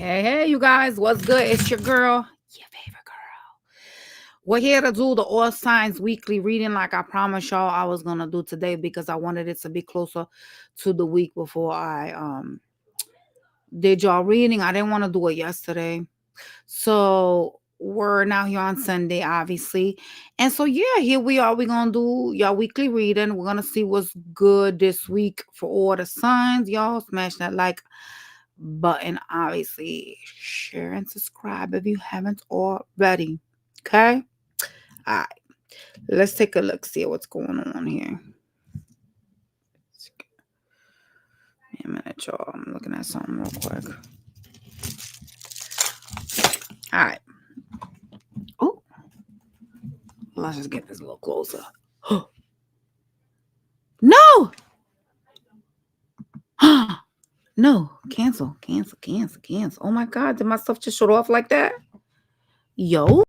Hey, you guys, what's good? It's your girl, your favorite girl. We're here to do the All Signs weekly reading, like I promised y'all I was gonna do today because I wanted it to be closer to the week before I did y'all reading. I didn't want to do it yesterday, so we're now here on Sunday, obviously, and so yeah, here we are. We're gonna do y'all weekly reading. We're gonna see what's good this week for all the signs. Y'all smash that like button, obviously share and subscribe if you haven't already. Okay, all right, let's take a look, see what's going on here. Wait a minute, y'all, I'm looking at something real quick. All right, oh, let's just get this a little closer. No. No, cancel, cancel, cancel, cancel. Oh my god, did my stuff just shut off like that? Yo.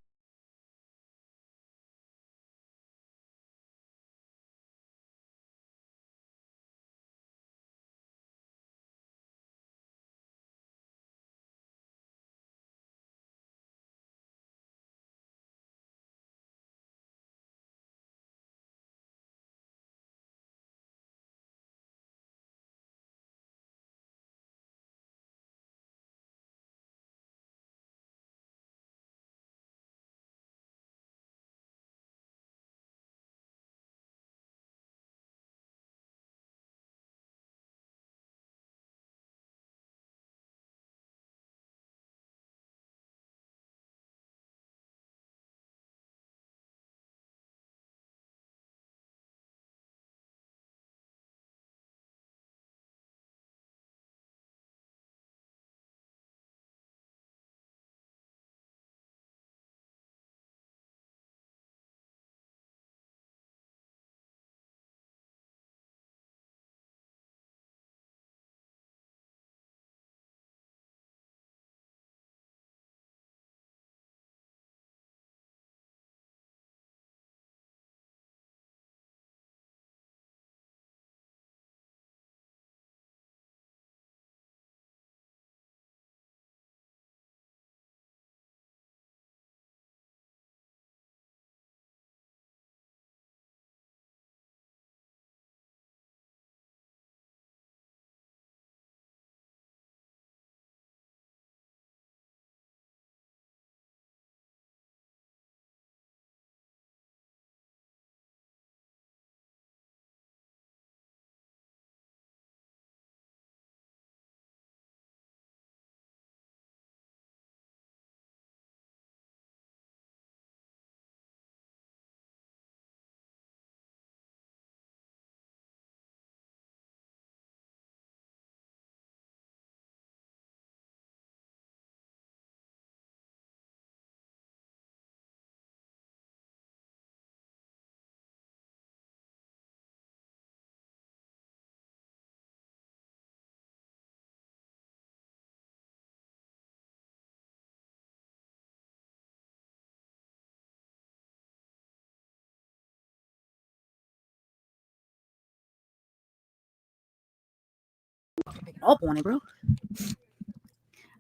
Picking up on it, bro.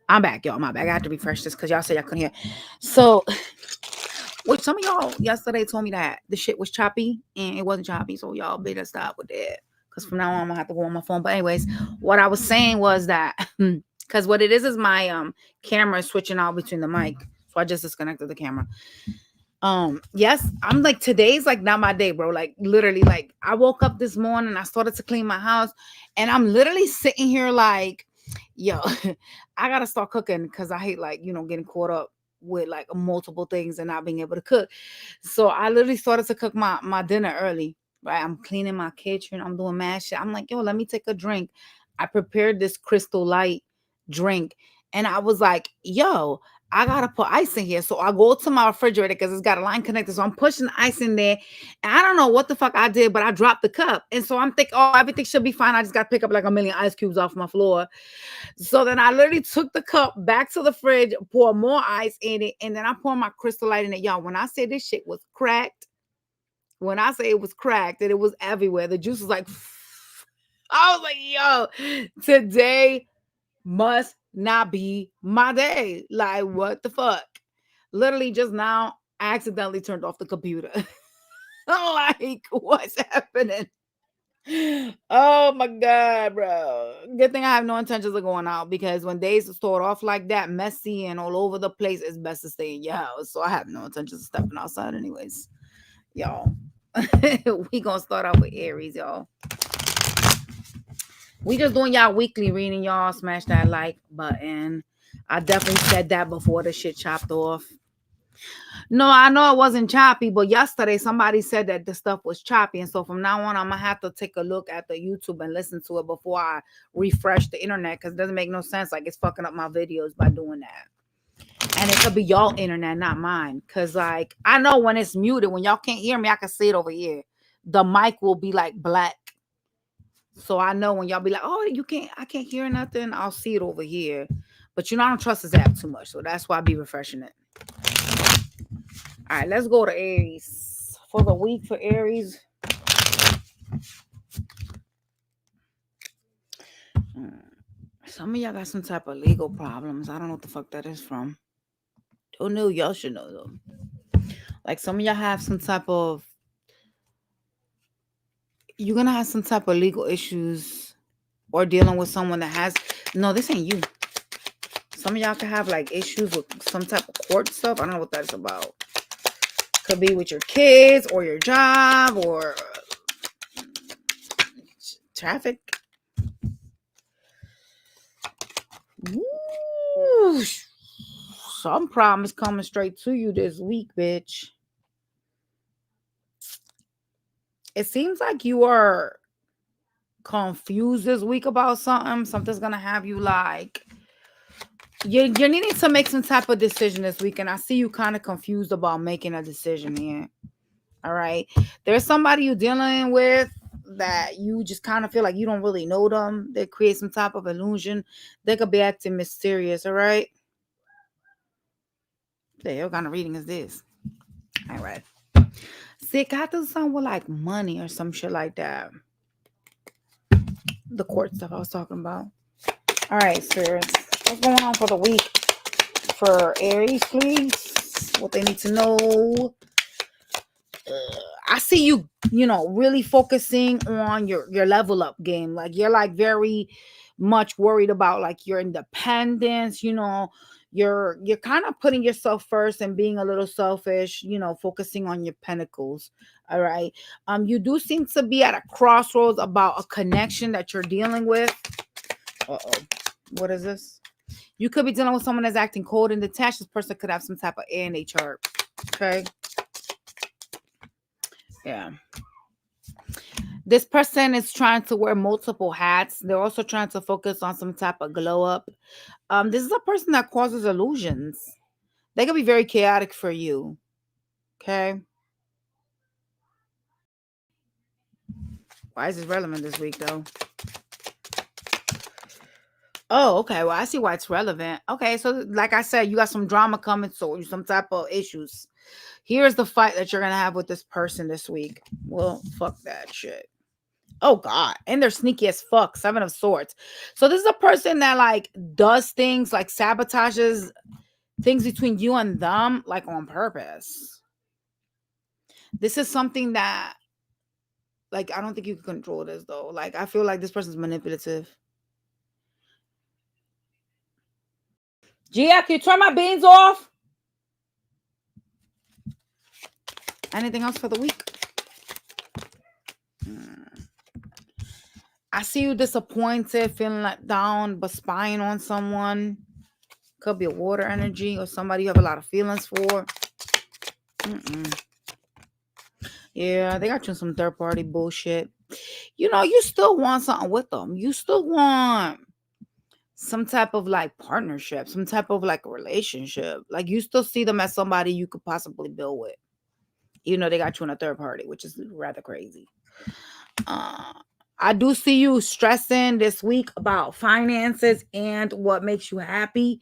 I'm back, y'all. My bad. I had to refresh this because y'all said y'all couldn't hear. So, which some of y'all yesterday told me that the shit was choppy and it wasn't choppy. So y'all better stop with that. Because from now on, I'm gonna have to go on my phone. But anyways, what I was saying was that because what it is my camera is switching out between the mic. So I just disconnected the camera. Yes, I'm like today's like not my day, bro. Like literally, like I woke up this morning, I started to clean my house, and I'm literally sitting here like, yo, I gotta start cooking because I hate like getting caught up with like multiple things and not being able to cook. So I literally started to cook my dinner early. Right, I'm cleaning my kitchen. I'm doing mad shit. I'm like, yo, let me take a drink. I prepared this Crystal Light drink, and I was like, yo, I gotta put ice in here. So I go to my refrigerator because it's got a line connected. So I'm pushing the ice in there. And I don't know what the fuck I did, but I dropped the cup. And so I'm thinking, oh, everything should be fine. I just got to pick up like a million ice cubes off my floor. So then I literally took the cup back to the fridge, pour more ice in it, and then I pour my Crystal Light in it. Y'all, when I say this shit was cracked, when I say it was cracked and it was everywhere, the juice was like, I was like, yo, today must not be my day. Like, what the fuck? Literally just now, I accidentally turned off the computer. Like, what's happening? Oh my god, bro. Good thing I have no intentions of going out, because when days start off like that, messy and all over the place, it's best to stay in your house. So I have no intentions of stepping outside anyways. Y'all. We gonna start out with Aries, y'all. We just doing y'all weekly reading, y'all. Smash that like button. I definitely said that before the shit chopped off. No, I know it wasn't choppy, but yesterday somebody said that the stuff was choppy. And so from now on, I'm going to have to take a look at the YouTube and listen to it before I refresh the internet, because it doesn't make no sense. Like, it's fucking up my videos by doing that. And it could be y'all internet, not mine. Because, like, I know when it's muted, when y'all can't hear me, I can see it over here. The mic will be, like, black. So I know when y'all be like, oh, I can't hear nothing, I'll see it over here. But, I don't trust this app too much. So that's why I be refreshing it. All right, let's go to Aries. For the week for Aries. Some of y'all got some type of legal problems. I don't know what the fuck that is from. Don't know. Y'all should know, though. Like, some of y'all have some type of... You're going to have some type of legal issues or dealing with someone that has... No, this ain't you. Some of y'all can have, like, issues with some type of court stuff. I don't know what that's about. Could be with your kids or your job or traffic. Ooh, some problem is coming straight to you this week, bitch. It seems like you are confused this week about something. Something's gonna have you like... You're needing to make some type of decision this week, and I see you kind of confused about making a decision here. All right. There's somebody you're dealing with that you just kind of feel like you don't really know them. They create some type of illusion. They could be acting mysterious. All right. What the hell kind of reading is this? All right. See, it got to something with like money or some shit like that. The court stuff I was talking about. All right, spirits. What's going on for the week for Aries, please? What they need to know. I see you, really focusing on your level up game. Like, you're like very much worried about like your independence. You're kind of putting yourself first and being a little selfish. Focusing on your pinnacles. All right. You do seem to be at a crossroads about a connection that you're dealing with. What is this? You could be dealing with someone that's acting cold and detached. This person could have some type of air in their chart. Okay. Yeah. This person is trying to wear multiple hats. They're also trying to focus on some type of glow up. This is a person that causes illusions. They can be very chaotic for you. Okay. Why is this relevant this week, though? Oh, okay. Well, I see why it's relevant. Okay, so like I said, you got some drama coming, so some type of issues. Here's the fight that you're gonna have with this person this week. Well, fuck that shit. Oh God, and they're sneaky as fuck. 7 of Swords. So this is a person that like does things, like sabotages things between you and them, like on purpose. This is something that, like, I don't think you can control this though. Like, I feel like this person's manipulative. Gia, can you turn my beans off? Anything else for the week? I see you disappointed, feeling like down, but spying on someone. Could be a water energy or somebody you have a lot of feelings for. Yeah, they got you in some third party bullshit. You still want something with them. You still want some type of like partnership, some type of like relationship. Like, you still see them as somebody you could possibly build with. They got you in a third party, which is rather crazy. I do see you stressing this week about finances and what makes you happy.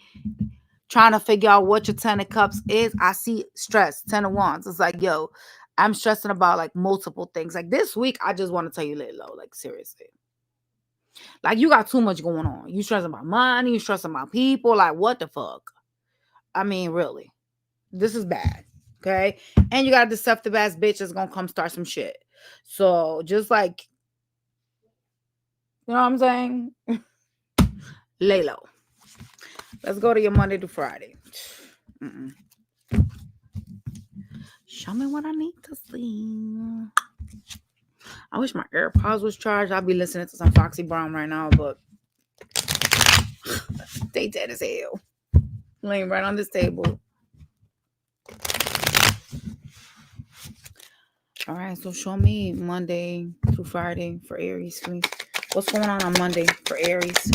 Trying to figure out what your 10 of Cups is. I see stress, 10 of Wands. It's like, yo, I'm stressing about like multiple things. Like, this week, I just want to tell you, lay low. Like, seriously. Like, you got too much going on. You stressing about money, you stressing about people. Like, what the fuck? I mean, really. This is bad. Okay? And you got a deceptive ass bitch that's gonna come start some shit. So, just like, you know what I'm saying? Lay low. Let's go to your Monday to Friday. Show me what I need to see. I wish my AirPods was charged. I'd be listening to some Foxy Brown right now, but they dead as hell. Laying right on this table. All right, so show me Monday through Friday for Aries, please. What's going on Monday for Aries?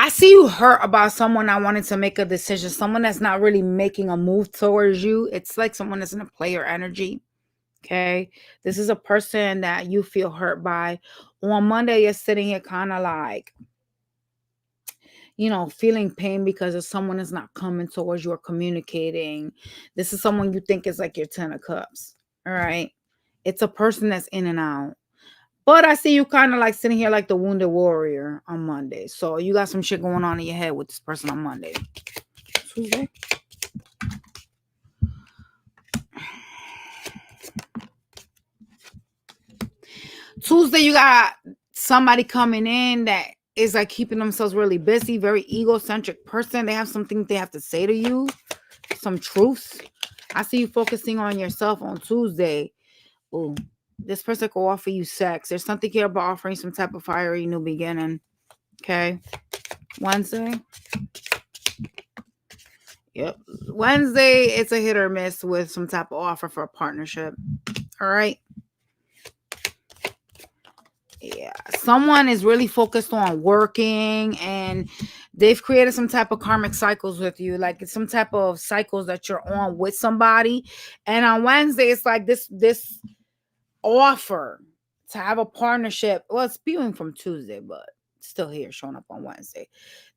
I see you hurt about someone that wanted to make a decision. Someone that's not really making a move towards you. It's like someone that's in a player energy. Okay. This is a person that you feel hurt by. On Monday, you're sitting here kind of like, you know, feeling pain because of someone that's not coming towards you or communicating. This is someone you think is like your 10 of cups. All right. It's a person that's in and out. But I see you kind of like sitting here like the wounded warrior on Monday. So you got some shit going on in your head with this person on Monday. Tuesday. Tuesday, you got somebody coming in that is like keeping themselves really busy, very egocentric person. They have something they have to say to you, some truths. I see you focusing on yourself on Tuesday. Ooh. This person could offer you sex. There's something here about offering some type of fiery new beginning. Okay. Wednesday. Yep. Wednesday, it's a hit or miss with some type of offer for a partnership. All right. Yeah. Someone is really focused on working and they've created some type of karmic cycles with you. Like it's some type of cycles that you're on with somebody. And on Wednesday, it's like this offer to have a partnership. Well, it's spewing from Tuesday, but still here showing up on Wednesday.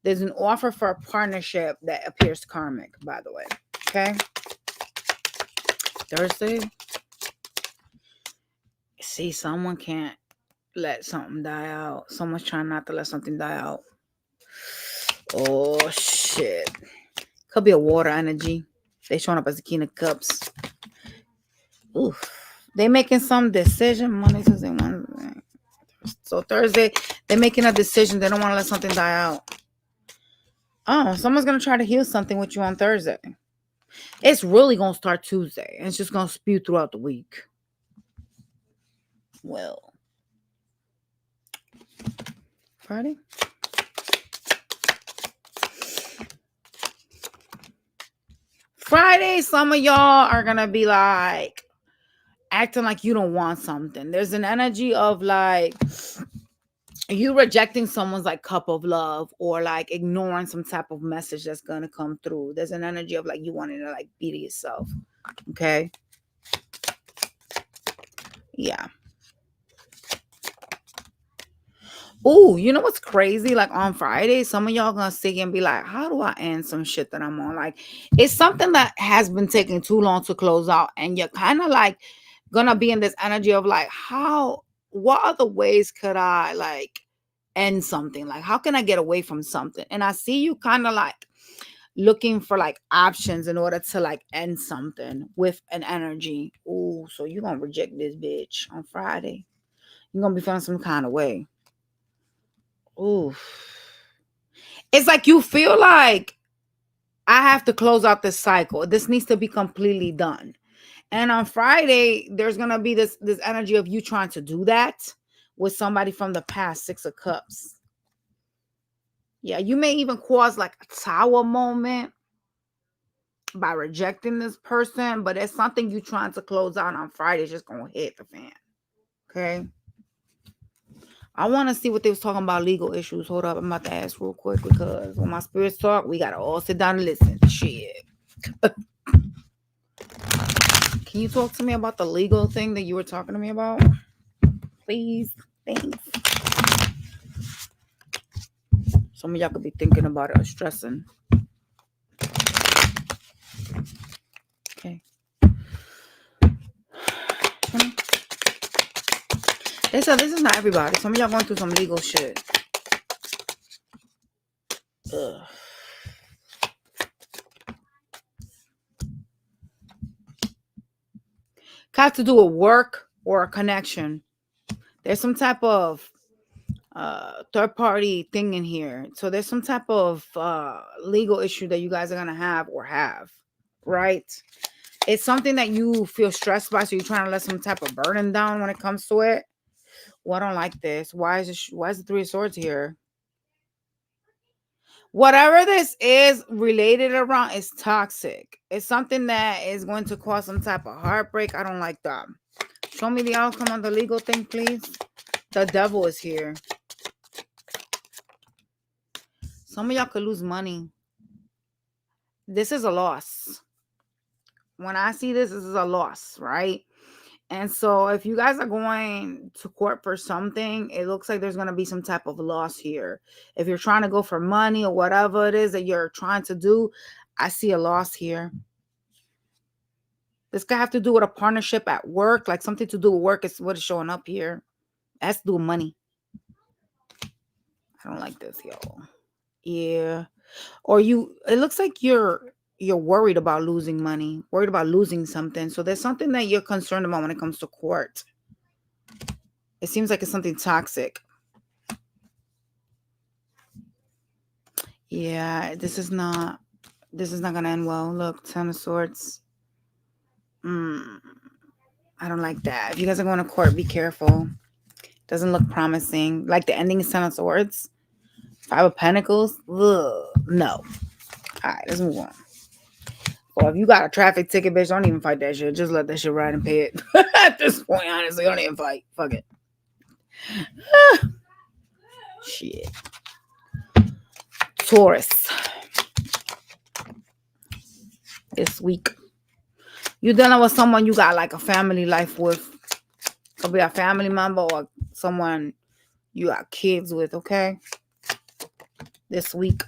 There's an offer for a partnership that appears karmic, by the way. Okay. Thursday. See, someone can't let something die out. Someone's trying not to let something die out. Oh shit. Could be a water energy. They showing up as the King of Cups. Oof. They making some decision Monday, Tuesday, Wednesday. So Thursday, they're making a decision. They don't want to let something die out. Oh, someone's going to try to heal something with you on Thursday. It's really going to start Tuesday. And it's just going to spew throughout the week. Well. Friday? Friday, some of y'all are going to be like, acting like you don't want something. There's an energy of like you rejecting someone's like cup of love or like ignoring some type of message that's gonna come through. There's an energy of like you wanting to like be to yourself. Okay. Yeah. Oh, you know what's crazy? Like on Friday, some of y'all gonna sit here and be like, how do I end some shit that I'm on? Like it's something that has been taking too long to close out, and you're kind of like gonna be in this energy of like, what other ways could I like end something? Like, how can I get away from something? And I see you kind of like looking for like options in order to like end something with an energy. Oh, so you're gonna reject this bitch on Friday. You're gonna be feeling some kind of way. Ooh. It's like you feel like I have to close out this cycle. This needs to be completely done. And on Friday, there's going to be this energy of you trying to do that with somebody from the past, 6 of Cups. Yeah, you may even cause like a tower moment by rejecting this person, but it's something you trying to close out on Friday. It's just going to hit the fan. Okay. I want to see what they was talking about legal issues. Hold up. I'm about to ask real quick because when my spirits talk, we got to all sit down and listen. Shit. Can you talk to me about the legal thing that you were talking to me about? Please. Thanks. Some of y'all could be thinking about it or stressing. This is not everybody. Some of y'all going through some legal shit. Ugh. Got to do with work or a connection. There's some type of third party thing in here. So there's some type of legal issue that you guys are gonna have, right? It's something that you feel stressed by, so you're trying to let some type of burden down when it comes to it. Well, I don't like this. Why is the Three of Swords here? Whatever this is related around is toxic. It's something that is going to cause some type of heartbreak. I don't like that. Show me the outcome on the legal thing, please. The devil is here. Some of y'all could lose money. This is a loss. When I see this is a loss, right? And so if you guys are going to court for something, it looks like there's going to be some type of loss here. If you're trying to go for money or whatever it is that you're trying to do, I see a loss here. This could have to do with a partnership at work, like something to do with work is what is showing up here. It has to do with money. I don't like this, y'all. Yeah. Or it looks like you're worried about losing money, worried about losing something. So there's something that you're concerned about when it comes to court. It seems like it's something toxic. Yeah, this is not gonna end well. Look, Ten of Swords. I don't like that. If you guys are going to court, be careful. Doesn't look promising. Like the ending is Ten of Swords. Five of Pentacles. Ugh, no. All right, let's move on. Well, if you got a traffic ticket, bitch, don't even fight that shit. Just let that shit ride and pay it. At this point, honestly, don't even fight. Fuck it. Shit. Taurus. This week. You're dealing with someone you got like a family life with. Could be a family member or someone you got kids with, okay? This week.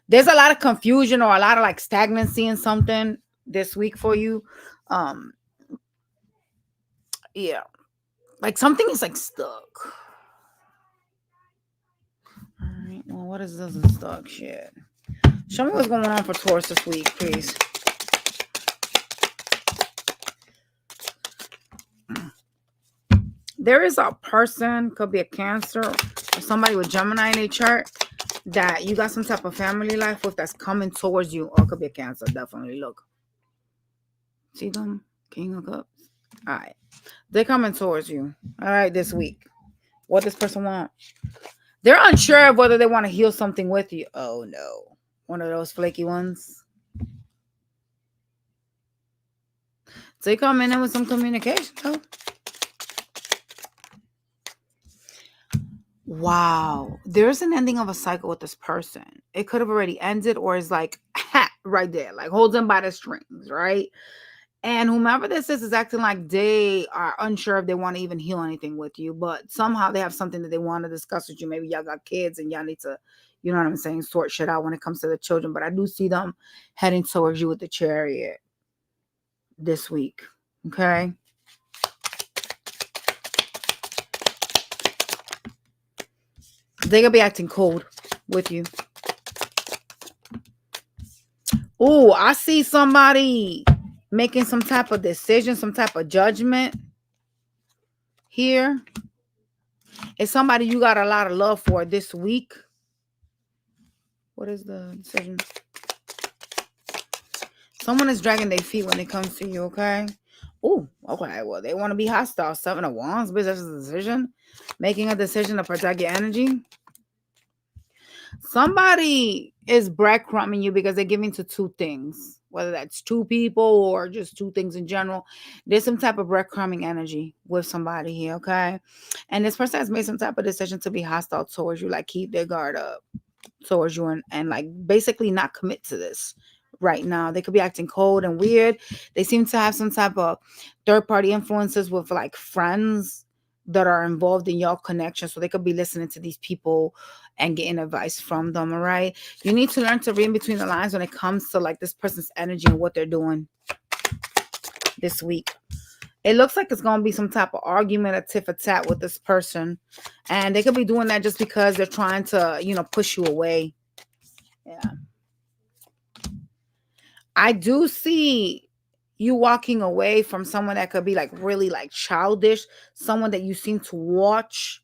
There's a lot of confusion or a lot of like stagnancy in something this week for you. Yeah. Like something is like stuck. All right. Well, what is this stuck shit? Show me what's going on for Taurus this week, please. There is a person, could be a Cancer or somebody with Gemini in their chart that you got some type of family life with that's coming towards you. Or it could be a Cancer, definitely. Look. See them? King of Cups. All right. They're coming towards you. All right, this week. What does this person want? They're unsure of whether they want to heal something with you. Oh, no. One of those flaky ones. So they come in with some communication, though. Wow. There's an ending of a cycle with this person. It could have already ended or is like right there. Like holds them by the strings, right? And whomever this is acting like they are unsure if they want to even heal anything with you. But somehow they have something that they want to discuss with you. Maybe y'all got kids and y'all need to, you know what I'm saying, sort shit out when it comes to the children. But I do see them heading towards you with the Chariot this week. Okay? They're going to be acting cold with you. Oh, I see somebody making some type of decision, some type of judgment here. It's somebody you got a lot of love for this week. What is the decision? Someone is dragging their feet when it comes to you, okay? Oh, okay. Well, they want to be hostile. Seven of Wands, bitch. That's a decision. Making a decision to protect your energy. Somebody is breadcrumbing you because they're giving to two things. Whether that's two people or just two things in general. There's some type of breadcrumbing energy with somebody here, okay? And this person has made some type of decision to be hostile towards you. Like keep their guard up towards you and like basically not commit to this right now. They could be acting cold and weird. They seem to have some type of third-party influences with like friends that are involved in your connection. So they could be listening to these people and getting advice from them, all right? You need to learn to read between the lines when it comes to like this person's energy and what they're doing this week. It looks like it's going to be some type of argument, a tit for tat with this person. And they could be doing that just because they're trying to, push you away. Yeah. I do see you walking away from someone that could be like really like childish, someone that you seem to watch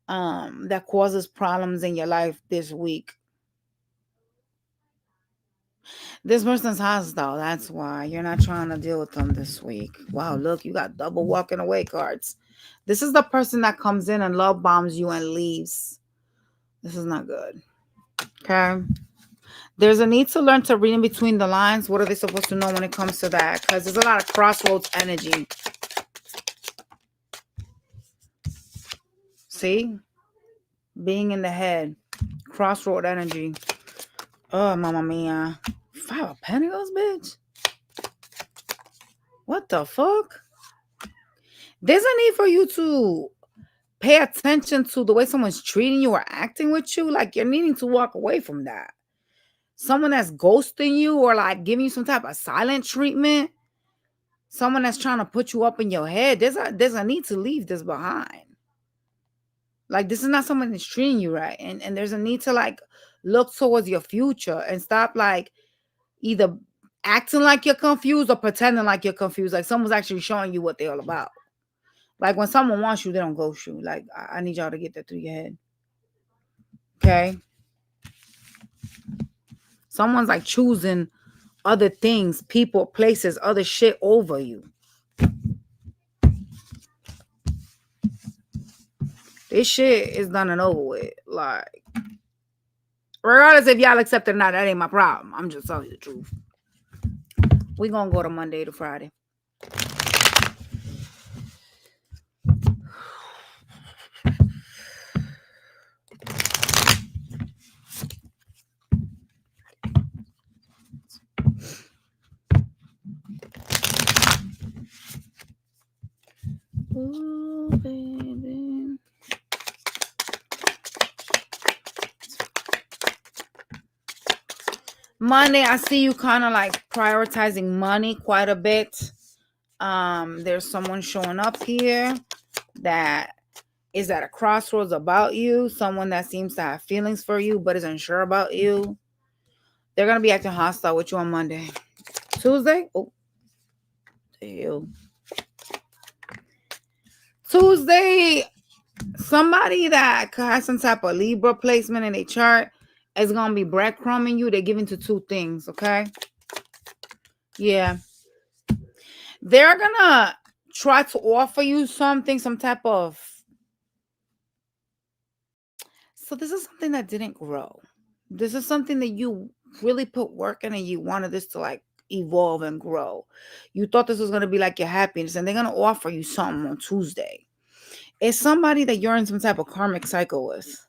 that causes problems in your life this week. This person's hostile. That's why you're not trying to deal with them this week. Wow, look, you got double walking away cards. This is the person that comes in and love bombs you and leaves. This is not good. Okay. There's a need to learn to read in between the lines. What are they supposed to know when it comes to that? Because there's a lot of crossroads energy. See? Being in the head. Crossroad energy. Oh, mama mia. 5 of Pentacles, bitch. What the fuck? There's a need for you to pay attention to the way someone's treating you or acting with you. Like you're needing to walk away from that. Someone that's ghosting you or like giving you some type of silent treatment. Someone that's trying to put you up in your head. There's a need to leave this behind. Like this is not someone that's treating you right. And there's a need to like look towards your future and stop like either acting like you're confused or pretending like you're confused. Like someone's actually showing you what they're all about. Like when someone wants you, they don't ghost you. Like I need y'all to get that through your head. Okay. Someone's like choosing other things, people, places, other shit over you. This shit is done and over with. Like, regardless if y'all accept it or not, that ain't my problem. I'm just telling you the truth. We gonna go to Monday to Friday. Ooh, baby. Monday, I see you kind of like prioritizing money quite a bit. There's someone showing up here that is at a crossroads about you. Someone that seems to have feelings for you but isn't sure about you. They're gonna be acting hostile with you on Monday. Tuesday? Oh, the hell. Tuesday, somebody that has some type of Libra placement in their chart is going to be breadcrumbing you. They're giving to 2 things, okay? Yeah. They're going to try to offer you something, some type of... So this is something that didn't grow. This is something that you really put work in and you wanted this to like evolve and grow. You thought this was going to be like your happiness and they're going to offer you something on Tuesday. It's somebody that you're in some type of karmic cycle with.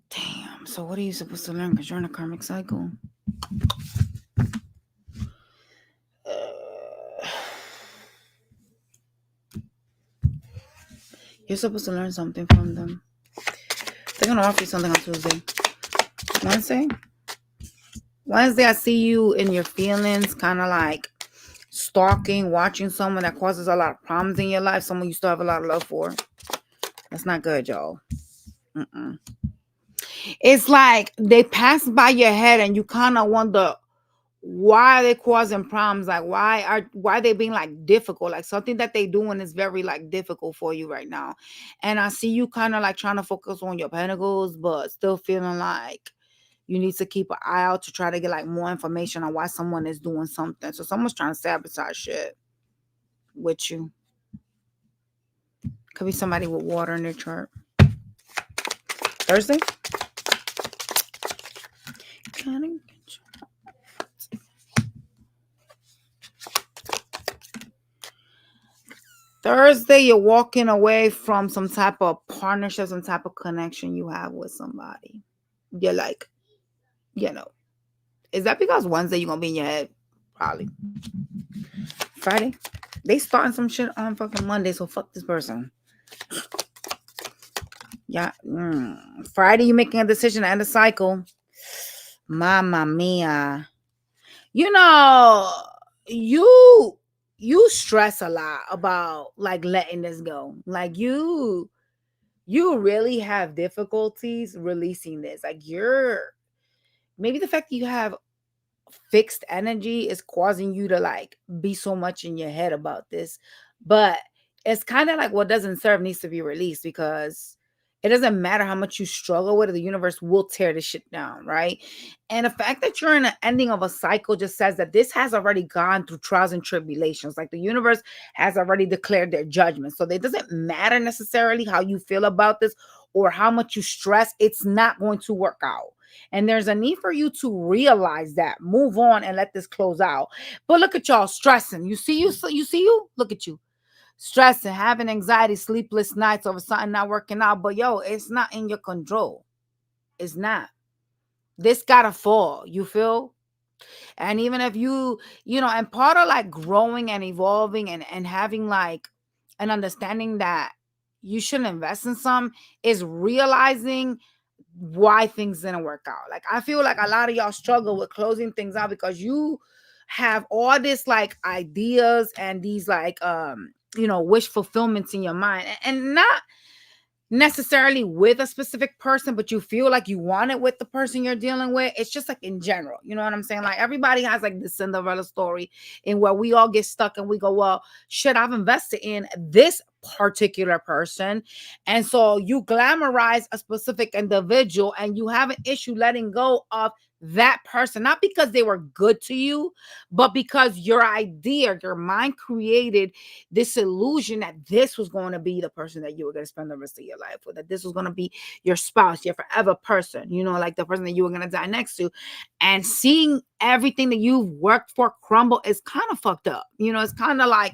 Damn. So what are you supposed to learn? Because you're in a karmic cycle. You're supposed to learn something from them. They're going to offer you something on Tuesday. Wednesday, I see you in your feelings, kind of like stalking, watching someone that causes a lot of problems in your life, someone you still have a lot of love for. That's not good, y'all. It's like they pass by your head and you kind of wonder why are they causing problems, like why are they being like difficult, like something that they doing is very like difficult for you right now. And I see you kind of like trying to focus on your pentacles but still feeling like you need to keep an eye out to try to get like more information on why someone is doing something. So someone's trying to sabotage shit with you. Could be somebody with water in their chart. Thursday. Thursday, you're walking away from some type of partnership, some type of connection you have with somebody. You're like, is that because Wednesday you're going to be in your head? Probably. Friday, they starting some shit on fucking Monday, so fuck this person. Yeah. Friday, you're making a decision to end the cycle. Mamma mia. you know, you stress a lot about like letting this go. Like you really have difficulties releasing this. Like maybe the fact that you have fixed energy is causing you to like be so much in your head about this. But it's kind of like what doesn't serve needs to be released, because it doesn't matter how much you struggle with it, the universe will tear this shit down, right? And the fact that you're in an ending of a cycle just says that this has already gone through trials and tribulations. Like the universe has already declared their judgment. So it doesn't matter necessarily how you feel about this or how much you stress, it's not going to work out. And there's a need for you to realize that, move on and let this close out. But look at y'all stressing. You see you? Look at you. Stressing, having anxiety, sleepless nights over something not working out. But yo, it's not in your control. It's not. This gotta fall. You feel? And even if and part of like growing and evolving and having like an understanding that you shouldn't invest in some is realizing why things didn't work out. Like I feel like a lot of y'all struggle with closing things out because you have all this like ideas and these like wish fulfillments in your mind, and not necessarily with a specific person, but you feel like you want it with the person you're dealing with. It's just like in general, you know what I'm saying? Like everybody has like the Cinderella story in where we all get stuck and we go, well, shit, I've invested in this particular person. And so you glamorize a specific individual and you have an issue letting go of that person, not because they were good to you, but because your mind created this illusion that this was going to be the person that you were going to spend the rest of your life with, that this was going to be your spouse, your forever person, like the person that you were going to die next to. And seeing everything that you've worked for crumble is kind of fucked up. It's kind of like,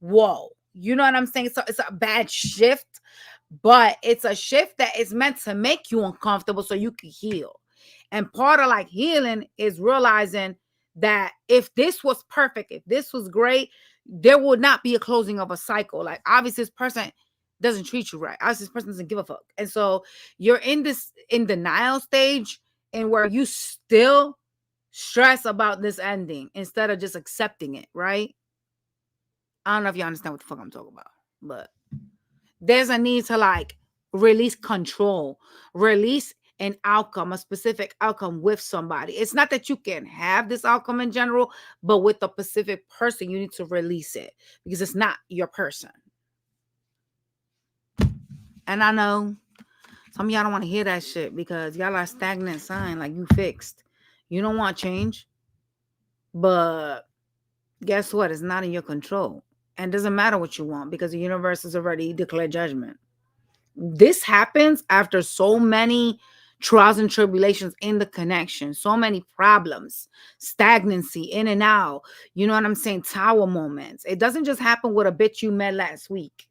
whoa, you know what I'm saying? So it's a bad shift, but it's a shift that is meant to make you uncomfortable so you can heal. And part of like healing is realizing that if this was perfect, if this was great, there would not be a closing of a cycle. Like obviously this person doesn't treat you right. Obviously this person doesn't give a fuck. And so you're in denial stage, and where you still stress about this ending instead of just accepting it, right? I don't know if you understand what the fuck I'm talking about, but there's a need to like release control, release an outcome, a specific outcome with somebody. It's not that you can have this outcome in general, but with a specific person, you need to release it because it's not your person. And I know some of y'all don't want to hear that shit because y'all are stagnant sign, like you fixed. You don't want change, but guess what? It's not in your control. And it doesn't matter what you want because the universe has already declared judgment. This happens after so many trials and tribulations in the connection, so many problems, stagnancy, in and out. You know what I'm saying? Tower moments. It doesn't just happen with a bitch you met last week.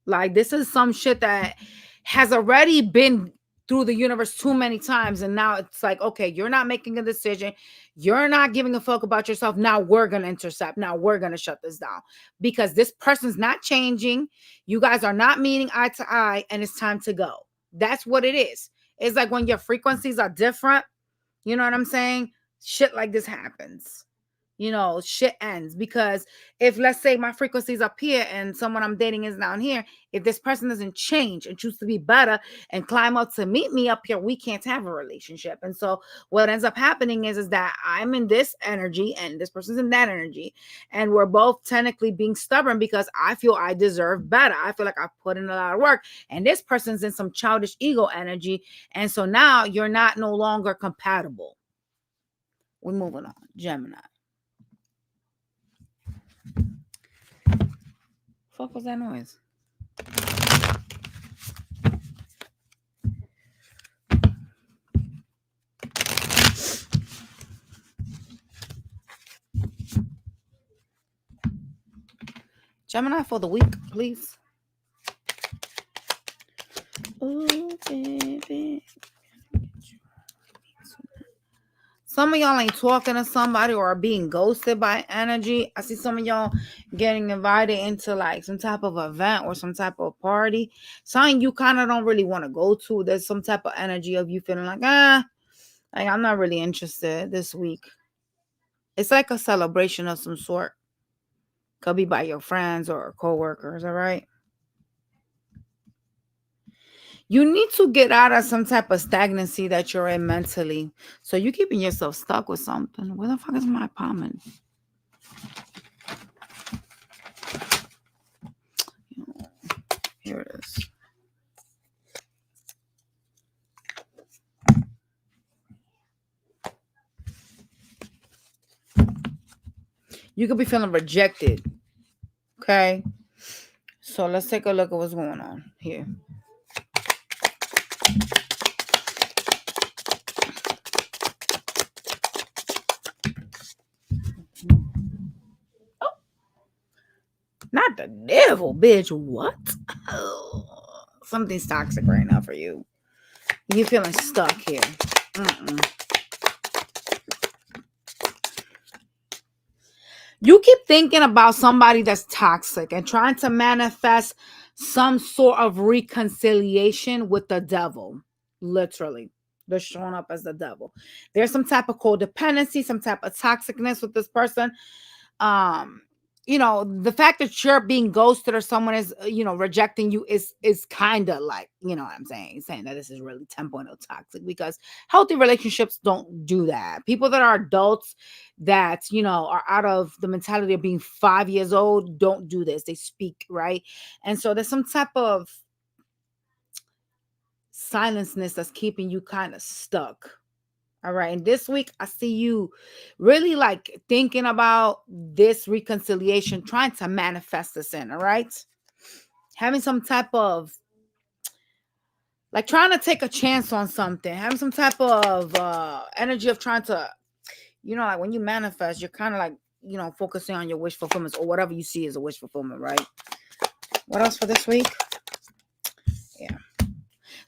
Like this is some shit that has already been through the universe too many times, and now it's like, okay, you're not making a decision, you're not giving a fuck about yourself. Now we're gonna intercept, now we're gonna shut this down because this person's not changing, you guys are not meeting eye to eye, and it's time to go. That's what it is. It's like when your frequencies are different, you know what I'm saying? Shit like this happens. Shit ends because if, let's say, my frequency is up here and someone I'm dating is down here, if this person doesn't change and choose to be better and climb up to meet me up here, we can't have a relationship. And so what ends up happening is that I'm in this energy and this person's in that energy, and we're both technically being stubborn because I feel I deserve better. I feel like I've put in a lot of work, and this person's in some childish ego energy, and so now you're not no longer compatible. We're moving on. Gemini. Fuck was that noise? Gemini for the week, please. Oh, baby. Some of y'all ain't talking to somebody or are being ghosted by energy. I see some of y'all getting invited into like some type of event or some type of party. Something you kind of don't really want to go to. There's some type of energy of you feeling like, I'm not really interested this week. It's like a celebration of some sort. Could be by your friends or co-workers, all right? You need to get out of some type of stagnancy that you're in mentally. So you keeping yourself stuck with something. Where the fuck is my pomade? Here it is. You could be feeling rejected. Okay. So let's take a look at what's going on here. Oh, not the devil, bitch. What? Oh, something's toxic right now for you. You're feeling stuck here. You keep thinking about somebody that's toxic and trying to manifest some sort of reconciliation with the devil. Literally. They're showing up as the devil. There's some type of codependency, some type of toxicness with this person. um the fact that you're being ghosted or someone is rejecting you is kind of like, what I'm saying that this is really 10.0 toxic, because healthy relationships don't do that. People that are adults that are out of the mentality of being 5 years old don't do this. They speak, right? And so there's some type of silenceness that's keeping you kind of stuck. All right. And this week, I see you really like thinking about this reconciliation, trying to manifest this in. All right. Having some type of like trying to take a chance on something, having some type of energy of trying to, like when you manifest, you're kind of like, focusing on your wish fulfillments or whatever you see as a wish fulfillment. Right. What else for this week? Yeah.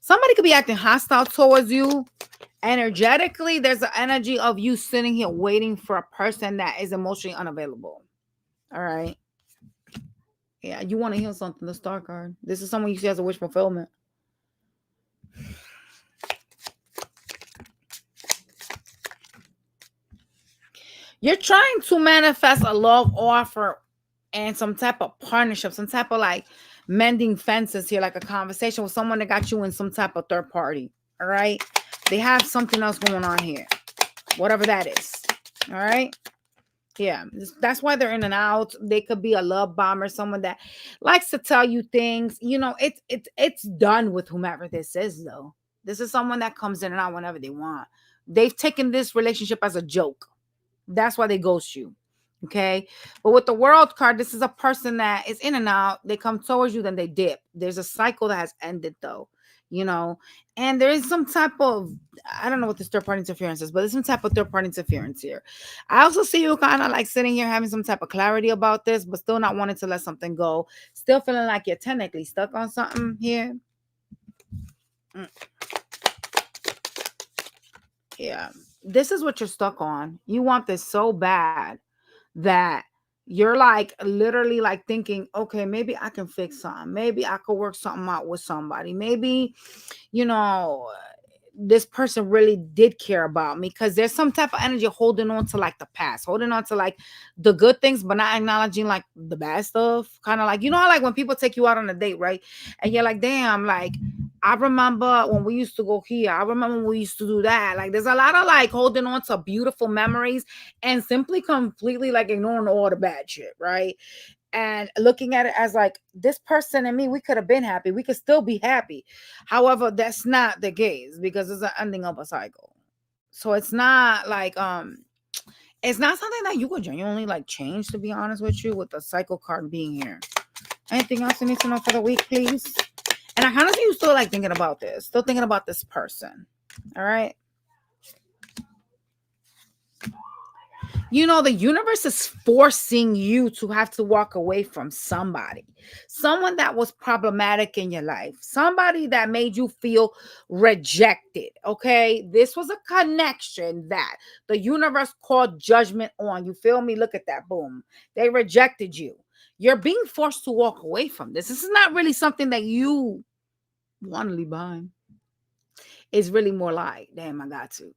Somebody could be acting hostile towards you. Energetically, there's an energy of you sitting here waiting for a person that is emotionally unavailable. All right. Yeah, you want to heal something, the star card. This is someone you see as a wish fulfillment. You're trying to manifest a love offer and some type of partnership, some type of like mending fences here, like a conversation with someone that got you in some type of third party. All right. They have something else going on here, whatever that is. All right. Yeah, that's why they're in and out. They could be a love bomber, someone that likes to tell you things. It's done with whomever this is, though. This is someone that comes in and out whenever they want. They've taken this relationship as a joke. That's why they ghost you. Okay. But with the world card, this is a person that is in and out. They come towards you, then they dip. There's a cycle that has ended, though. And there is some type of, I don't know what this third party interference is, but there's some type of third party interference here. I also see you kind of like sitting here having some type of clarity about this, but still not wanting to let something go. Still feeling like you're technically stuck on something here. Yeah. This is what you're stuck on. You want this so bad that you're like literally like thinking, okay, maybe I can fix something. Maybe I could work something out with somebody. Maybe, this person really did care about me, because there's some type of energy holding on to like the past, holding on to like the good things, but not acknowledging like the bad stuff. Kind of like, like when people take you out on a date, right? And you're like, damn, like I remember when we used to go here. I remember when we used to do that. Like there's a lot of like holding on to beautiful memories and simply completely like ignoring all the bad shit, right? And looking at it as like this person and me, we could have been happy. We could still be happy. However, that's not the case, because it's an ending of a cycle. So it's not like it's not something that you could genuinely like change, to be honest with you, with the cycle card being here. Anything else you need to know for the week, please? And I kind of see you still like thinking about this, still thinking about this person. All right. The universe is forcing you to have to walk away from somebody, someone that was problematic in your life, somebody that made you feel rejected. Okay. This was a connection that the universe called judgment on. You feel me? Look at that. Boom. They rejected you. You're being forced to walk away from this. This is not really something that you want to leave behind. It's really more like, damn, I got to.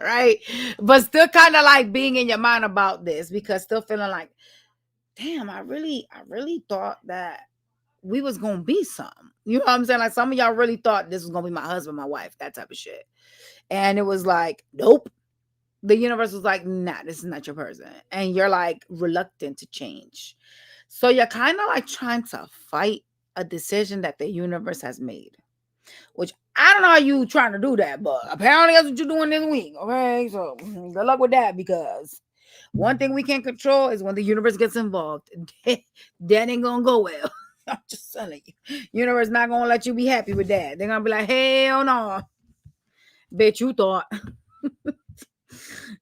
right? But still kind of like being in your mind about this, because still feeling like, damn, I really thought that we was gonna be something. You know what I'm saying? Like some of y'all really thought this was gonna be my husband, my wife, that type of shit. And it was like, nope. The universe was like, nah, this is not your person. And you're like reluctant to change. So you're kind of like trying to fight a decision that the universe has made. Which I don't know how you trying to do that, but apparently that's what you're doing this week. Okay, so good luck with that, because one thing we can't control is when the universe gets involved. That ain't gonna go well. I'm just telling you. Universe not gonna let you be happy with that. They're gonna be like, hell no. Bitch, you thought.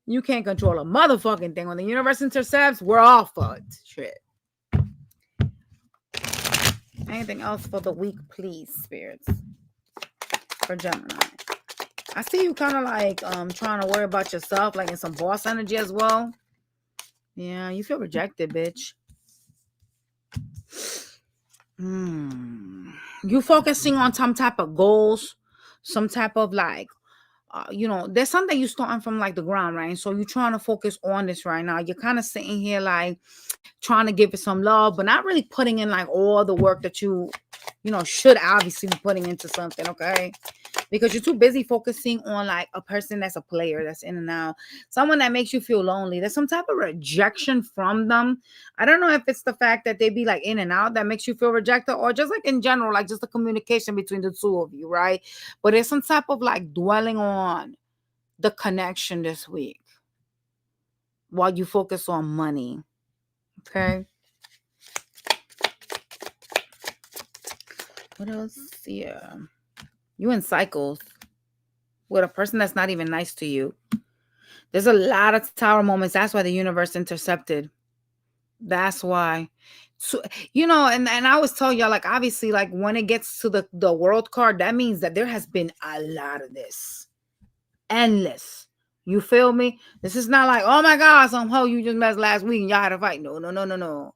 You can't control a motherfucking thing. When the universe intercepts, we're all fucked. Shit. Anything else for the week, please, spirits? For Gemini. I see you kind of like trying to worry about yourself, like in some boss energy as well. Yeah, you feel rejected, bitch. You focusing on some type of goals, some type of like, there's something you starting from like the ground, right? So you're trying to focus on this right now. You're kind of sitting here like trying to give it some love, but not really putting in like all the work that you should obviously be putting into something, okay? Because you're too busy focusing on like a person that's a player, that's in and out, someone that makes you feel lonely. There's some type of rejection from them. I don't know if it's the fact that they be like in and out that makes you feel rejected, or just like in general, like just the communication between the two of you, right? But there's some type of like dwelling on the connection this week while you focus on money, okay? What else? Yeah. You in cycles with a person that's not even nice to you. There's a lot of tower moments. That's why the universe intercepted. That's why. So, and I always tell y'all, like, obviously, like when it gets to the world card, that means that there has been a lot of this. Endless. You feel me? This is not like, oh my God, some hoe you just met last week and y'all had a fight. No, no, no, no, no.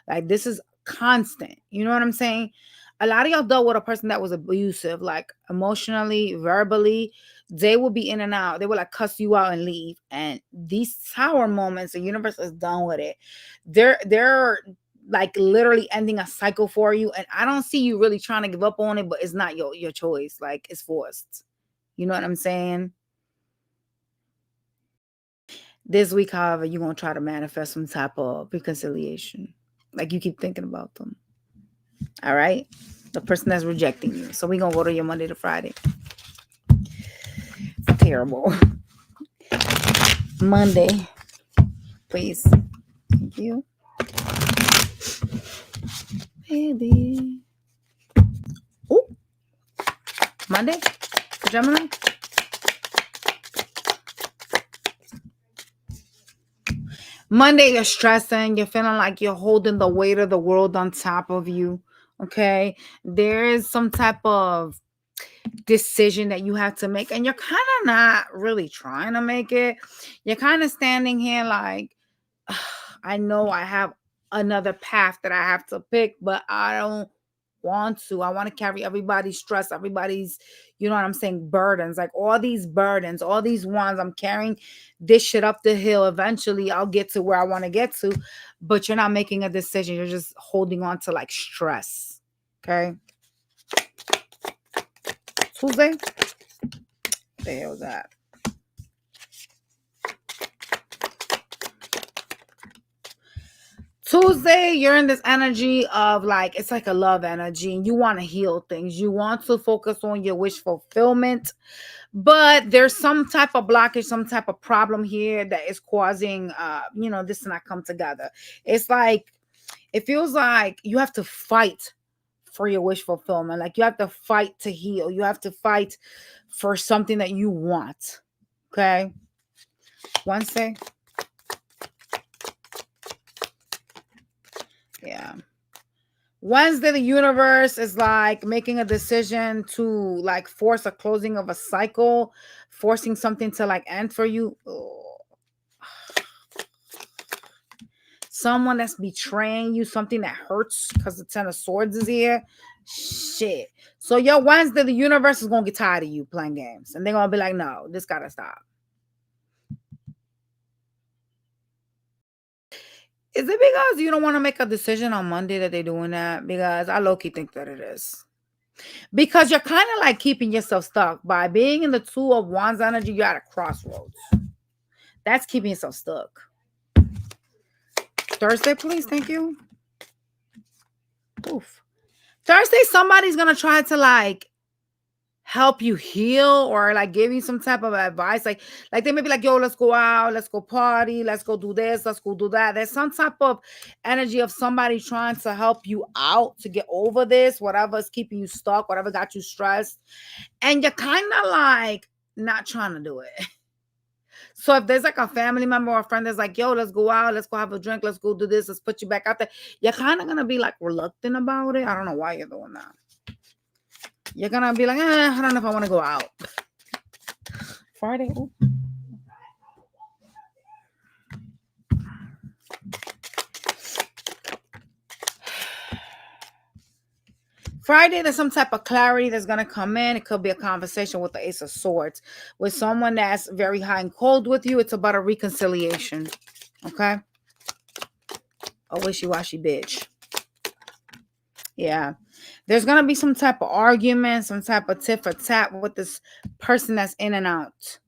Like this is constant. You know what I'm saying? A lot of y'all dealt with a person that was abusive, like emotionally, verbally. They will be in and out. They will like cuss you out and leave. And these tower moments, the universe is done with it. They're like literally ending a cycle for you. And I don't see you really trying to give up on it, but it's not your choice. Like it's forced. You know what I'm saying? This week, however, you're going to try to manifest some type of reconciliation. Like you keep thinking about them. All right? The person that's rejecting you. So we're going to go to your Monday to Friday. Terrible. Monday. Please. Thank you. Baby. Oh. Monday for Gemini. Monday, you're stressing. You're feeling like you're holding the weight of the world on top of you. Okay. There is some type of decision that you have to make, and you're kind of not really trying to make it. You're kind of standing here like, I know I have another path that I have to pick, but I don't want to. I want to carry everybody's stress, everybody's, you know what I'm saying, burdens, like all these burdens, all these ones. I'm carrying this shit up the hill. Eventually I'll get to where I want to get to, but you're not making a decision. You're just holding on to like stress. Okay. Tuesday? What the hell was that? Tuesday, you're in this energy of like, it's like a love energy, and you want to heal things. You want to focus on your wish fulfillment, but there's some type of blockage, some type of problem here that is causing, this to not come together. It's like, it feels like you have to fight for your wish fulfillment. Like you have to fight to heal. You have to fight for something that you want. Okay. Wednesday. Yeah. Wednesday, the universe is like making a decision to like force a closing of a cycle, forcing something to like end for you. Oh. Someone that's betraying you, something that hurts because the Ten of Swords is here. Shit. So your Wednesday, the universe is gonna get tired of you playing games, and they're gonna be like, no, this gotta stop. Is it because you don't want to make a decision on Monday that they're doing that? Because I low-key think that it is. Because you're kind of like keeping yourself stuck. By being in the Two of Wands energy, you're at a crossroads. That's keeping yourself stuck. Thursday, please. Thank you. Oof. Thursday, somebody's going to try to like help you heal or like give you some type of advice. Like they may be like, yo, let's go out, let's go party, let's go do this, let's go do that. There's some type of energy of somebody trying to help you out to get over this, whatever's keeping you stuck, whatever got you stressed. And you're kind of like not trying to do it. So if there's like a family member or a friend that's like, yo, let's go out, let's go have a drink, let's go do this, let's put you back out there, you're kind of going to be like reluctant about it. I don't know why you're doing that. You're going to be like, I don't know if I want to go out. Friday. Ooh. Friday, there's some type of clarity that's going to come in. It could be a conversation with the Ace of Swords. With someone that's very hot and cold with you, it's about a reconciliation. Okay? A wishy-washy bitch. Yeah. There's going to be some type of argument, some type of tit for tat with this person that's in and out.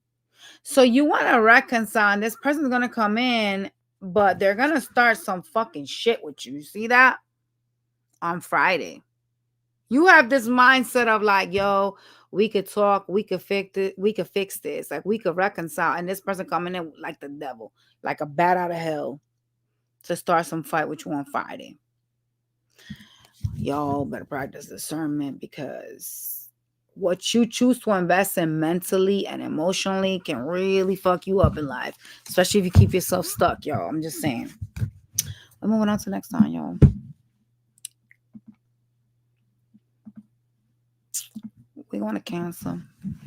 So you want to reconcile, and this person's going to come in, but they're going to start some fucking shit with you. You see that? On Friday. You have this mindset of like, yo, we could talk, we could fix it, we could fix this, like we could reconcile. And this person coming in like the devil, like a bat out of hell to start some fight with you on Friday. Y'all better practice discernment because what you choose to invest in mentally and emotionally can really fuck you up in life, especially if you keep yourself stuck, y'all. I'm just saying. We're moving on to next time, y'all. We're going to Cancer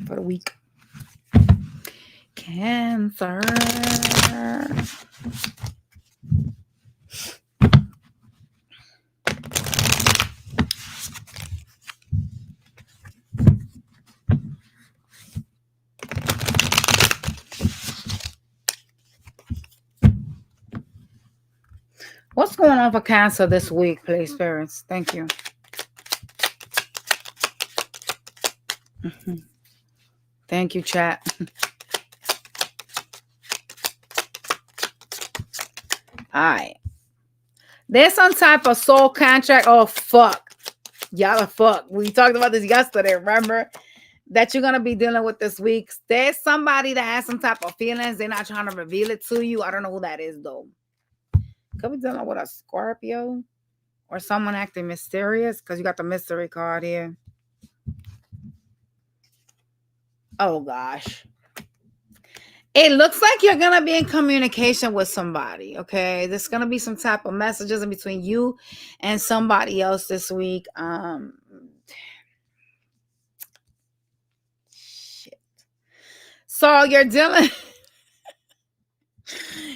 for the week. Cancer. What's going on for Cancer this week, please, spirits? Thank you. Thank you, chat. All right. There's some type of soul contract. Oh, fuck. Y'all are fuck. We talked about this yesterday, remember? That you're going to be dealing with this week. There's somebody that has some type of feelings. They're not trying to reveal it to you. I don't know who that is, though. Could be dealing with a Scorpio or someone acting mysterious because you got the mystery card here. Oh, gosh. It looks like you're going to be in communication with somebody, okay? There's going to be some type of messages in between you and somebody else this week. Shit. So you're dealing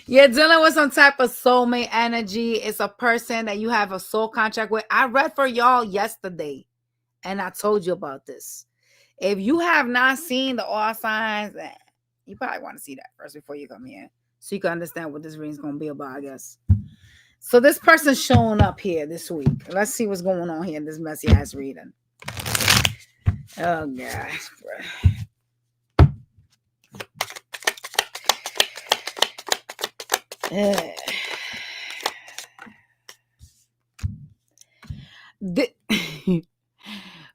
with some type of soulmate energy. It's a person that you have a soul contract with. I read for y'all yesterday, and I told you about this. If you have not seen the all signs, you probably want to see that first before you come here so you can understand what this reading is going to be about, I guess. So this person's showing up here this week. Let's see what's going on here in this messy ass reading. Oh, gosh, bro.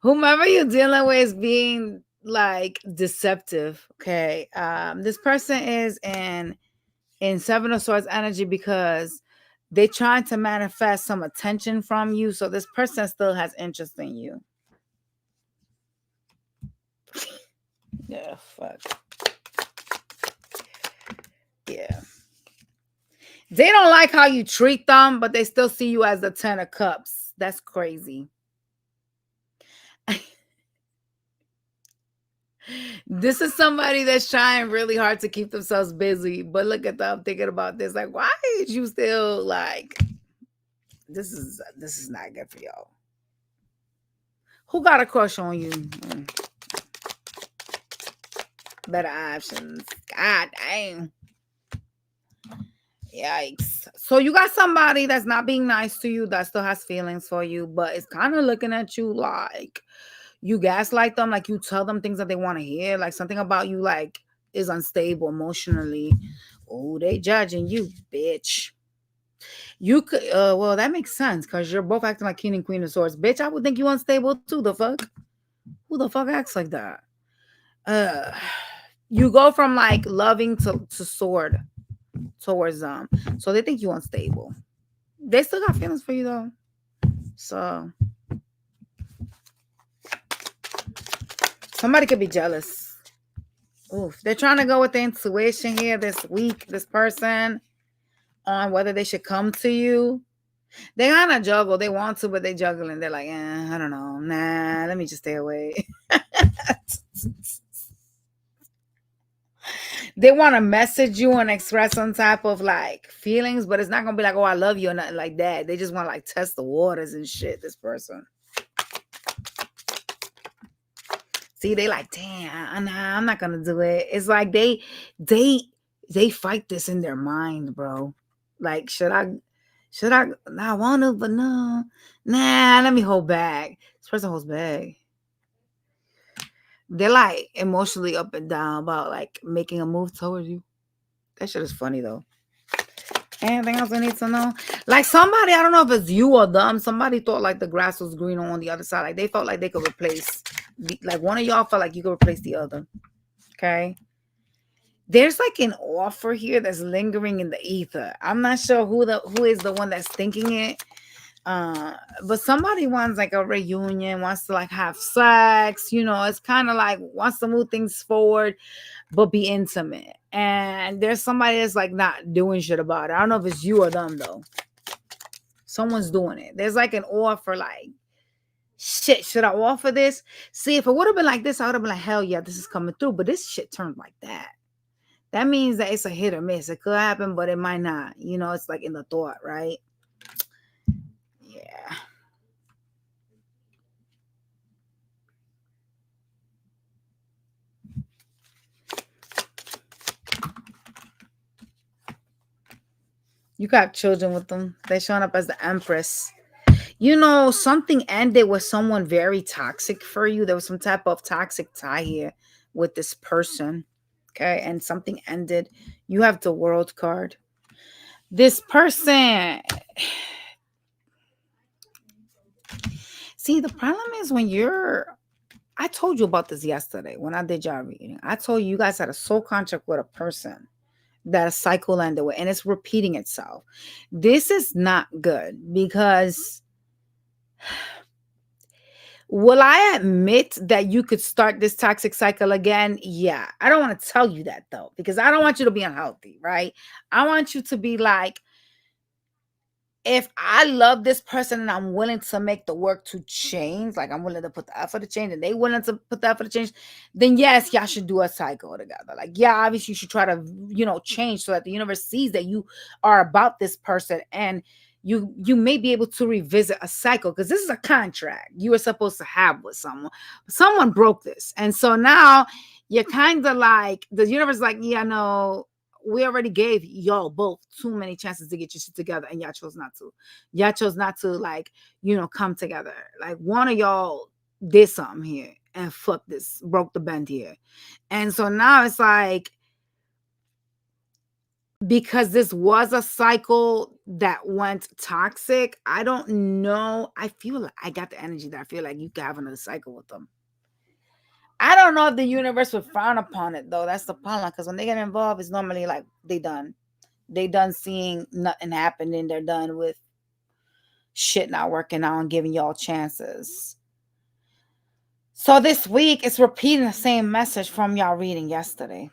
Whomever you're dealing with is being like deceptive. Okay. This person is in Seven of Swords energy because they're trying to manifest some attention from you. So this person still has interest in you. Yeah, fuck. Yeah. They don't like how you treat them, but they still see you as the 10 of Cups. That's crazy. This is somebody that's trying really hard to keep themselves busy. But look at them thinking about this. Like, why is you still like, this is not good for y'all. Who got a crush on you? Better options. God damn. Yikes. So you got somebody that's not being nice to you, that still has feelings for you, but it's kind of looking at you like you gaslight them, like you tell them things that they want to hear, like something about you like is unstable emotionally. Oh, they judging you, bitch. You could well, that makes sense because you're both acting like king and queen of swords. Bitch, I would think you unstable too. The fuck? Who the fuck acts like that? Uh you go from like loving to sword towards them. So they think you unstable. They still got feelings for you though. So somebody could be jealous. Oof. They're trying to go with the intuition here this week, this person, on whether they should come to you. They kind of juggle. They want to, but they juggling. They're like, I don't know. Nah, let me just stay away. They want to message you and express some type of like feelings, but it's not gonna be like, oh, I love you or nothing like that. They just want to like test the waters and shit. This person. See, they like, damn, nah, I'm not gonna do it. It's like they fight this in their mind, bro. Like, should I? Nah, I want to, but no, nah. Let me hold back. This person holds back. They're like emotionally up and down about like making a move towards you. That shit is funny though. Anything else I need to know? Like somebody, I don't know if it's you or them. Somebody thought like the grass was greener on the other side. Like they felt like they could replace. Like one of y'all felt like you could replace the other. Okay. There's like an offer here that's lingering in the ether. I'm not sure who is the one that's thinking it. But somebody wants like a reunion, wants to like have sex, it's kind of like wants to move things forward, but be intimate. And there's somebody that's like not doing shit about it. I don't know if it's you or them though. Someone's doing it. There's like an offer, like, shit, should I offer this? See, if it would have been like this, I would have been like, hell yeah, this is coming through. But this shit turned like that. That means that it's a hit or miss. It could happen, but it might not. It's like in the thought, right? Yeah. You got children with them. They're showing up as the Empress. Something ended with someone very toxic for you. There was some type of toxic tie here with this person. Okay. And something ended. You have the World card. This person. See, the problem is I told you about this yesterday when I did y'all reading. I told you guys had a soul contract with a person that a cycle ended with, and it's repeating itself. This is not good because will I admit that you could start this toxic cycle again? Yeah. I don't want to tell you that though, because I don't want you to be unhealthy, right? I want you to be like, if I love this person and I'm willing to make the work to change, like I'm willing to put the effort to change and they willing to put the effort to change, then yes, y'all should do a cycle together. Like, yeah, obviously you should try to, change so that the universe sees that you are about this person and you may be able to revisit a cycle because this is a contract you were supposed to have with someone. Someone broke this. And so now you're kind of like, the universe is like, yeah, no, we already gave y'all both too many chances to get your shit together and y'all chose not to. Y'all chose not to like, come together. Like one of y'all did something here and fuck this, broke the bend here. And so now it's like, because this was a cycle that went toxic, I don't know. I feel like I got the energy that I feel like you could have another cycle with them. I don't know if the universe would frown upon it though. That's the problem. Because when they get involved, it's normally like they done. They done seeing nothing happening. They're done with shit not working out and giving y'all chances. So this week, it's repeating the same message from y'all reading yesterday.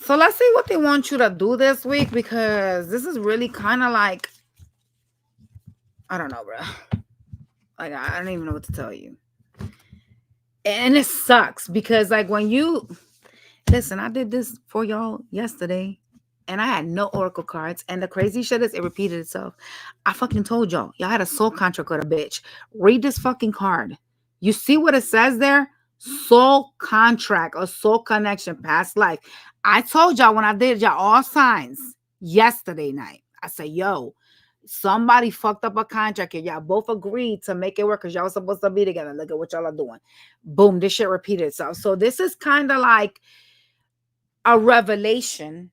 So let's see what they want you to do this week, because this is really kind of like, I don't know, bro. Like, I don't even know what to tell you. And it sucks because like when you, listen, I did this for y'all yesterday and I had no oracle cards. And the crazy shit is it repeated itself. I fucking told y'all had a soul contract with a bitch. Read this fucking card. You see what it says there? soul contract or soul connection, past life. I told y'all when I did y'all all signs yesterday night, I said, yo, somebody fucked up a contract and y'all both agreed to make it work because y'all was supposed to be together. Look at what y'all are doing. Boom, this shit repeated itself. So this is kind of like a revelation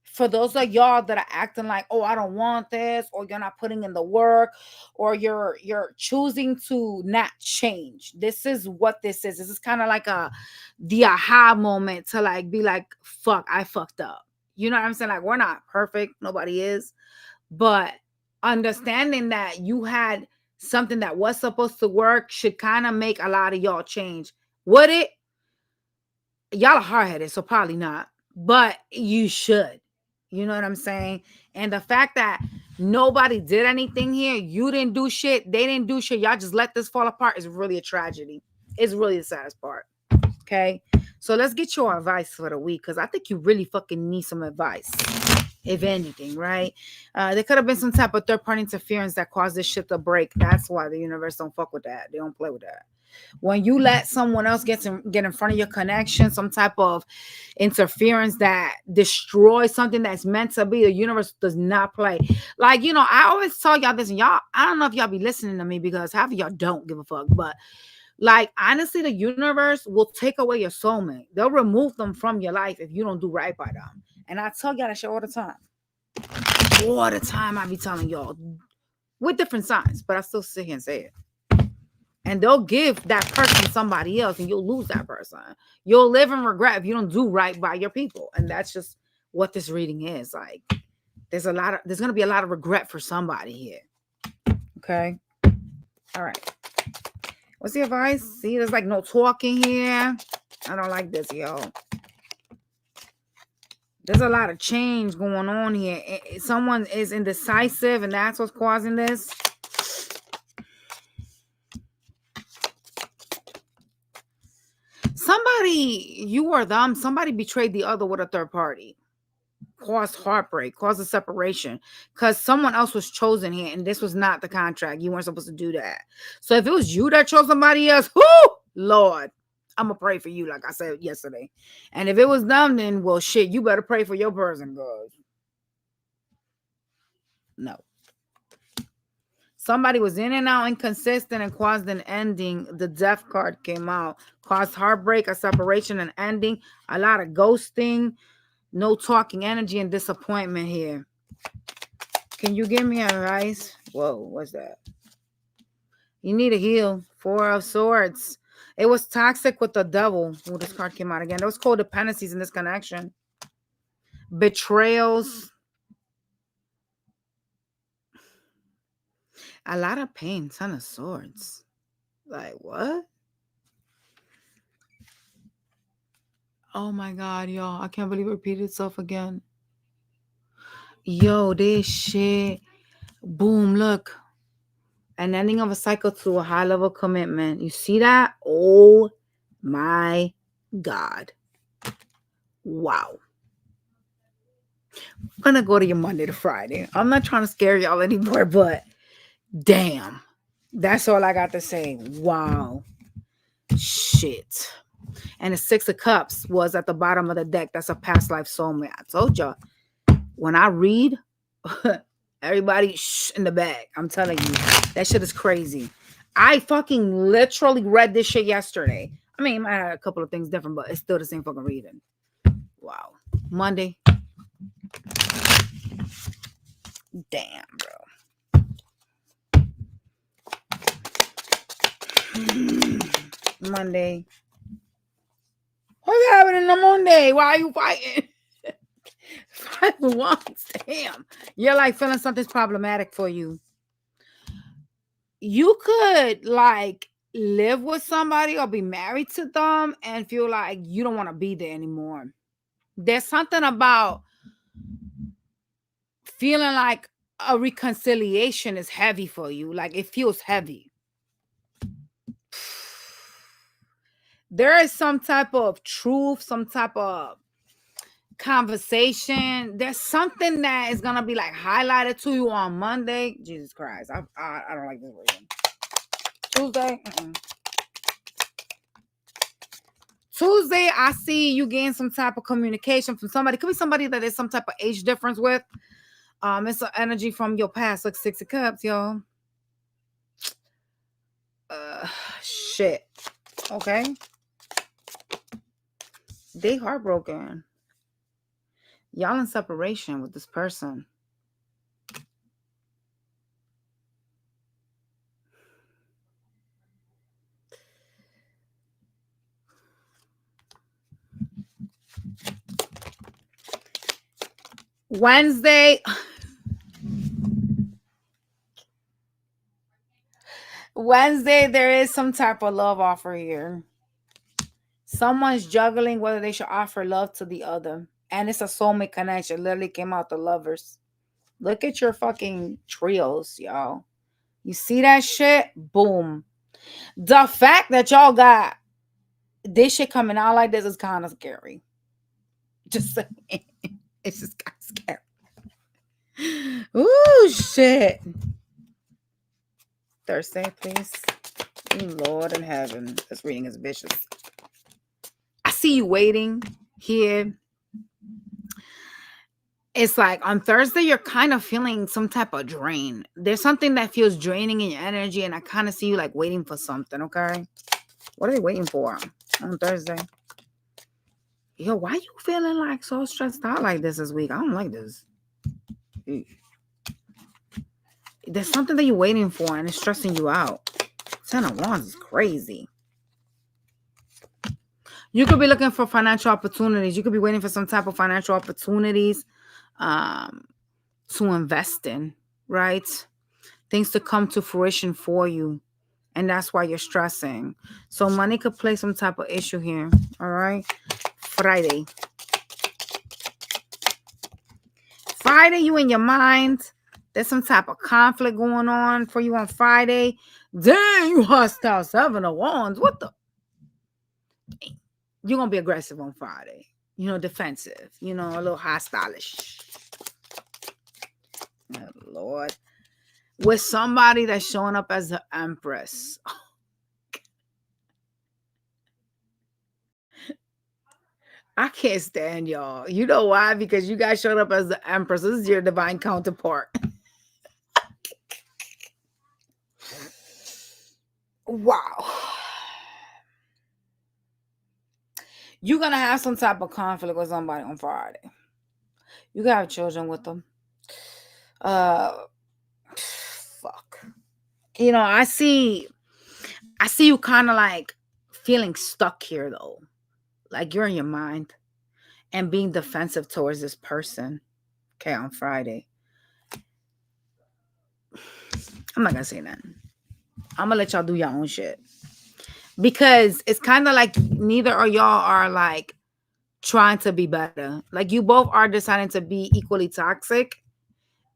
for those of y'all that are acting like, oh, I don't want this, or you're not putting in the work, or you're choosing to not change. This is what this is. This is kind of like the aha moment to like be like, fuck, I fucked up. You know what I'm saying? Like, we're not perfect, nobody is, but understanding that you had something that was supposed to work should kind of make a lot of y'all change. Would it? Y'all are hard-headed, so probably not, but you should. You know what I'm saying? And the fact that nobody did anything here, you didn't do shit, they didn't do shit, y'all just let this fall apart, is really a tragedy. It's really the saddest part. Okay? So let's get your advice for the week, because I think you really fucking need some advice, if anything, right? There could have been some type of third-party interference that caused this shit to break. That's why the universe don't fuck with that. They don't play with that. When you let someone else get in front of your connection, some type of interference that destroys something that's meant to be, the universe does not play. Like, you know, I always tell y'all this, and y'all, I don't know if y'all be listening to me because half of y'all don't give a fuck, but like, honestly, the universe will take away your soulmate. They'll remove them from your life if you don't do right by them. And I tell y'all that shit all the time. All the time I be telling y'all with different signs, but I still sit here and say it. And they'll give that person somebody else and you'll lose that person. You'll live in regret if you don't do right by your people. And that's just what this reading is. Like, there's going to be a lot of regret for somebody here. Okay. All right. What's the advice? See, there's like no talking here. I don't like this, yo. There's a lot of change going on here. Someone is indecisive and that's what's causing this. Somebody, you or them, somebody betrayed the other with a third party. Caused heartbreak, caused a separation. Because someone else was chosen here and this was not the contract. You weren't supposed to do that. So if it was you that chose somebody else, whoo, Lord, I'm going to pray for you like I said yesterday. And if it was them, then, well, shit, you better pray for your person, girl. No. Somebody was in and out, inconsistent, and caused an ending. The death card came out. Caused heartbreak, a separation, an ending, a lot of ghosting, no talking energy, and disappointment here. Can you give me advice? Whoa, what's that? You need to heal. Four of Swords. It was toxic with the devil. Oh, this card came out again. There was codependencies in this connection. Betrayals. A lot of pain. Ton of Swords. Like, what? Oh my God, y'all. I can't believe it repeated itself again. Yo, this shit. Boom, look. An ending of a cycle to a high level commitment. You see that? Oh my God. Wow. I'm going to go to your Monday to Friday. I'm not trying to scare y'all anymore, but damn. That's all I got to say. Wow. Shit. And the Six of Cups was at the bottom of the deck. That's a past life soulmate. I told y'all. When I read, everybody in the bag. I'm telling you. That shit is crazy. I fucking literally read this shit yesterday. I mean, I had a couple of things different, but it's still the same fucking reading. Wow. Monday. Damn, bro. Monday. What's happening on Monday? Why are you fighting? 5 of Wands. Damn. You're like feeling something's problematic for you. You could like live with somebody or be married to them and feel like you don't want to be there anymore. There's something about feeling like a reconciliation is heavy for you. Like it feels heavy. There is some type of truth, some type of conversation. There's something that is gonna be like highlighted to you on Monday. Jesus Christ, I don't like this reading. Tuesday. Tuesday, I see you gain some type of communication from somebody. Could be somebody that is some type of age difference with. It's an energy from your past, like 6 of Cups, y'all. Shit. Okay. They heartbroken. Y'all in separation with this person. Wednesday, there is some type of love offer here. Someone's juggling whether they should offer love to the other. And it's a soulmate connection. Literally came out the lovers. Look at your fucking trios, y'all. You see that shit? Boom. The fact that y'all got this shit coming out like this is kind of scary. Just saying. It's just kind of scary. Ooh, shit. Thursday, please. Lord in heaven. This reading is vicious. I see you waiting here. It's like on Thursday, you're kind of feeling some type of drain. There's something that feels draining in your energy, and I kind of see you like waiting for something, okay? What are they waiting for on Thursday? Yo, why you feeling like so stressed out like this week? I don't like this. There's something that you're waiting for, and it's stressing you out. 10 of Wands is crazy. You could be looking for financial opportunities. You could be waiting for some type of financial opportunities to invest in, right? Things to come to fruition for you. And that's why you're stressing. So money could play some type of issue here. All right. Friday, you in your mind. There's some type of conflict going on for you on Friday. Dang, you hostile 7 of Wands. What the? You're going to be aggressive on Friday. Defensive. A little hostile-ish. Oh, Lord. With somebody that's showing up as the Empress. I can't stand y'all. You know why? Because you guys showed up as the Empress. This is your divine counterpart. Wow. You're going to have some type of conflict with somebody on Friday. You can have children with them. Fuck. I see you kind of like feeling stuck here though. Like you're in your mind and being defensive towards this person. Okay, on Friday. I'm not gonna say nothing. I'm gonna let y'all do your own shit. Because it's kind of like neither of y'all are like trying to be better. Like you both are deciding to be equally toxic.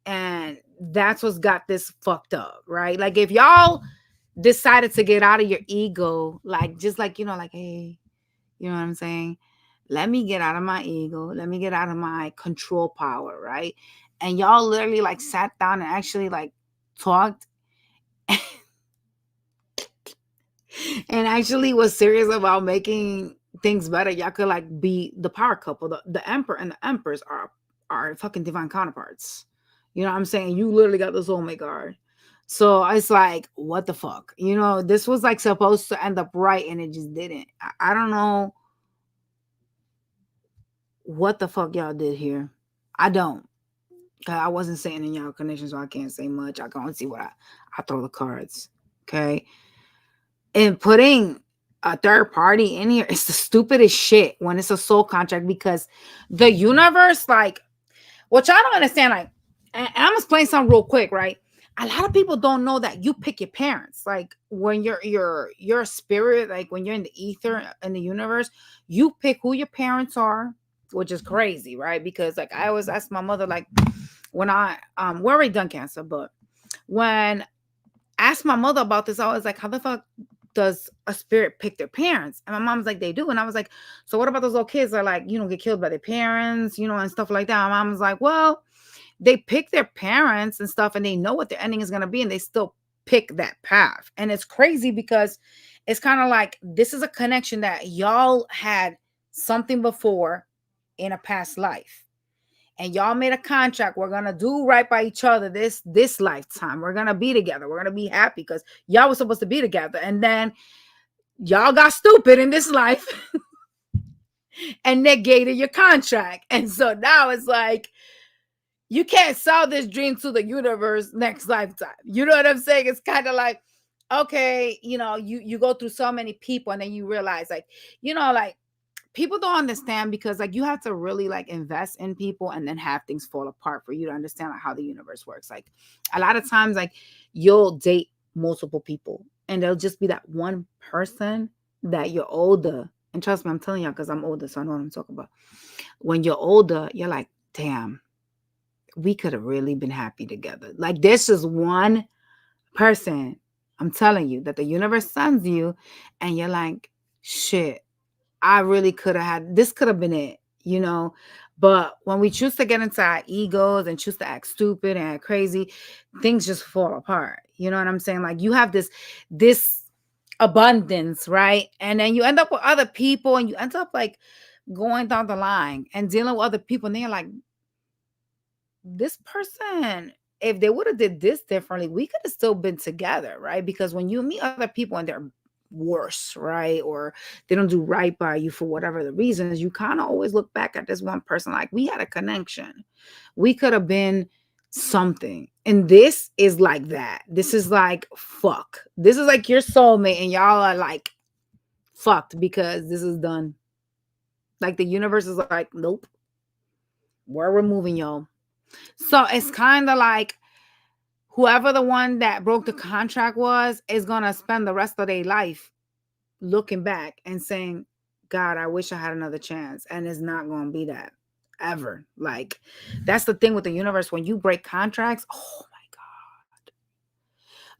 And that's what's got this fucked up, right? Like if y'all decided to get out of your ego, like just like, like, hey, you know what I'm saying? Let me get out of my ego. Let me get out of my control power, right? And y'all literally like sat down and actually like talked and actually was serious about making things better. Y'all could like be the power couple. The Emperor and the Empress are fucking divine counterparts. You know what I'm saying? You literally got the soulmate card. So it's like, what the fuck? This was like supposed to end up right and it just didn't. I don't know what the fuck y'all did here. I don't. I wasn't saying in y'all connection, so I can't say much. I can only see what I throw the cards. Okay. And putting a third party in here is the stupidest shit when it's a soul contract because the universe, like, what y'all don't understand, like, and I'm gonna explain something real quick, right? A lot of people don't know that you pick your parents. Like when you're a spirit, like when you're in the ether in the universe, you pick who your parents are, which is crazy, right? Because like I always ask my mother, like when we're already done cancer, but when I asked my mother about this, I was like, how the fuck does a spirit pick their parents? And my mom's like, they do. And I was like, so what about those little kids that like, get killed by their parents, and stuff like that? My mom's like, well, they pick their parents and stuff and they know what their ending is going to be and they still pick that path. And it's crazy because it's kind of like this is a connection that y'all had something before in a past life. And y'all made a contract. We're gonna do right by each other this lifetime. We're gonna be together. We're gonna be happy because y'all were supposed to be together. And then y'all got stupid in this life and negated your contract. And so now it's like you can't sell this dream to the universe next lifetime. You know what I'm saying? It's kind of like, okay, you go through so many people and then you realize like, like people don't understand because like you have to really like invest in people and then have things fall apart for you to understand like how the universe works. Like a lot of times like you'll date multiple people and there'll just be that one person that you're older. And trust me, I'm telling y'all because I'm older, so I know what I'm talking about. When you're older, you're like, damn, we could have really been happy together. Like this is one person, I'm telling you, that the universe sends you and you're like, shit, I really could have had, this could have been it, But when we choose to get into our egos and choose to act stupid and act crazy, things just fall apart. You know what I'm saying? Like you have this abundance, right? And then you end up with other people and you end up like going down the line and dealing with other people. And then you're like, this person, if they would have did this differently, we could have still been together, right? Because when you meet other people and they're worse, right? Or they don't do right by you for whatever the reasons, you kind of always look back at this one person like we had a connection. We could have been something. And this is like that. This is like fuck. This is like your soulmate and y'all are like fucked because this is done. Like the universe is like, nope. We're removing y'all. So it's kind of like whoever the one that broke the contract was is going to spend the rest of their life looking back and saying, God, I wish I had another chance. And it's not going to be that ever. Like, that's the thing with the universe. When you break contracts, oh my God.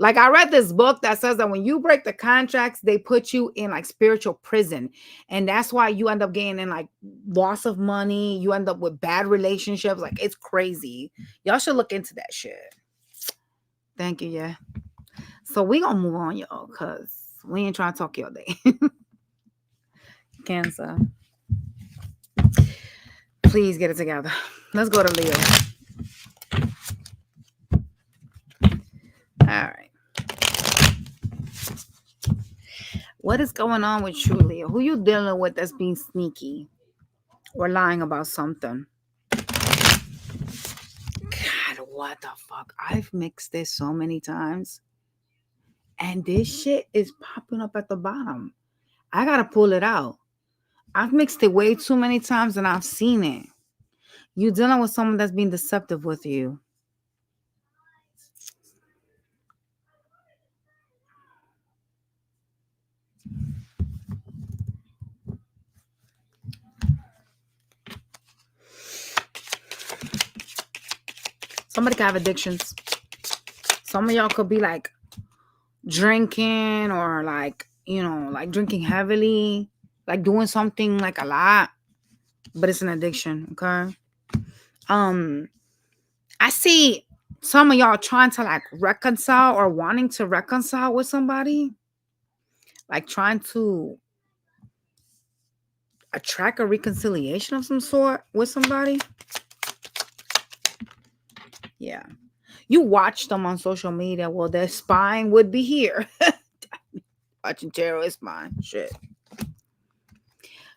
Like I read this book that says that when you break the contracts, they put you in like spiritual prison. And that's why you end up getting in like loss of money. You end up with bad relationships. Like it's crazy. Y'all should look into that shit. Thank you. Yeah. So we gonna move on, y'all, because we ain't trying to talk y'all day. Cancer. Please get it together. Let's go to Leo. All right. What is going on with you, Leo? Who you dealing with that's being sneaky or lying about something? God, what the fuck? I've mixed this so many times. And this shit is popping up at the bottom. I got to pull it out. I've mixed it way too many times and I've seen it. You dealing with someone that's being deceptive with you. Somebody could have addictions. Some of y'all could be like drinking or like, like drinking heavily, like doing something like a lot, but it's an addiction. Okay. I see some of y'all trying to like reconcile or wanting to reconcile with somebody, like trying to attract a reconciliation of some sort with somebody. Yeah. You watch them on social media. Well, their spine would be here. Watching tarot is mine. Shit.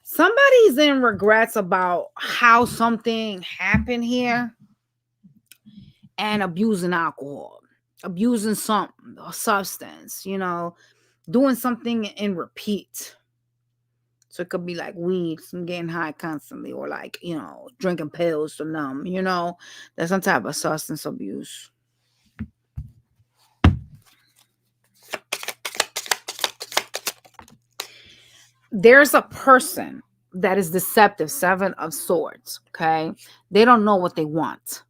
Somebody's in regrets about how something happened here and abusing alcohol, abusing something, a substance, doing something in repeat. So it could be like weed, some getting high constantly, or like, drinking pills to numb, there's some type of substance abuse. There's a person that is deceptive, 7 of Swords, okay? They don't know what they want.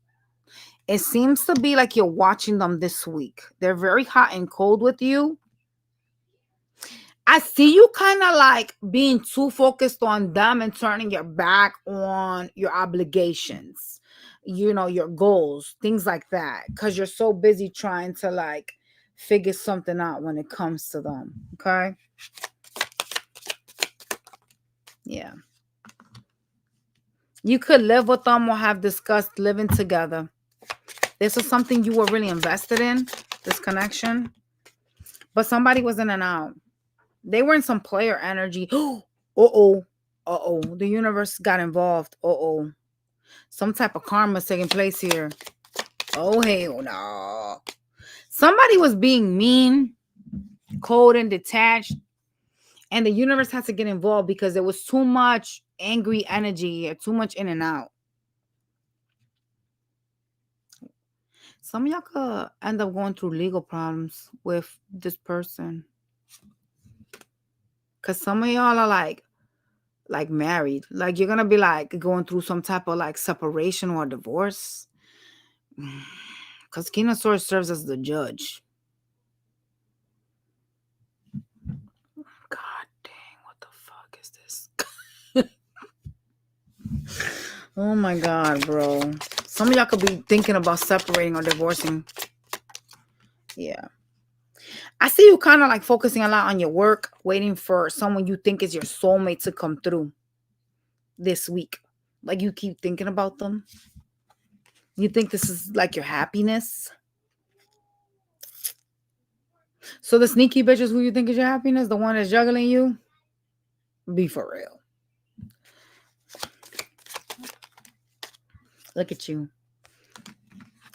It seems to be like you're watching them this week. They're very hot and cold with you. I see you kind of like being too focused on them and turning your back on your obligations, your goals, things like that, because you're so busy trying to like figure something out when it comes to them. Okay? Yeah. You could live with them or have discussed living together. This was something you were really invested in, this connection. But somebody was in and out. They were in some player energy. Uh-oh. Uh-oh. The universe got involved. Uh-oh. Some type of karma taking place here. Oh, hell no. Somebody was being mean, cold, and detached. And the universe had to get involved because there was too much angry energy or too much in and out. Some of y'all could end up going through legal problems with this person. Because some of y'all are like married. Like you're going to be like going through some type of like separation or divorce. Because King of Swords serves as the judge. God dang, what the fuck is this? Oh my God, bro. Some of y'all could be thinking about separating or divorcing. Yeah. I see you kind of like focusing a lot on your work, waiting for someone you think is your soulmate to come through this week. Like you keep thinking about them. You think this is like your happiness. So the sneaky bitch is who you think is your happiness? The one that's juggling you? Be for real. Look at you.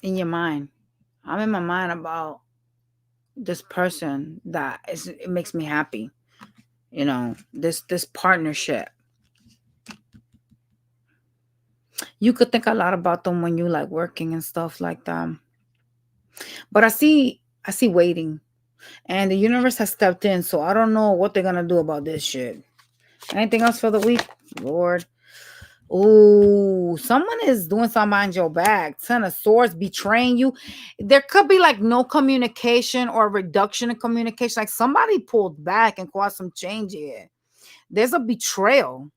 In your mind. I'm in my mind about this person that it makes me happy. You know, this partnership. You could think a lot about them when you like working and stuff like that. But I see waiting. And the universe has stepped in, so I don't know what they're gonna do about this shit. Anything else for the week? Lord. Oh, someone is doing something behind your back. 10 of Swords betraying you. There could be like no communication or reduction in communication. Like somebody pulled back and caused some change here. There's a betrayal.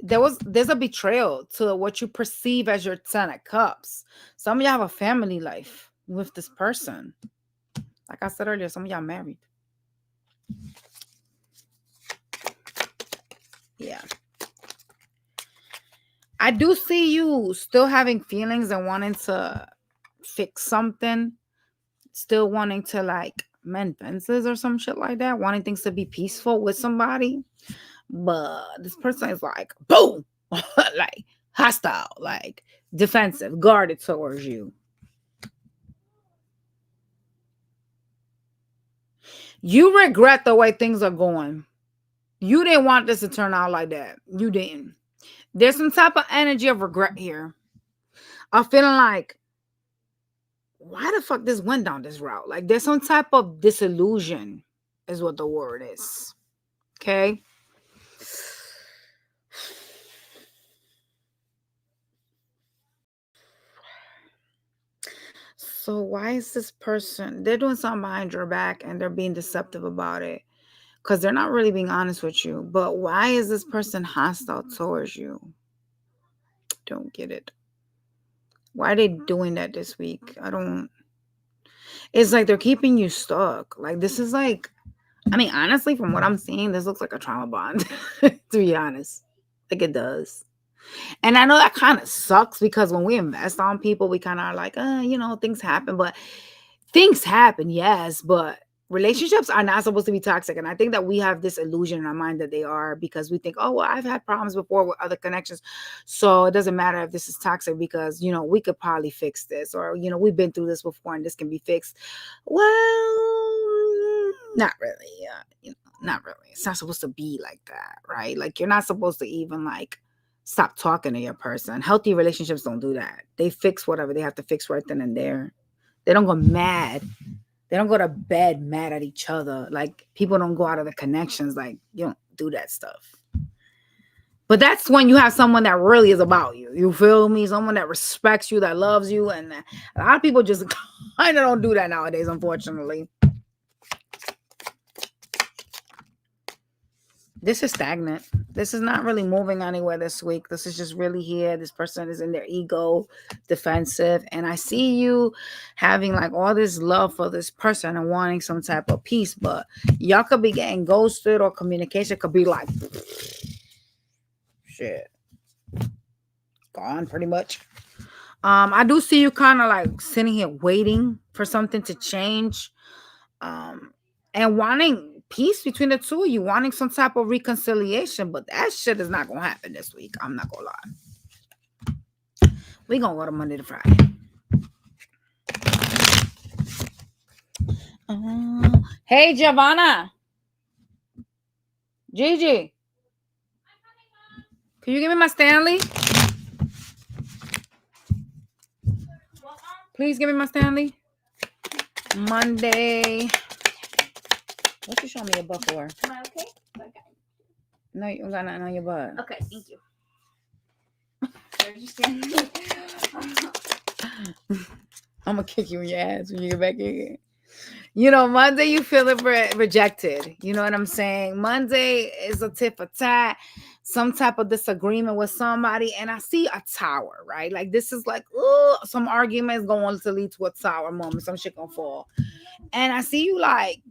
There's a betrayal to what you perceive as your 10 of Cups. Some of y'all have a family life with this person. Like I said earlier, some of y'all married. Yeah. I do see you still having feelings and wanting to fix something. Still wanting to like mend fences or some shit like that. Wanting things to be peaceful with somebody. But this person is like, boom. Like hostile. Like defensive. Guarded towards you. You regret the way things are going. You didn't want this to turn out like that. You didn't. There's some type of energy of regret here. I'm feeling like, why the fuck this went down this route? Like there's some type of disillusion is what the word is. Okay? So why is this person, they're doing something behind your back and they're being deceptive about it because they're not really being honest with you. But why is this person hostile towards you? Don't get it. Why are they doing that this week? It's like they're keeping you stuck. Like this is like, I mean, honestly, from what I'm seeing, this looks like a trauma bond, to be honest. Like it does. And I know that kind of sucks because when we invest on people, we kind of are like, things happen. But things happen, yes. But relationships are not supposed to be toxic. And I think that we have this illusion in our mind that they are because we think, oh, well, I've had problems before with other connections. So it doesn't matter if this is toxic because, we could probably fix this. Or, we've been through this before and this can be fixed. Well, not really. Not really. It's not supposed to be like that, right? Like you're not supposed to even like stop talking to your person. Healthy relationships don't do that. They fix whatever they have to fix right then and there. They don't go mad. They don't go to bed mad at each other. Like people don't go out of the connections. Like you don't do that stuff. But that's when you have someone that really is about you. You feel me? Someone that respects you, that loves you. And a lot of people just kind of don't do that nowadays, unfortunately. This is stagnant. This is not really moving anywhere this week. This is just really here. This person is in their ego, defensive. And I see you having like all this love for this person and wanting some type of peace, but y'all could be getting ghosted, or communication could be like shit gone pretty much. I do see you kind of like sitting here waiting for something to change. And wanting peace between the two of you, wanting some type of reconciliation, but that shit is not gonna happen this week. I'm not gonna lie. We gonna go to Monday to Friday. Hey, Giovanna. Gigi. Can you give me my Stanley? Please give me my Stanley. Monday. What you showing me your butt for? Am I okay? Okay. No, you don't got nothing on your butt. Okay, thank you. Understand? I'm gonna kick you in your ass when you get back here. You know, Monday you feel rejected. You know what I'm saying? Monday is a tit for tat, some type of disagreement with somebody, and I see a tower, right? Like this is like, some arguments going to lead to a tower moment. Some shit gonna fall, and I see you like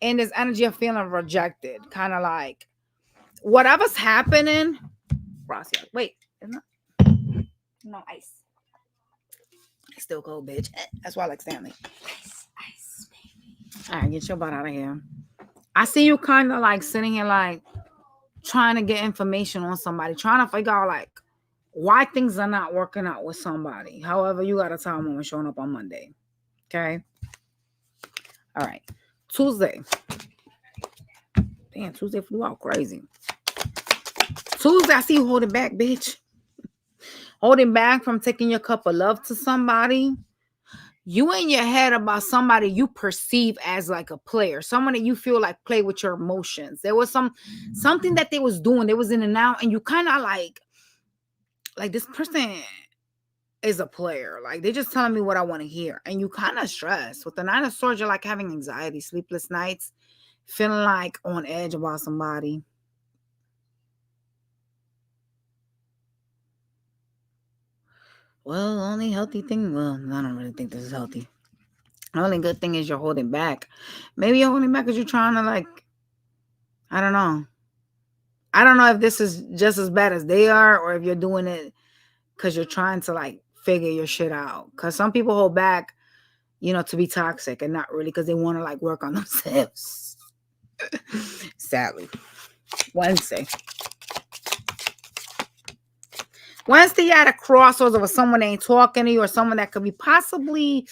in this energy of feeling rejected, kind of like whatever's happening. Gracias. Wait, isn't it? No ice. It's still cold, bitch. That's why I like Stanley. Ice, baby. All right, get your butt out of here. I see you kind of like sitting here, like trying to get information on somebody, trying to figure out like why things are not working out with somebody. However, you got a time when we're showing up on Monday. Okay. All right. Tuesday. Damn, Tuesday flew out crazy. Tuesday, I see you holding back, bitch. Holding back from taking your cup of love to somebody. You in your head about somebody you perceive as like a player, someone that you feel like play with your emotions. There was something that they was doing. They was in and out, and you kind of like this person is a player. Like they're just telling me what I want to hear, and you kind of stress. With the Nine of Swords, you're like having anxiety, sleepless nights, feeling like on edge about somebody. Well, only healthy thing. Well, I don't really think this is healthy. The only good thing is you're holding back. Maybe you're holding back because you're trying to like, I don't know. I don't know if this is just as bad as they are, or if you're doing it because you're trying to like figure your shit out. Because some people hold back, to be toxic, and not really because they want to like work on themselves. Sadly. Wednesday, you had a crossroads with someone that ain't talking to you, or someone that could be possibly,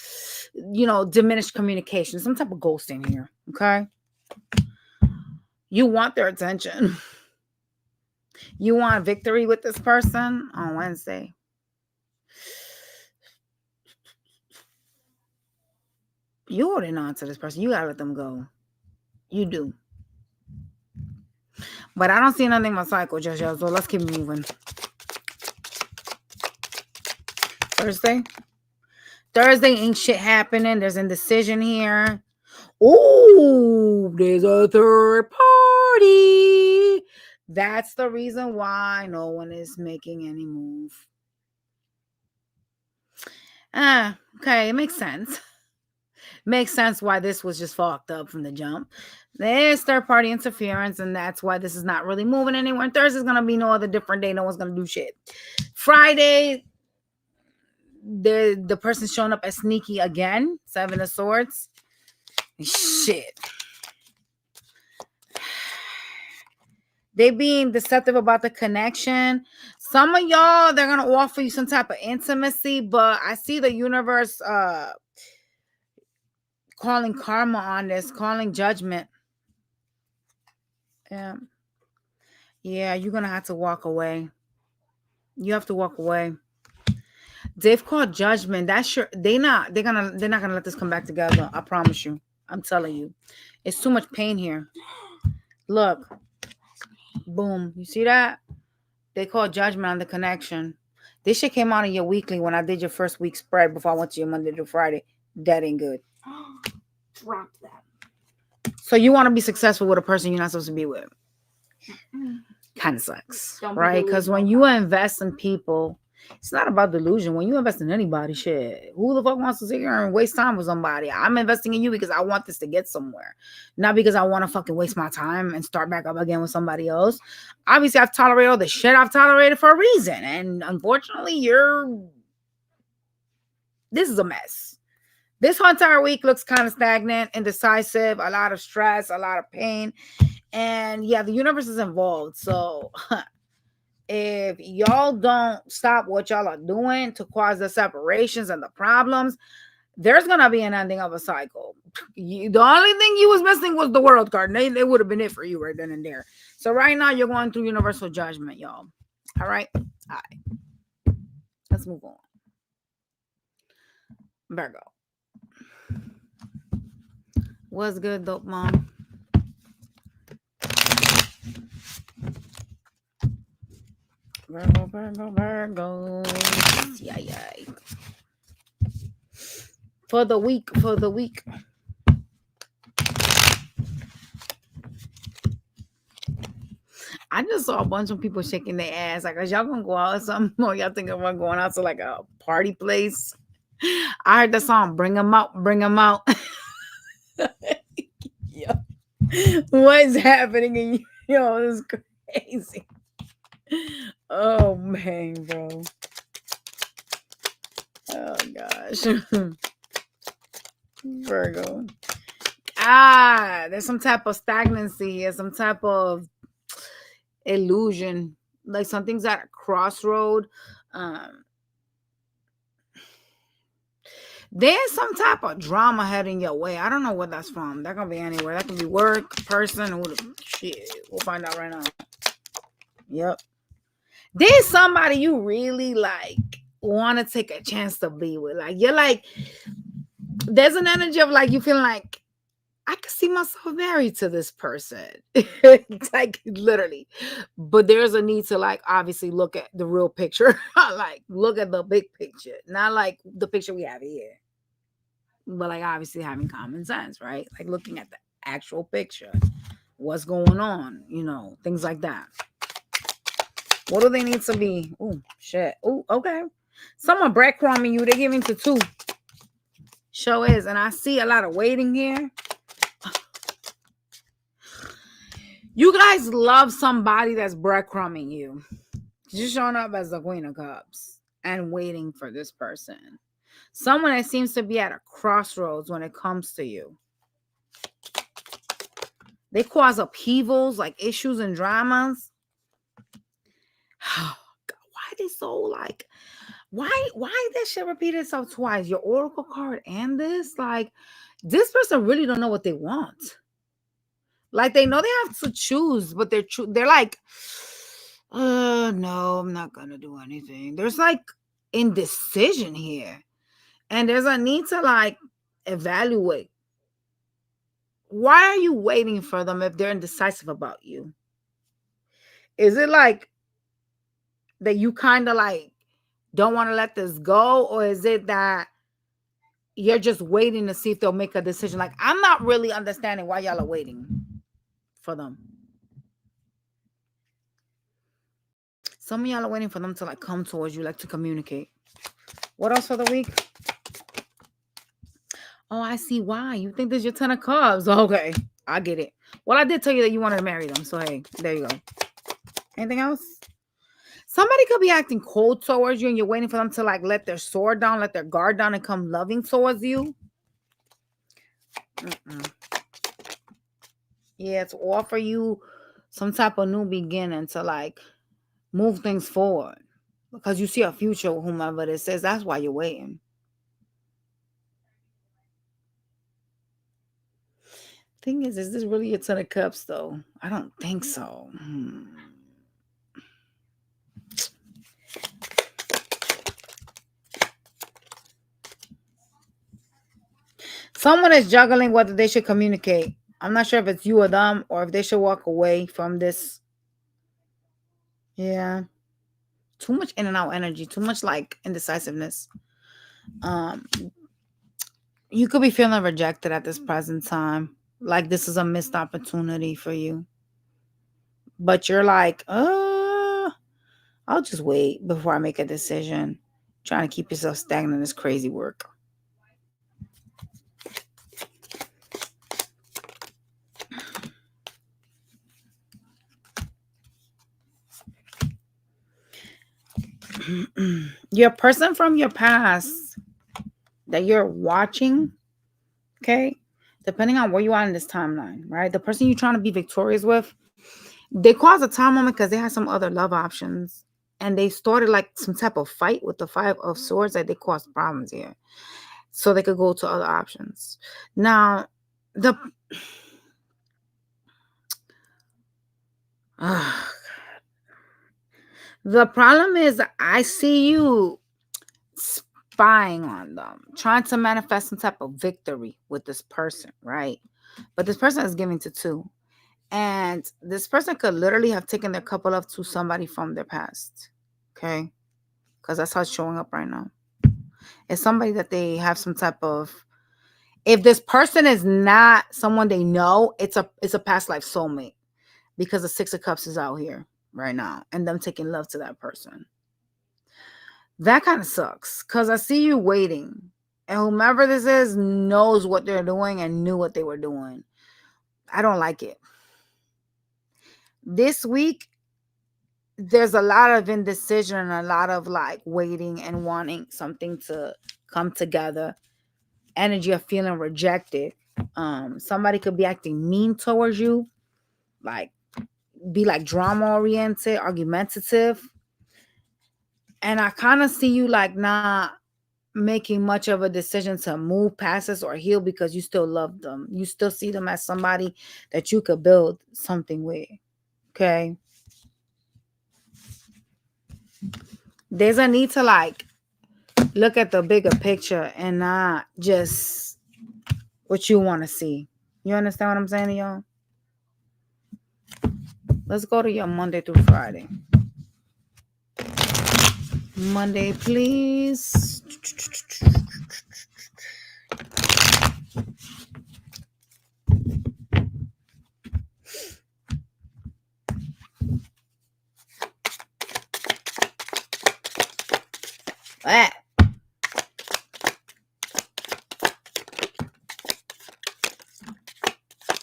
diminished communication, some type of ghosting here. Okay. You want their attention. You want victory with this person on Wednesday. You're holding on to this person. You gotta let them go. You do. But I don't see nothing but cycle just yet, so let's keep moving. Thursday ain't shit happening. There's indecision here. Ooh, there's a third party. That's the reason why no one is making any move. Okay, it makes sense. Makes sense why this was just fucked up from the jump. There's third party interference, and that's why this is not really moving anywhere. And Thursday's gonna be no other different day. No one's gonna do shit. Friday, the person's showing up as sneaky again. Seven of Swords. Shit. They being deceptive about the connection. Some of y'all, they're gonna offer you some type of intimacy, but I see the universe calling karma on this, calling judgment. Yeah, you're gonna have to walk away. You have to walk away. They've called judgment. They're not gonna let this come back together. I promise you. I'm telling you. It's too much pain here. Look. Boom. You see that? They call judgment on the connection. This shit came out in your weekly when I did your first week spread before I went to your Monday to Friday. That ain't good. Drop that. So you want to be successful with a person you're not supposed to be with. kind of sucks, right? Because when you invest in people, it's not about delusion. When you invest in anybody, shit, who the fuck wants to sit here and waste time with somebody? I'm investing in you because I want this to get somewhere, not because I want to fucking waste my time and start back up again with somebody else. Obviously, I've tolerated all the shit I've tolerated for a reason, and unfortunately, this is a mess. This whole entire week looks kind of stagnant, indecisive, a lot of stress, a lot of pain. And yeah, the universe is involved. So if y'all don't stop what y'all are doing to cause the separations and the problems, there's going to be an ending of a cycle. The only thing you was missing was the world card. And they would have been it for you right then and there. So right now you're going through universal judgment, y'all. All right. Let's move on. Virgo. What's good, dope mom? Virgo. Yeah. For the week. I just saw a bunch of people shaking their ass. Like, is y'all gonna go out or something? Or y'all think about going out to like a party place? I heard the song, Bring 'em Out, Bring 'em Out. Yo, what is happening in you? Yo, this is crazy. Oh man, bro. Oh gosh. Virgo. There's some type of stagnancy here, some type of illusion. Like something's at a crossroad. There's some type of drama heading your way. I don't know what that's from. That can be anywhere. That can be work, person, shit. We'll find out right now. Yep. There's somebody you really like want to take a chance to be with. Like you're like, there's an energy of like you feeling like I could see myself married to this person. Like literally. But there's a need to like obviously look at the real picture. Like look at the big picture. Not like the picture we have here. But like obviously having common sense, right? Like looking at the actual picture. What's going on, things like that. What do they need to be? Oh, shit. Oh, okay. Someone breadcrumbing you. They're giving to 2. Show is. And I see a lot of waiting here. You guys love somebody that's breadcrumbing you. Just showing up as the Queen of Cups and waiting for this person. Someone that seems to be at a crossroads when it comes to you. They cause upheavals, like issues and dramas. Oh, God, why they so like? Why that shit repeated itself twice? Your oracle card and this, like, this person really don't know what they want. Like they know they have to choose, but they're like, no, I'm not gonna do anything. There's like indecision here, and there's a need to like evaluate. Why are you waiting for them if they're indecisive about you? Is it like that you kind of like don't want to let this go, or is it that you're just waiting to see if they'll make a decision? Like, I'm not really understanding why y'all are waiting for them. Some of y'all are waiting for them to like come towards you, like to communicate. What else for the week? Oh, I see why. You think this is your 10 of Cups. Okay, I get it. Well, I did tell you that you wanted to marry them. So, hey, there you go. Anything else? Somebody could be acting cold towards you and you're waiting for them to like let their sword down, let their guard down and come loving towards you. Yeah, to offer you some type of new beginning to like move things forward. Because you see a future with whomever this is. That's why you're waiting. Thing is this really a 10 of Cups though? I don't think so. Someone is juggling whether they should communicate. I'm not sure if it's you or them or if they should walk away from this. Yeah. Too much in and out energy. Too much like indecisiveness. You could be feeling rejected at this present time. Like this is a missed opportunity for you. But you're like, I'll just wait before I make a decision. Trying to keep yourself stagnant is crazy work. Your person from your past that you're watching, okay, depending on where you are in this timeline, right? The person you're trying to be victorious with, they caused a time moment because they had some other love options. And they started like some type of fight with the Five of Swords that they caused problems here. So they could go to other options. Now, the the problem is I see you spying on them, trying to manifest some type of victory with this person, right? But this person is giving to two. And this person could literally have taken their cup of love to somebody from their past. Okay? Because that's how it's showing up right now. It's somebody that they have some type of, if this person is not someone they know, it's a past life soulmate. Because the Six of Cups is out here right now. And them taking love to that person. That kind of sucks. Because I see you waiting. And whomever this is knows what they're doing and knew what they were doing. I don't like it. This week, there's a lot of indecision and a lot of like waiting and wanting something to come together. Energy of feeling rejected. Somebody could be acting mean towards you, like be like drama oriented, argumentative. And I kind of see you like not making much of a decision to move past this or heal because you still love them. You still see them as somebody that you could build something with. Okay. There's a need to like look at the bigger picture and not just what you want to see. You understand what I'm saying to y'all? Let's go to your Monday through Friday. Monday, please. Ah.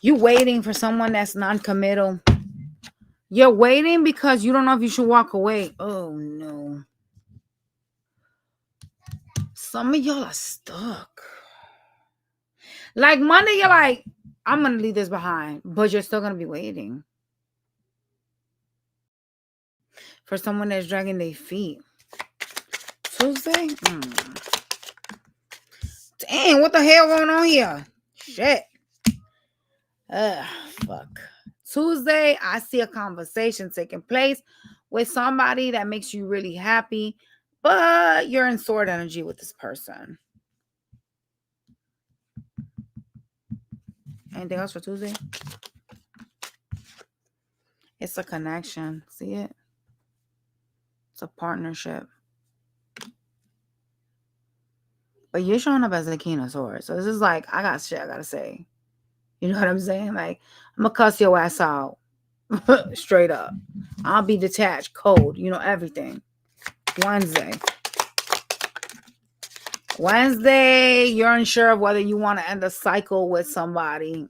You waiting for someone that's non-committal. You're waiting because you don't know if you should walk away. Oh, no. Some of y'all are stuck. Like Monday, you're like, I'm going to leave this behind. But you're still going to be waiting for someone that's dragging their feet. Tuesday? Dang, what the hell going on here? Shit. Fuck. Tuesday, I see a conversation taking place with somebody that makes you really happy, but you're in sword energy with this person. Anything else for Tuesday? It's a connection. See it? It's a partnership. But you're showing up as a King of Swords. So this is like, I got shit I gotta say. You know what I'm saying? Like, I'm gonna cuss your ass out. Straight up. I'll be detached, cold, everything. Wednesday, you're unsure of whether you want to end a cycle with somebody.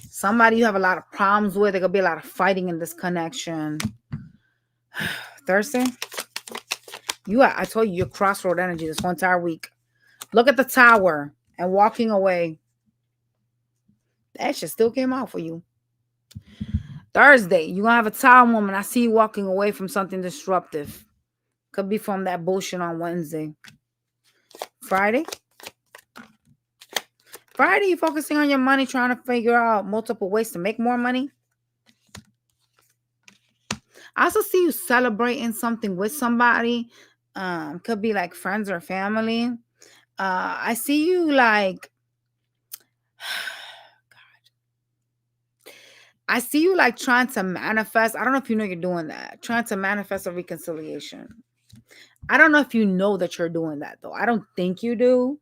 Somebody you have a lot of problems with. There could be a lot of fighting in this connection. Thursday, I told you, you're crossroad energy this whole entire week. Look at the Tower and walking away. That shit still came out for you. Thursday, you're going to have a Tower woman. I see you walking away from something disruptive. Could be from that bullshit on Wednesday. Friday, you're focusing on your money, trying to figure out multiple ways to make more money. I also see you celebrating something with somebody. Could be like friends or family. I see you like, God. I see you like trying to manifest. I don't know if you know you're doing that. Trying to manifest a reconciliation. I don't know if you know that you're doing that though. I don't think you do.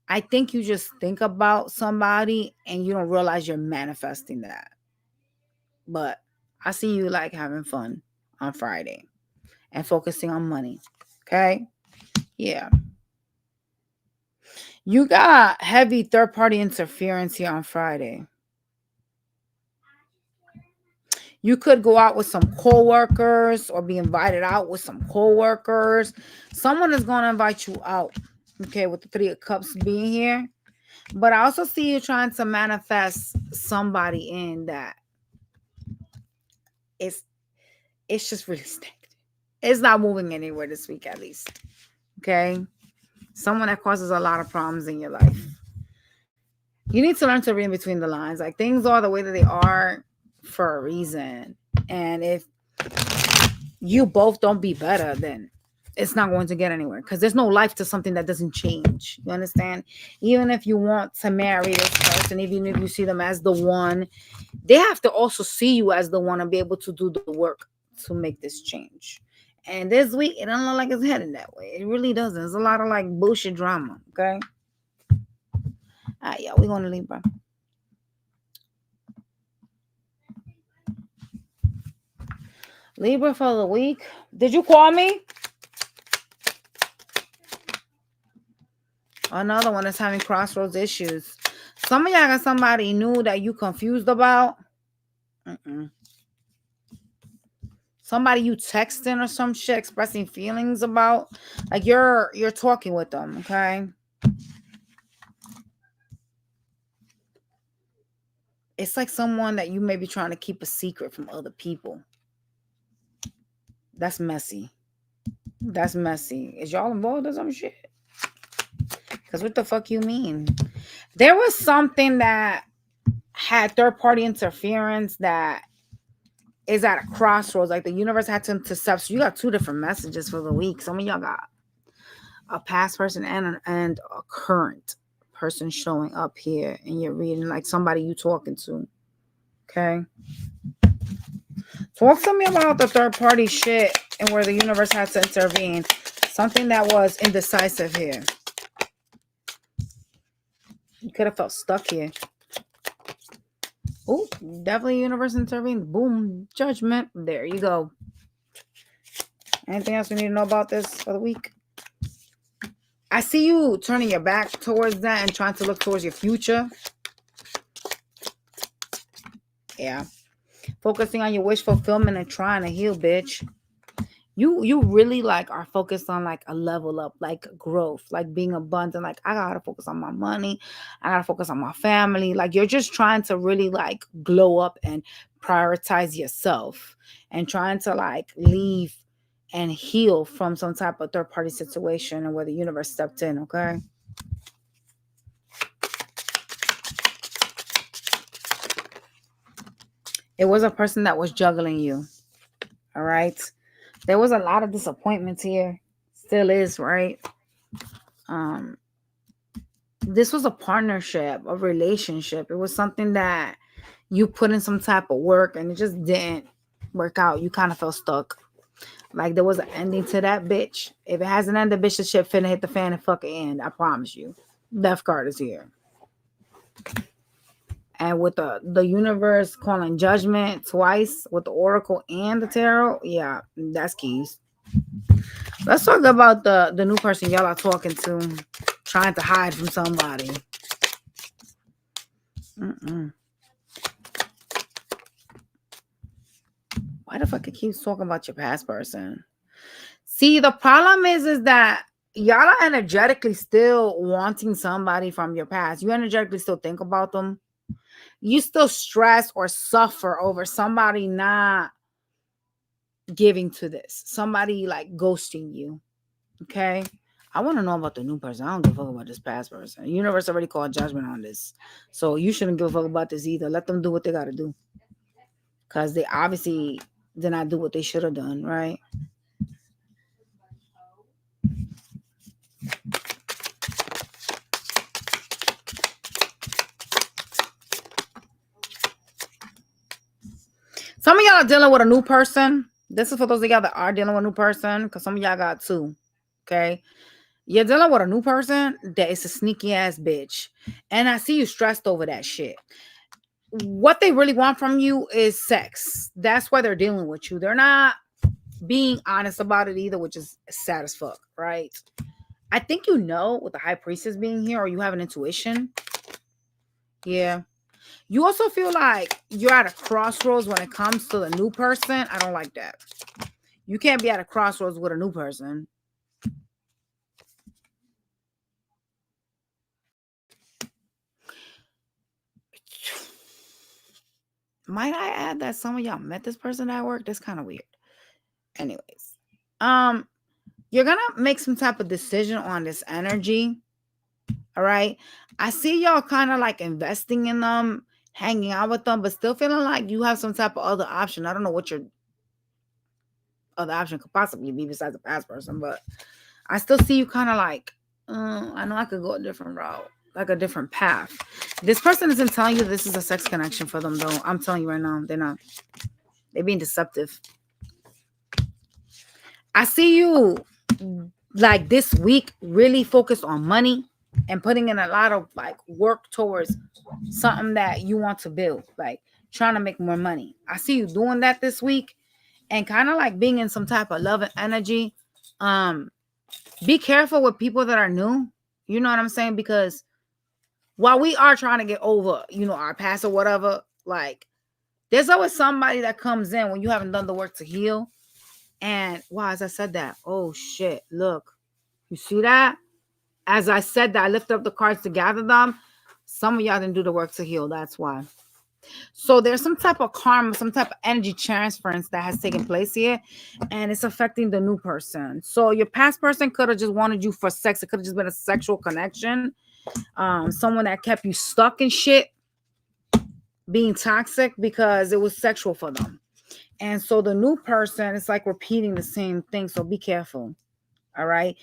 I think you just think about somebody and you don't realize you're manifesting that. But I see you like having fun on Friday and focusing on money. Okay? Yeah. You got heavy third party interference here on Friday. You could go out with some coworkers or be invited out with some coworkers. Someone is going to invite you out. Okay, with the Three of Cups being here. But I also see you trying to manifest somebody in that it's just really stagnant. It's not moving anywhere this week, at least. Okay? Someone that causes a lot of problems in your life. You need to learn to read between the lines. Like, things are the way that they are for a reason. And if you both don't be better, then it's not going to get anywhere, because there's no life to something that doesn't change. You understand? Even if you want to marry this person, even if you see them as the one, they have to also see you as the one and be able to do the work to make this change. And this week, it don't look like it's heading that way. It really doesn't. There's a lot of like bullshit drama. Okay. All right, yeah, we're going to Libra. Libra for the week. Did you call me? Another one that's having crossroads issues. Some of y'all got somebody new that you confused about. Somebody you texting or some shit, expressing feelings about. Like you're talking with them, okay? It's like someone that you may be trying to keep a secret from other people. That's messy. That's messy. Is y'all involved in some shit? Because what the fuck you mean? There was something that had third-party interference that is at a crossroads. Like the universe had to intercept. So you got two different messages for the week. Some of y'all got a past person and a current person showing up here in your reading, like somebody you talking to. Okay? Talk to me about the third-party shit and where the universe had to intervene. Something that was indecisive here. You could have felt stuck here. Oh, definitely universe intervened. Boom. Judgment. There you go. Anything else we need to know about this for the week? I see you turning your back towards that and trying to look towards your future. Yeah. Focusing on your wish fulfillment and trying to heal, bitch. You really like are focused on like a level up, like growth, like being abundant. Like, I gotta focus on my money. I gotta focus on my family. Like, you're just trying to really like glow up and prioritize yourself and trying to like leave and heal from some type of third party situation and where the universe stepped in. Okay. It was a person that was juggling you. All right. There was a lot of disappointments here. Still is, right? This was a partnership, a relationship. It was something that you put in some type of work and it just didn't work out. You kind of felt stuck. Like there was an ending to that bitch. If it hasn't ended, bitch, the shit finna hit the fan and fucking end. I promise you. Death card is here. And with the universe calling judgment twice with the oracle and the tarot, yeah, that's keys. Let's talk about the new person y'all are talking to, trying to hide from somebody. Why the fuck it keeps talking about your past person? See, the problem is that y'all are energetically still wanting somebody from your past. You energetically still think about them. You still stress or suffer over somebody not giving to this. Somebody like ghosting you. Okay? I want to know about the new person. I don't give a fuck about this past person. The universe already called judgment on this. So you shouldn't give a fuck about this either. Let them do what they got to do. Because they obviously did not do what they should have done, right? Some of y'all are dealing with a new person. This is for those of y'all that are dealing with a new person, because some of y'all got two. Okay? You're dealing with a new person that is a sneaky ass bitch. And I see you stressed over that shit. What they really want from you is sex. That's why they're dealing with you. They're not being honest about it either, which is sad as fuck, right? I think you know with the high priestess being here, or you have an intuition. Yeah. You also feel like you're at a crossroads when it comes to the new person. I don't like that. You can't be at a crossroads with a new person. Might I add that some of y'all met this person at work? That's kind of weird. Anyways, you're gonna make some type of decision on this energy. All right. I see y'all kind of like investing in them, hanging out with them, but still feeling like you have some type of other option. I don't know what your other option could possibly be besides a past person, but I still see you kind of like, I know I could go a different route, like a different path. This person isn't telling you this is a sex connection for them, though. I'm telling you right now, they're not. They're being deceptive. I see you like this week really focused on money and putting in a lot of like work towards something that you want to build, like trying to make more money. I see you doing that this week and kind of like being in some type of love and energy. Be careful with people that are new. You know what I'm saying? Because while we are trying to get over, our past or whatever, like there's always somebody that comes in when you haven't done the work to heal. And wow, as I said that, oh shit, look, you see that? As I said that, I lifted up the cards to gather them. Some of y'all didn't do the work to heal. That's why. So there's some type of karma, some type of energy transference that has taken place here, and it's affecting the new person. So your past person could have just wanted you for sex. It could have just been a sexual connection. Someone that kept you stuck in shit, being toxic because it was sexual for them. And so the new person is like repeating the same thing. So be careful. All right.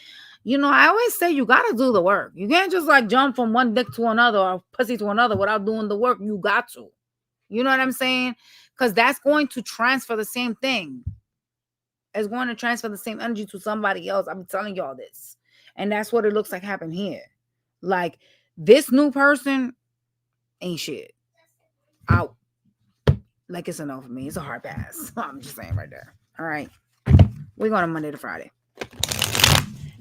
I always say you got to do the work. You can't just like jump from one dick to another or pussy to another without doing the work. You got to. You know what I'm saying? Because that's going to transfer the same thing. It's going to transfer the same energy to somebody else. I'm telling y'all this. And that's what it looks like happened here. Like this new person ain't shit. Out. Like it's enough for me. It's a hard pass. I'm just saying right there. All right. We're going to Monday to Friday.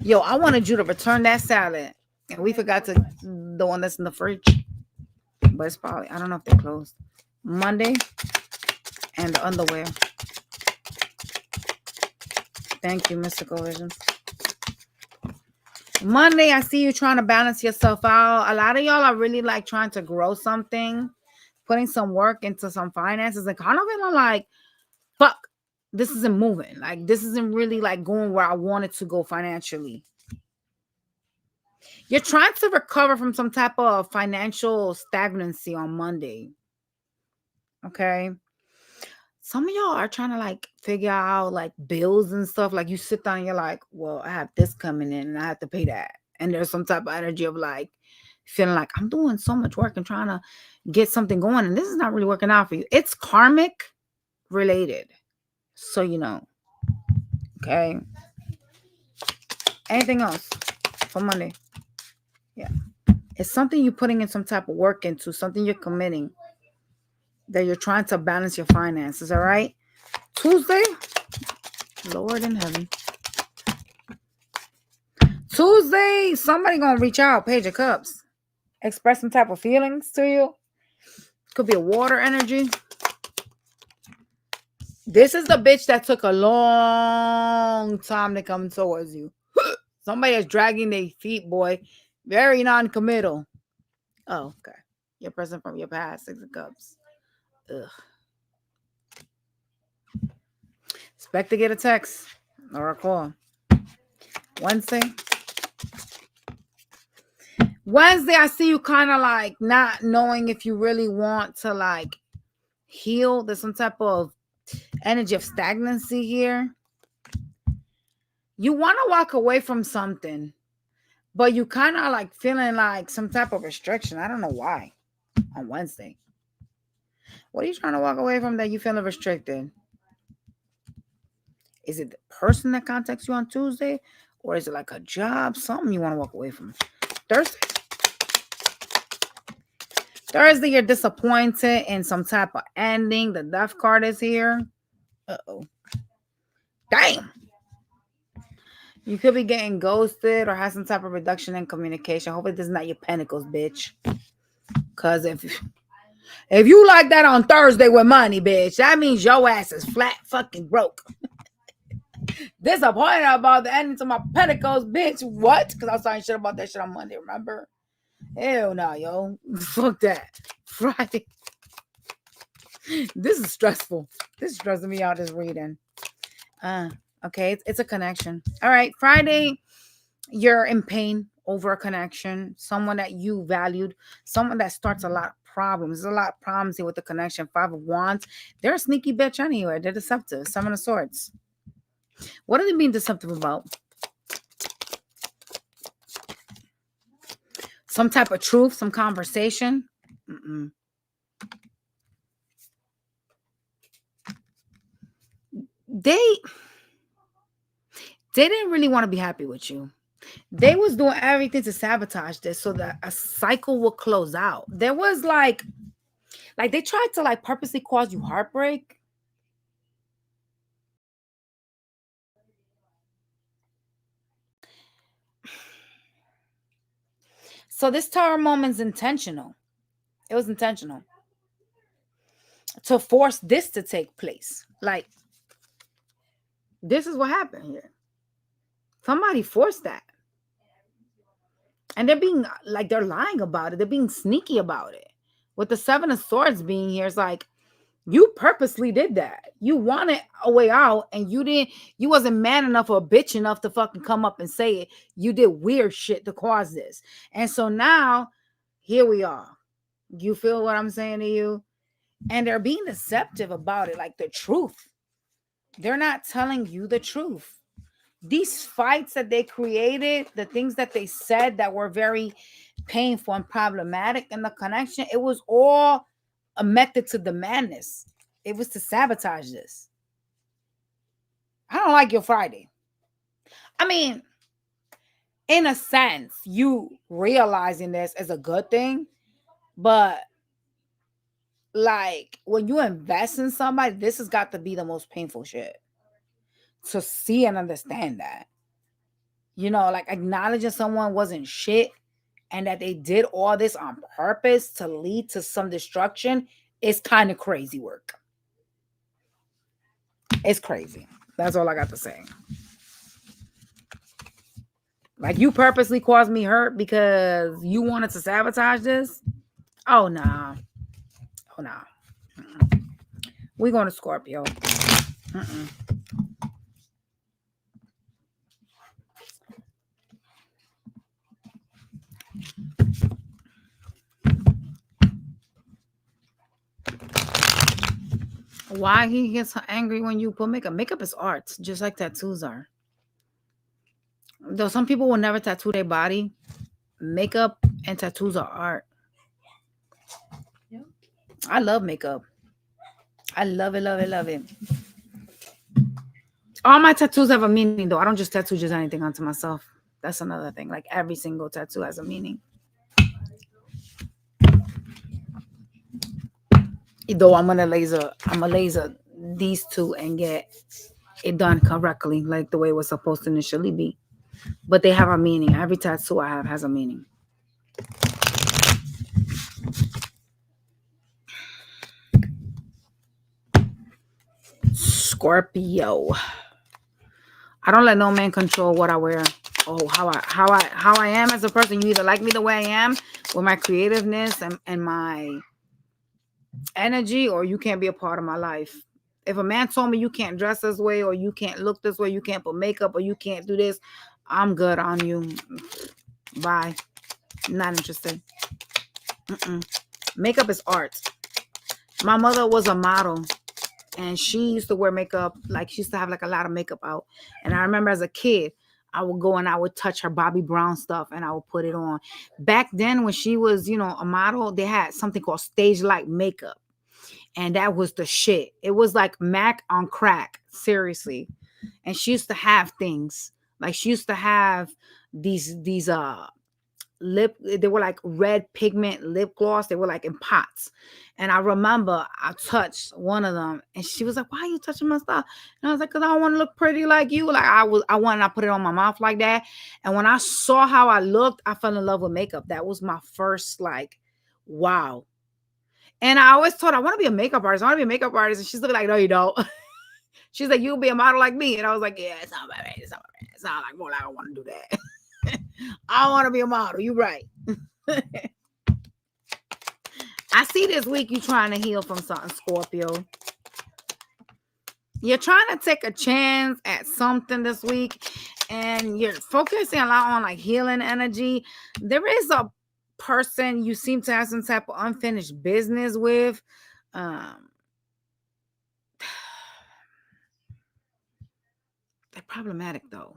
Yo, I wanted you to return that salad. And we forgot the one that's in the fridge. But it's probably, I don't know if they're closed. Monday and the underwear. Thank you, Mystical Vision. Monday, I see you trying to balance yourself out. A lot of y'all are really like trying to grow something, putting some work into some finances and kind of feeling like, fuck, this isn't moving. Like, this isn't really like going where I want it to go financially. You're trying to recover from some type of financial stagnancy on Monday. Okay. Some of y'all are trying to like figure out like bills and stuff. Like you sit down and you're like, well, I have this coming in and I have to pay that. And there's some type of energy of like feeling like I'm doing so much work and trying to get something going. And this is not really working out for you. It's karmic related. So, okay. Anything else for Monday? Yeah. It's something you're putting in some type of work into, something you're committing, that you're trying to balance your finances, all right? Tuesday, Lord in heaven. Tuesday, somebody gonna reach out, Page of Cups. Express some type of feelings to you. Could be a water energy. This is the bitch that took a long time to come towards you. Somebody is dragging their feet, boy. Very non-committal. Oh, okay. Your person from your past, 6 of Cups. Ugh. Expect to get a text or a call. Wednesday, I see you kind of like not knowing if you really want to like heal. There's some type of energy of stagnancy here. You want to walk away from something, but you kind of like feeling like some type of restriction. I don't know why on Wednesday. What are you trying to walk away from that you feeling restricted? Is it the person that contacts you on Tuesday? Or is it like a job? Something you want to walk away from. Thursday. Thursday, you're disappointed in some type of ending. The death card is here. Uh-oh. Damn. You could be getting ghosted or have some type of reduction in communication. Hopefully this is not your pentacles, bitch. Because if you like that on Thursday with money, bitch, that means your ass is flat fucking broke. Disappointed about the ending to my pentacles, bitch. What? Because I was talking shit about that shit on Monday, remember? Hell no, yo. Fuck that. Friday. This is stressful. This is stressing me out, this reading. Okay, it's a connection. All right, Friday, you're in pain over a connection, someone that you valued, someone that starts a lot of problems. There's a lot of problems here with the connection. 5 of Wands. They're a sneaky bitch anyway. They're deceptive. 7 of Swords. What are they being deceptive about? Some type of truth, some conversation. They didn't really want to be happy with you. They was doing everything to sabotage this so that a cycle will close out. There was like they tried to like purposely cause you heartbreak. So this tower moment's intentional. It was intentional to force this to take place. Like, this is what happened here. Somebody forced that. And they're being like, they're lying about it. They're being sneaky about it. With the 7 of Swords being here, it's like, you purposely did that. You wanted a way out and you wasn't man enough or bitch enough to fucking come up and say it. You did weird shit to cause this. And so now, here we are. You feel what I'm saying to you? And they're being deceptive about it, like the truth. They're not telling you the truth. These fights that they created, the things that they said that were very painful and problematic in the connection, it was all a method to the madness. It was to sabotage this. I don't like your Friday. I mean, in a sense, you realizing this is a good thing, but like when you invest in somebody, this has got to be the most painful shit to see and understand that. You know, like acknowledging someone wasn't shit and that they did all this on purpose to lead to some destruction is kind of crazy work. It's crazy. That's all I got to say. Like, you purposely caused me hurt because you wanted to sabotage this? Oh, nah. Oh, nah. We going to Scorpio. Why he gets angry when you put makeup? Makeup is art, just like tattoos are. Though some people will never tattoo their body, makeup and tattoos are art. Yeah. I love makeup. I love it, love it, love it. All my tattoos have a meaning, though. I don't just tattoo just anything onto myself. That's another thing. Like, every single tattoo has a meaning. Though I'm gonna laser these two and get it done correctly, like the way it was supposed to initially be. But they have a meaning. Every tattoo I have has a meaning. Scorpio. I don't let no man control what I wear. Oh, how I am as a person. You either like me the way I am with my creativeness and my energy, or you can't be a part of my life. If a man told me you can't dress this way, or you can't look this way, you can't put makeup, or you can't do this, I'm good on you. Bye. Not interested. Makeup is art. My mother was a model, and she used to wear makeup. Like, she used to have like a lot of makeup out. And I remember as a kid, I would go and I would touch her Bobbi Brown stuff and I would put it on. Back then, when she was, a model, they had something called stage light makeup. And that was the shit. It was like Mac on crack. Seriously. And she used to have things Like she used to have these lip, they were like red pigment lip gloss. They were like in pots. And I remember I touched one of them and she was like, why are you touching my stuff? And I was like, because I don't want to look pretty like you. Like I put it on my mouth like that. And when I saw how I looked, I fell in love with makeup. That was my first like, wow. And I always told her, I want to be a makeup artist. I want to be a makeup artist. And she's looking like, no, you don't. She's like, you'll be a model like me. And I was like, yeah, it's not my right. It's not my right. It's not like more like I want to do that. I want to be a model. You're right. I see this week you trying to heal from something, Scorpio. You're trying to take a chance at something this week, and you're focusing a lot on like healing energy. There is a person you seem to have some type of unfinished business with. They're problematic though.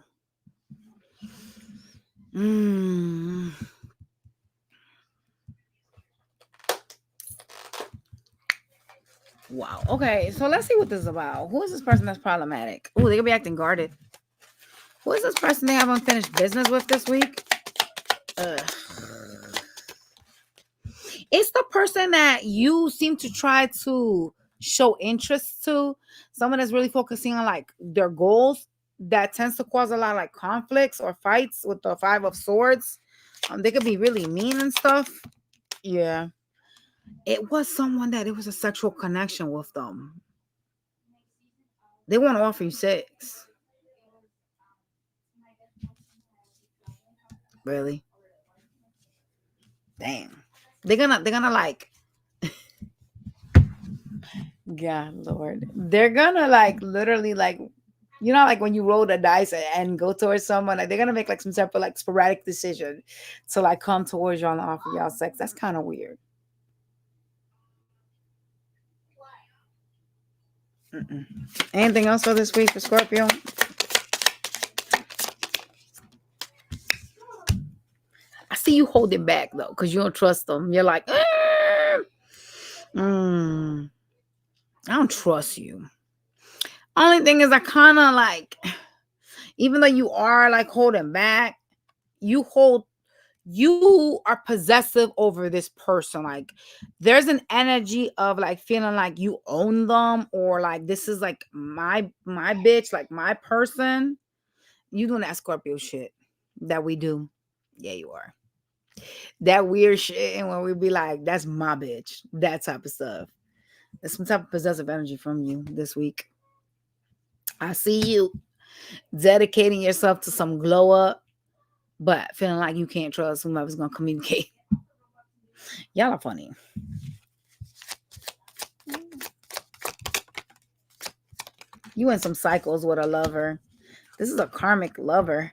Wow. Okay, so let's see what this is about. Who is this person that's problematic? Oh, they could be acting guarded. Who is this person they have unfinished business with this week? It's the person that you seem to try to show interest to. Someone that's really focusing on like their goals. That tends to cause a lot of like conflicts or fights with the Five of Swords. They could be really mean and stuff. Yeah. It was someone that it was a sexual connection with them. They want to offer you sex. Really? Damn. They're gonna like God Lord. They're gonna like literally like, you know, like when you roll the dice and go towards someone, like they're gonna make like some type of like sporadic decision to like come towards y'all and offer y'all sex. That's kind of weird. Anything else for this week for Scorpio? I see you holding back though, because you don't trust them. You're like, I don't trust you. Only thing is, I kind of like, even though you are like holding back, you are possessive over this person. Like there's an energy of like feeling like you own them, or like this is like my bitch, like my person. You doing that Scorpio shit that we do. Yeah, you are. That weird shit, and when we be like, that's my bitch, that type of stuff. There's some type of possessive energy from you this week. I see you dedicating yourself to some glow up, but feeling like you can't trust whomever's gonna communicate. Y'all are funny. You in some cycles with a lover. This is a karmic lover.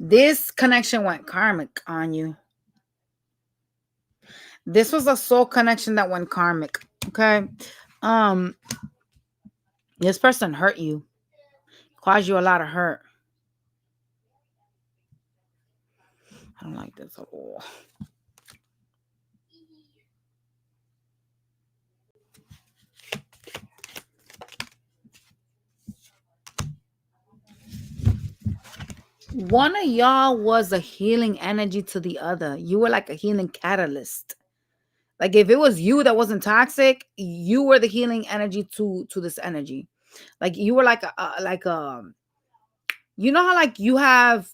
This connection went karmic on you. This was a soul connection that went karmic. Okay. This person hurt you. Caused you a lot of hurt. I don't like this at all. One of y'all was a healing energy to the other. You were like a healing catalyst. Like if it was you that wasn't toxic, you were the healing energy to this energy. Like you were like you know how like you have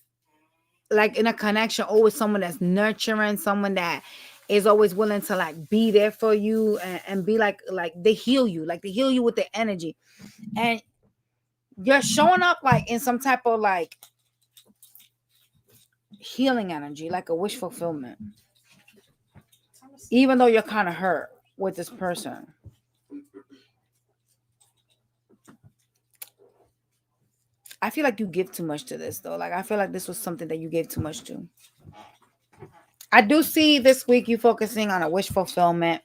like in a connection always someone that's nurturing, someone that is always willing to like be there for you and be like they heal you, like they heal you with their energy. And you're showing up like in some type of like healing energy, like a wish fulfillment, even though you're kind of hurt with this person. I feel like you give too much to this though. Like I feel like this was something that you gave too much to. I do see this week you focusing on a wish fulfillment,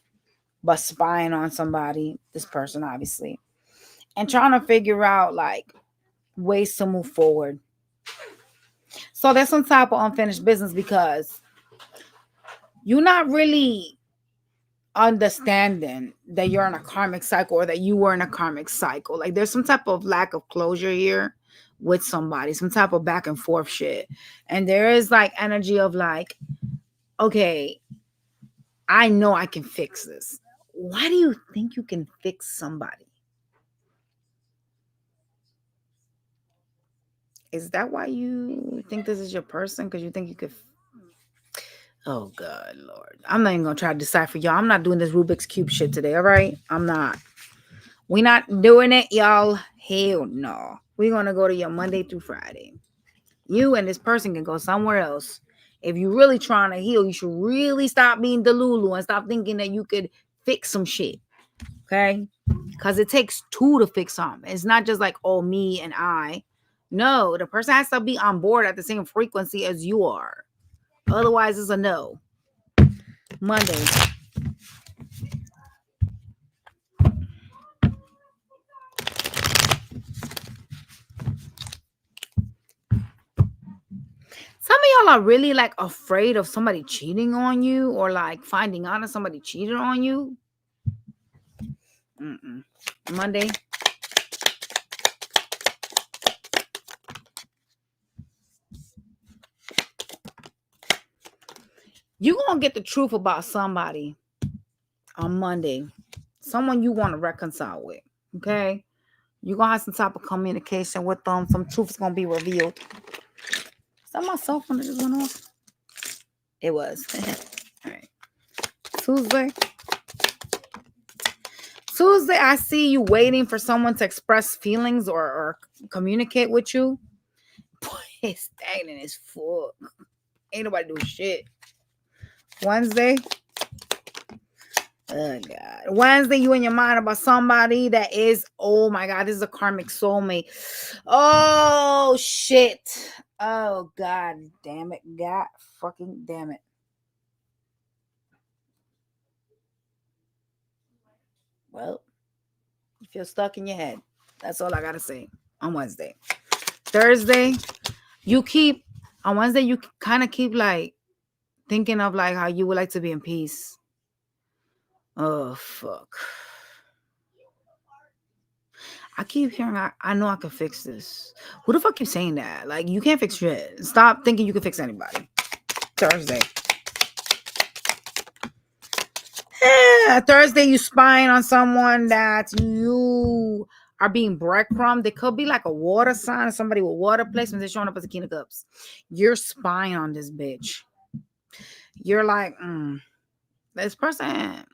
but spying on somebody, this person obviously, and trying to figure out like ways to move forward. So there's some type of unfinished business because you're not really understanding that you're in a karmic cycle or that you were in a karmic cycle. Like there's some type of lack of closure here with somebody, some type of back and forth shit. And there is like energy of like, okay, I know I can fix this. Why do you think you can fix somebody? Is that why you think this is your person? Because you think you could. Oh, God, Lord. I'm not even going to try to decipher y'all. I'm not doing this Rubik's Cube shit today, all right? I'm not. We're not doing it, y'all. Hell no. We're going to go to your Monday through Friday. You and this person can go somewhere else. If you're really trying to heal, you should really stop being delulu and stop thinking that you could fix some shit. Okay? Because it takes two to fix something. It's not just like, oh, me and I. No, the person has to be on board at the same frequency as you are. Otherwise, it's a no. Monday. Some of y'all are really like afraid of somebody cheating on you or like finding out that somebody cheated on you. Monday. You're going to get the truth about somebody on Monday. Someone you want to reconcile with. Okay? You're going to have some type of communication with them. Some truth is going to be revealed. Is that my cell phone that just went off? It was. All right. Tuesday, I see you waiting for someone to express feelings or communicate with you. Boy, it's stagnant as fuck. Ain't nobody doing shit. Wednesday. Oh, God. Wednesday, you in your mind about somebody that is, oh, my God, this is a karmic soulmate. Oh, shit. Oh, God damn it. God fucking damn it. Well, you feel stuck in your head. That's all I got to say on Wednesday. Thursday, on Wednesday, you kind of keep like thinking of like how you would like to be in peace. Oh, fuck. I keep hearing, I know I can fix this. Who the fuck keeps saying that? Like, you can't fix shit. Stop thinking you can fix anybody. Thursday. Thursday, you spying on someone that you are being breadcrumbed. They could be like a water sign, somebody with water placements. They're showing up as a king of cups. You're spying on this bitch. You're like, this person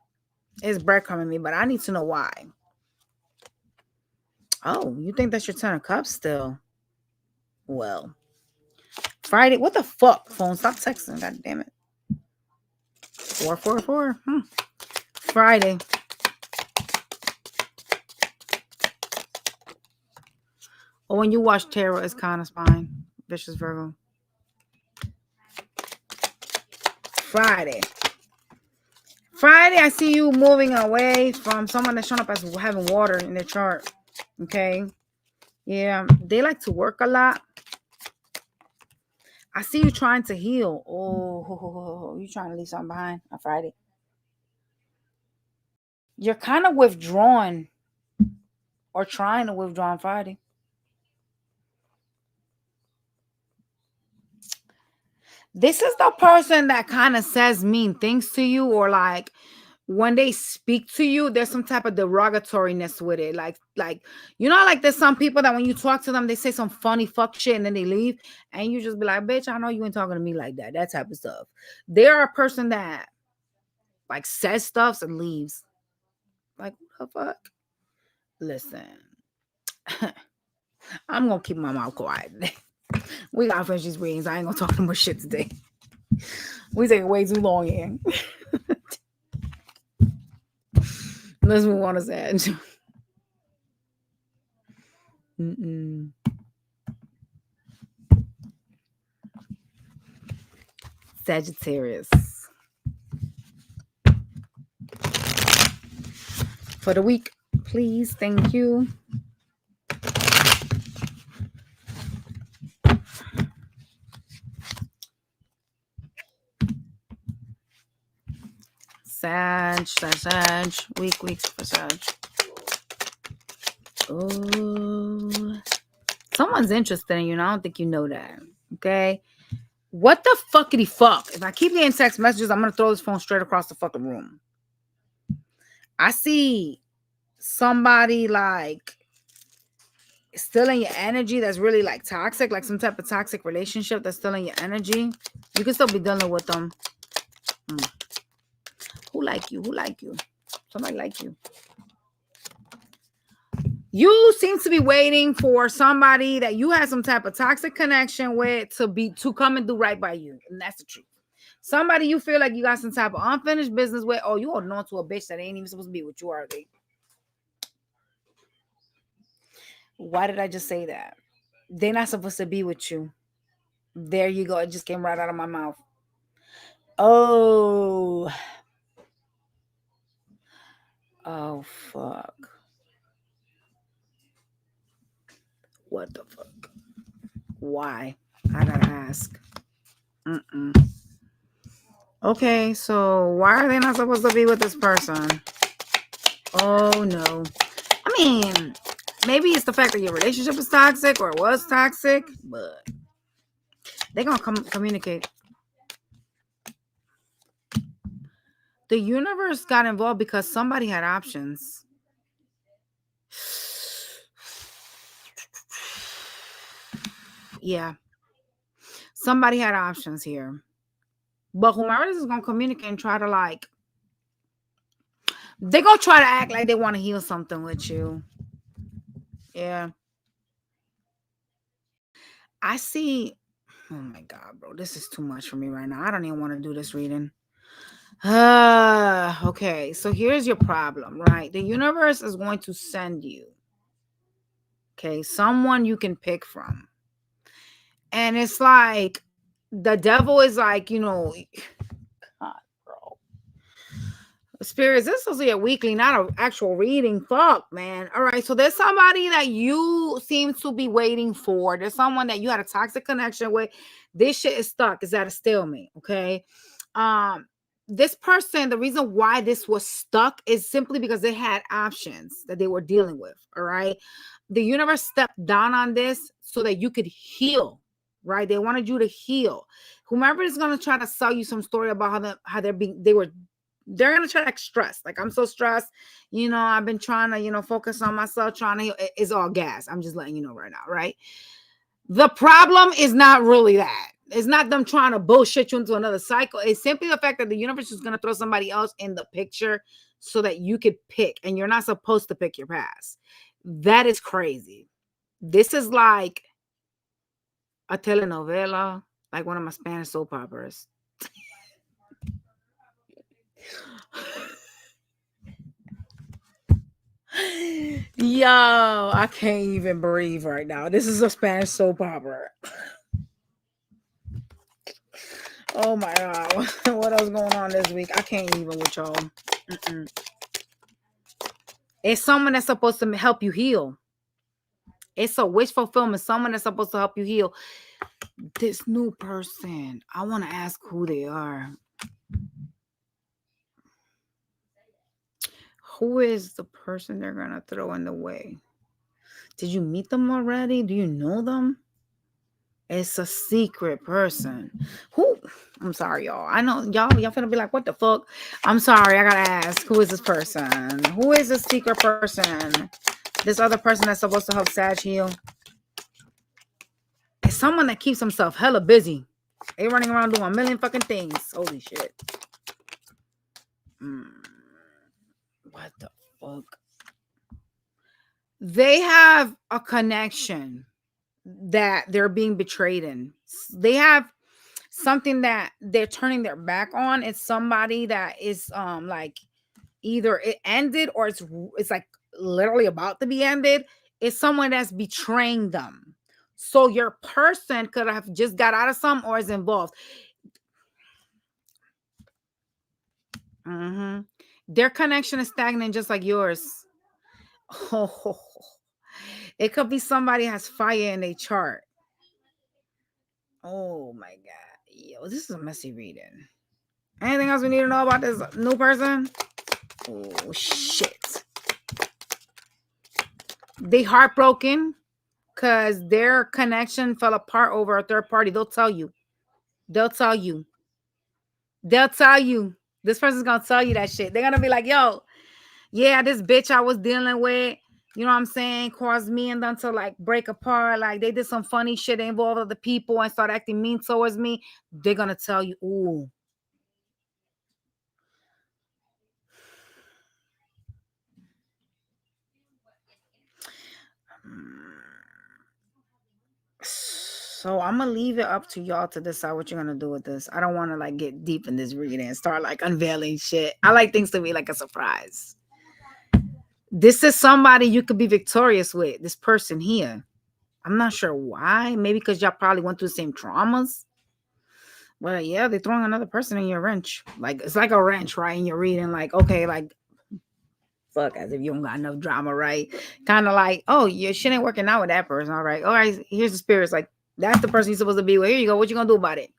is breadcrumbing me, but I need to know why. Oh, you think that's your 10 of cups still? Well, Friday. What the fuck, phone? Stop texting. God damn it. 444. Friday. Or when you watch tarot, it's kind of spine. Vicious Virgo. Friday, I see you moving away from someone that's showing up as having water in their chart. Okay. Yeah. They like to work a lot. I see you trying to heal. Oh, you trying to leave something behind on Friday. You're kind of withdrawn or trying to withdraw on Friday. This is the person that kind of says mean things to you, or like when they speak to you, there's some type of derogatoriness with it. Like, like there's some people that when you talk to them, they say some funny fuck shit and then they leave. And you just be like, bitch, I know you ain't talking to me like that. That type of stuff. They're a person that like says stuff and leaves. Like, what the fuck? Listen. I'm gonna keep my mouth quiet today. We gotta finish these readings. I ain't gonna talk too much shit today. We taking way too long here. Let's move on to Sag. Sagittarius. For the week, please. Thank you. Sag. Weeks for Sag. Oh, someone's interested in you, and I don't think you know that. Okay. What the fuckity fuck? If I keep getting text messages, I'm gonna throw this phone straight across the fucking room. I see somebody like still in your energy that's really like toxic, like some type of toxic relationship that's still in your energy. You can still be dealing with them. Who like you? Somebody like you. You seem to be waiting for somebody that you had some type of toxic connection with to come and do right by you. And that's the truth. Somebody you feel like you got some type of unfinished business with, or you holding on to a bitch that ain't even supposed to be with you, are they? Why did I just say that? They're not supposed to be with you. There you go. It just came right out of my mouth. Oh. Oh, fuck. What the fuck? Why? I gotta ask. Okay, so why are they not supposed to be with this person? Oh, no. I mean, maybe it's the fact that your relationship is toxic or was toxic, but they're going to communicate. The universe got involved because somebody had options. Yeah. Somebody had options here. But whomever this is going to communicate and try to like, they're going to try to act like they want to heal something with you. Yeah. I see. Oh my God, bro. This is too much for me right now. I don't even want to do this reading. Okay. So here's your problem, right? The universe is going to send you, okay, someone you can pick from. And it's like, the devil is like, God, bro. Spirits, this is a weekly, not an actual reading. Fuck, man. All right. So there's somebody that you seem to be waiting for. There's someone that you had a toxic connection with. This shit is stuck. It's at a stalemate. Okay. This person, the reason why this was stuck is simply because they had options that they were dealing with. All right. The universe stepped down on this so that you could heal. Right. They wanted you to heal. Whomever is going to try to sell you some story about how they're going to try to act stressed. Like, I'm so stressed. I've been trying to, focus on myself, trying to heal. It's all gas. I'm just letting you know right now, right? The problem is not really that. It's not them trying to bullshit you into another cycle. It's simply the fact that the universe is going to throw somebody else in the picture so that you could pick, and you're not supposed to pick your past. That is crazy. This is like a telenovela, like one of my Spanish soap operas. Yo, I can't even breathe right now. This is a Spanish soap opera. Oh my God. What else going on this week? I can't even with y'all. It's someone that's supposed to help you heal. It's a wish fulfillment. Someone that's supposed to help you heal. This new person, I want to ask who they are. Who is the person they're going to throw in the way? Did you meet them already? Do you know them? It's a secret person. Who? I'm sorry, y'all. I know y'all finna be like, what the fuck? I'm sorry. I gotta ask, who is this person? Who is this secret person? This other person that's supposed to help Sag heal? It's someone that keeps himself hella busy. They running around doing a million fucking things. Holy shit. What the fuck? They have a connection that they're being betrayed in. They have something that they're turning their back on. It's somebody that is like either it ended or it's like literally about to be ended. It's someone that's betraying them. So your person could have just got out of some or is involved. Their connection is stagnant just like yours. Oh, it could be somebody has fire in their chart. Oh my God. Yo, this is a messy reading. Anything else we need to know about this new person? Oh, shit. They heartbroken because their connection fell apart over a third party. They'll tell you. They'll tell you. They'll tell you. This person's going to tell you that shit. They're going to be like, yo, yeah, this bitch I was dealing with, you know what I'm saying, caused me and them to like break apart. Like they did some funny shit. They involved other people and started acting mean towards me. They're going to tell you, ooh. So I'm gonna leave it up to y'all to decide what you're gonna do with this. I don't want to like get deep in this reading and start like unveiling shit. I like things to be like a surprise. This is somebody you could be victorious with. This person here. I'm not sure why. Maybe because y'all probably went through the same traumas. But yeah, they're throwing another person in your wrench. Like it's like a wrench, right? In your reading, like okay, like fuck, as if you don't got enough drama, right? Kind of like, oh, your shit ain't working out with that person. All right, here's the spirits. Like that's the person you're supposed to be with. Here you go. What you gonna do about it?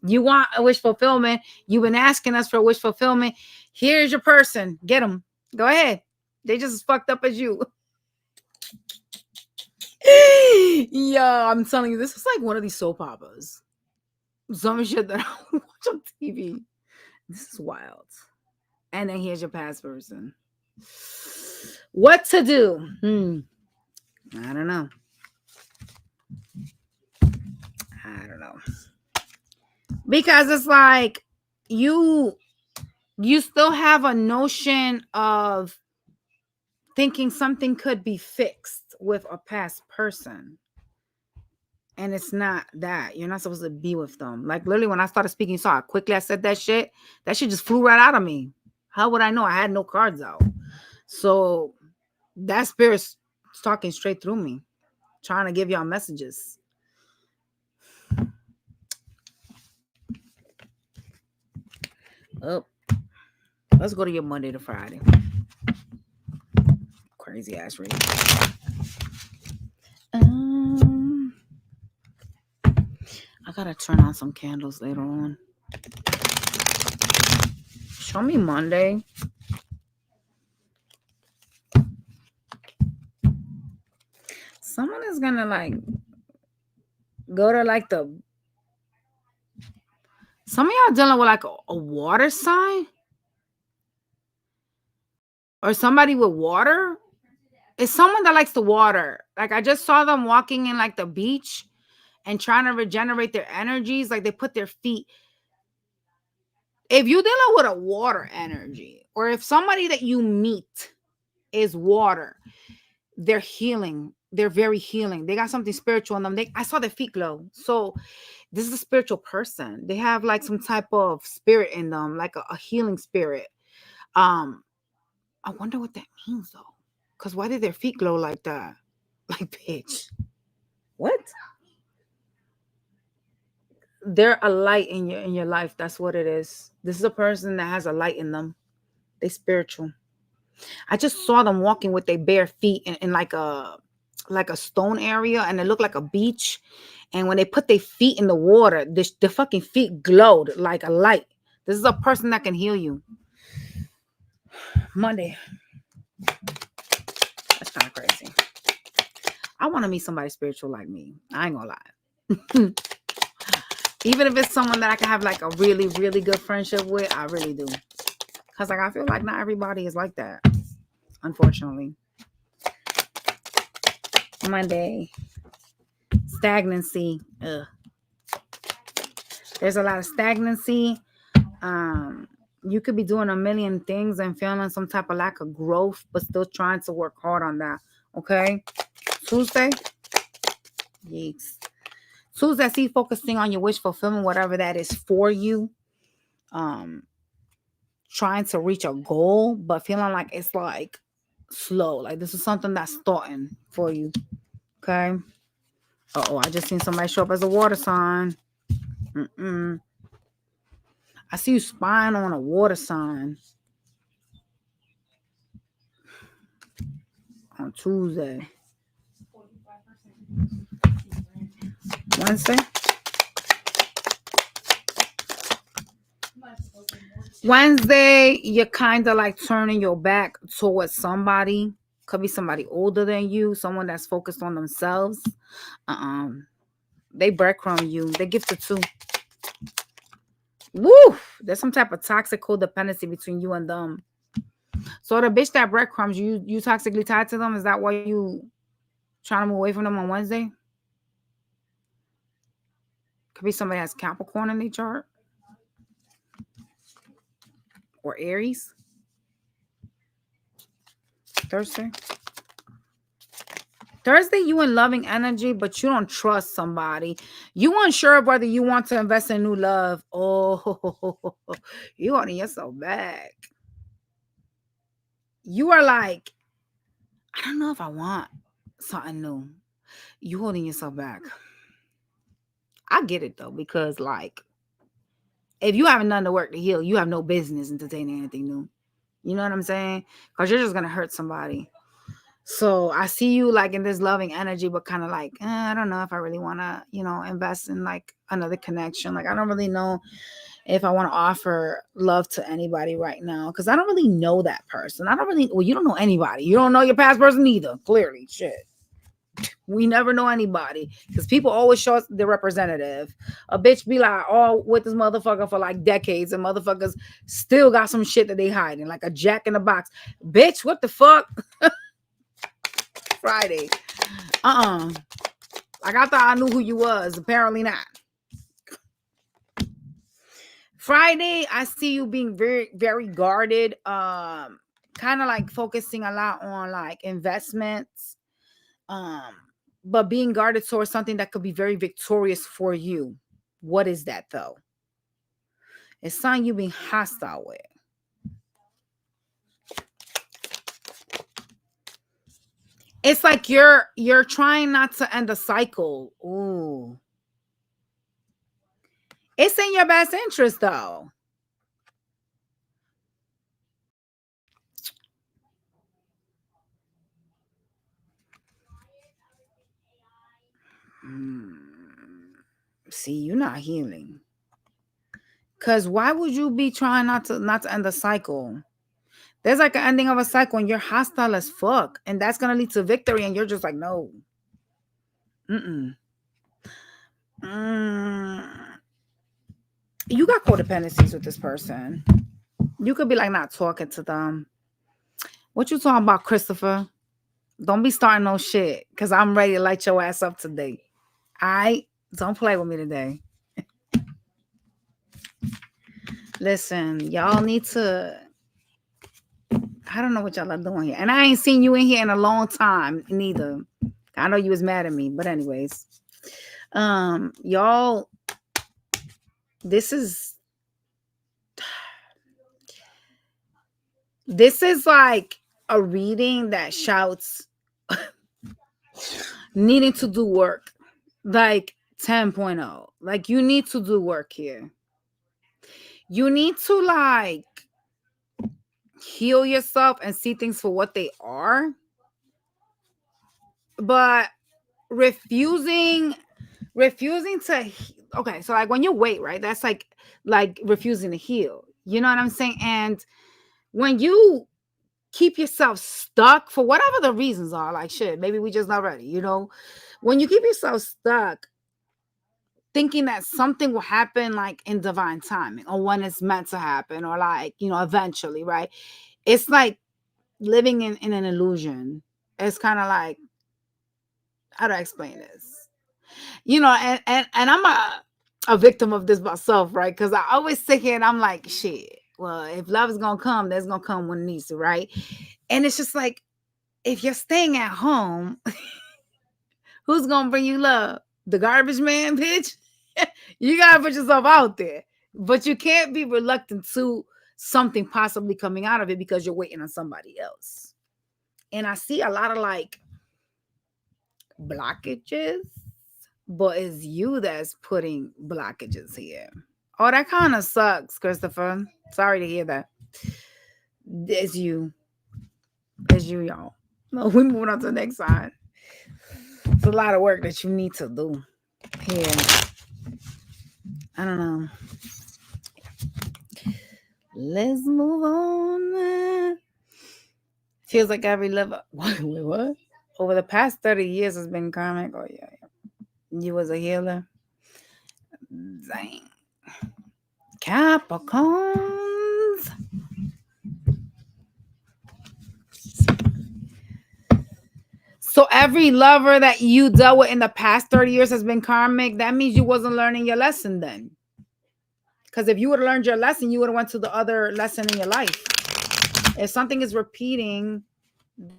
You want a wish fulfillment. You've been asking us for a wish fulfillment. Here's your person. Get them. Go ahead. They just as fucked up as you. Yeah, I'm telling you, this is like one of these soap operas. Some shit that I watch on TV. This is wild. And then here's your past person. What to do? I don't know. Because it's like you still have a notion of thinking something could be fixed with a past person. And it's not that. You're not supposed to be with them. Like literally when I started speaking, you saw how quickly I said that shit. That shit just flew right out of me. How would I know? I had no cards out. So that spirit's talking straight through me, trying to give y'all messages. Oh, let's go to your Monday to Friday. Crazy ass reading. I gotta turn on some candles later on. Show me Monday. Someone is gonna like go to like some of y'all dealing with like a water sign or somebody with water. It's someone that likes the water. Like I just saw them walking in like the beach and trying to regenerate their energies. Like they put their feet. If you're dealing with a water energy, or if somebody that you meet is water, they're healing. They're very healing. They got something spiritual in them. I saw their feet glow. So this is a spiritual person. They have like some type of spirit in them, like a healing spirit. I wonder what that means though. Because why did their feet glow like that? Like, bitch. What? They're a light in your life. That's what it is. This is a person that has a light in them. They spiritual. I just saw them walking with their bare feet in like a stone area, and it looked like a beach. And when they put their feet in the water, the fucking feet glowed like a light. This is a person that can heal you. Monday. That's kind of crazy. I want to meet somebody spiritual like me. I ain't gonna lie. Even if it's someone that I can have like a really, really good friendship with, I really do. Because like I feel like not everybody is like that, unfortunately. Monday. Stagnancy. Ugh. There's a lot of stagnancy. You could be doing a million things and feeling some type of lack of growth, but still trying to work hard on that. Okay. Tuesday. Yes. Tuesday, I see focusing on your wish fulfillment, whatever that is for you. Trying to reach a goal, but feeling like it's like slow. Like this is something that's starting for you. Okay. I just seen somebody show up as a water sign. I see you spying on a water sign on Tuesday. Wednesday. Wednesday, you're kind of like turning your back towards somebody. Could be somebody older than you, someone that's focused on themselves. Um, they breadcrumb you. They gifted too. Woo! There's some type of toxic codependency between you and them. So the bitch that breadcrumbs you toxically tied to them. Is that why you trying to move away from them on Wednesday? Could be somebody has Capricorn in their chart or Aries. Thursday. Thursday, you in loving energy, but you don't trust somebody. You unsure whether you want to invest in new love. Oh, you holding yourself back. You are like, I don't know if I want something new. You holding yourself back. I get it though, because like, if you haven't done the work to heal, you have no business entertaining anything new. You know what I'm saying? Because you're just gonna hurt somebody. So I see you like in this loving energy, but kind of like, I don't know if I really want to, invest in like another connection. Like, I don't really know if I want to offer love to anybody right now, because I don't really know that person. Well, you don't know anybody. You don't know your past person either. Clearly, shit. We never know anybody because people always show us the representative. A bitch be like, oh, with this motherfucker for like decades, and motherfuckers still got some shit that they hiding, like a jack in the box. Bitch, what the fuck? Friday. Like I thought I knew who you was. Apparently not. Friday, I see you being very, very guarded. Kind of like focusing a lot on like investments. But being guarded towards something that could be very victorious for you. What is that though? It's something you being hostile with. It's like you're trying not to end a cycle. Ooh. It's in your best interest though. See, you're not healing. Cause why would you be trying not to end the cycle? There's like an ending of a cycle and you're hostile as fuck. And that's gonna lead to victory, and you're just like, no. Mm-mm. Mm. You got codependencies with this person. You could be like not talking to them. What you talking about, Christopher? Don't be starting no shit. Cause I'm ready to light your ass up today. Don't play with me today. Listen, y'all need to. I don't know what y'all are doing here. And I ain't seen you in here in a long time neither. I know you was mad at me, but anyways. Y'all, this is like a reading that shouts needing to do work. Like 10.0. Like you need to do work here. You need to like heal yourself and see things for what they are. But refusing to okay, so like when you wait, right, that's like refusing to heal, you know what I'm saying? And when you keep yourself stuck for whatever the reasons are, like shit, maybe we just not ready, when you keep yourself stuck thinking that something will happen like in divine timing or when it's meant to happen or like eventually, right, it's like living in an illusion. It's kind of like, how do I explain this? And I'm a victim of this myself, right? Because I always sit here and I'm like, shit, well, if love is gonna come, that's gonna come when it needs to, right? And it's just like, if you're staying at home, who's gonna bring you love? The garbage man, bitch. You gotta put yourself out there, but you can't be reluctant to something possibly coming out of it because you're waiting on somebody else. And I see a lot of like blockages, but it's you that's putting blockages here. Oh, that kind of sucks, Christopher. Sorry to hear that. It's you. It's you, y'all. No, we moving on to the next side. It's a lot of work that you need to do here. I don't know. Let's move on. Feels like every level. Wait, what? Over the past 30 years has been karmic. Oh, yeah. You was a healer. Dang. Capricorns. So every lover that you dealt with in the past 30 years has been karmic. That means you wasn't learning your lesson then. Because if you would have learned your lesson, you would have went to the other lesson in your life. If something is repeating,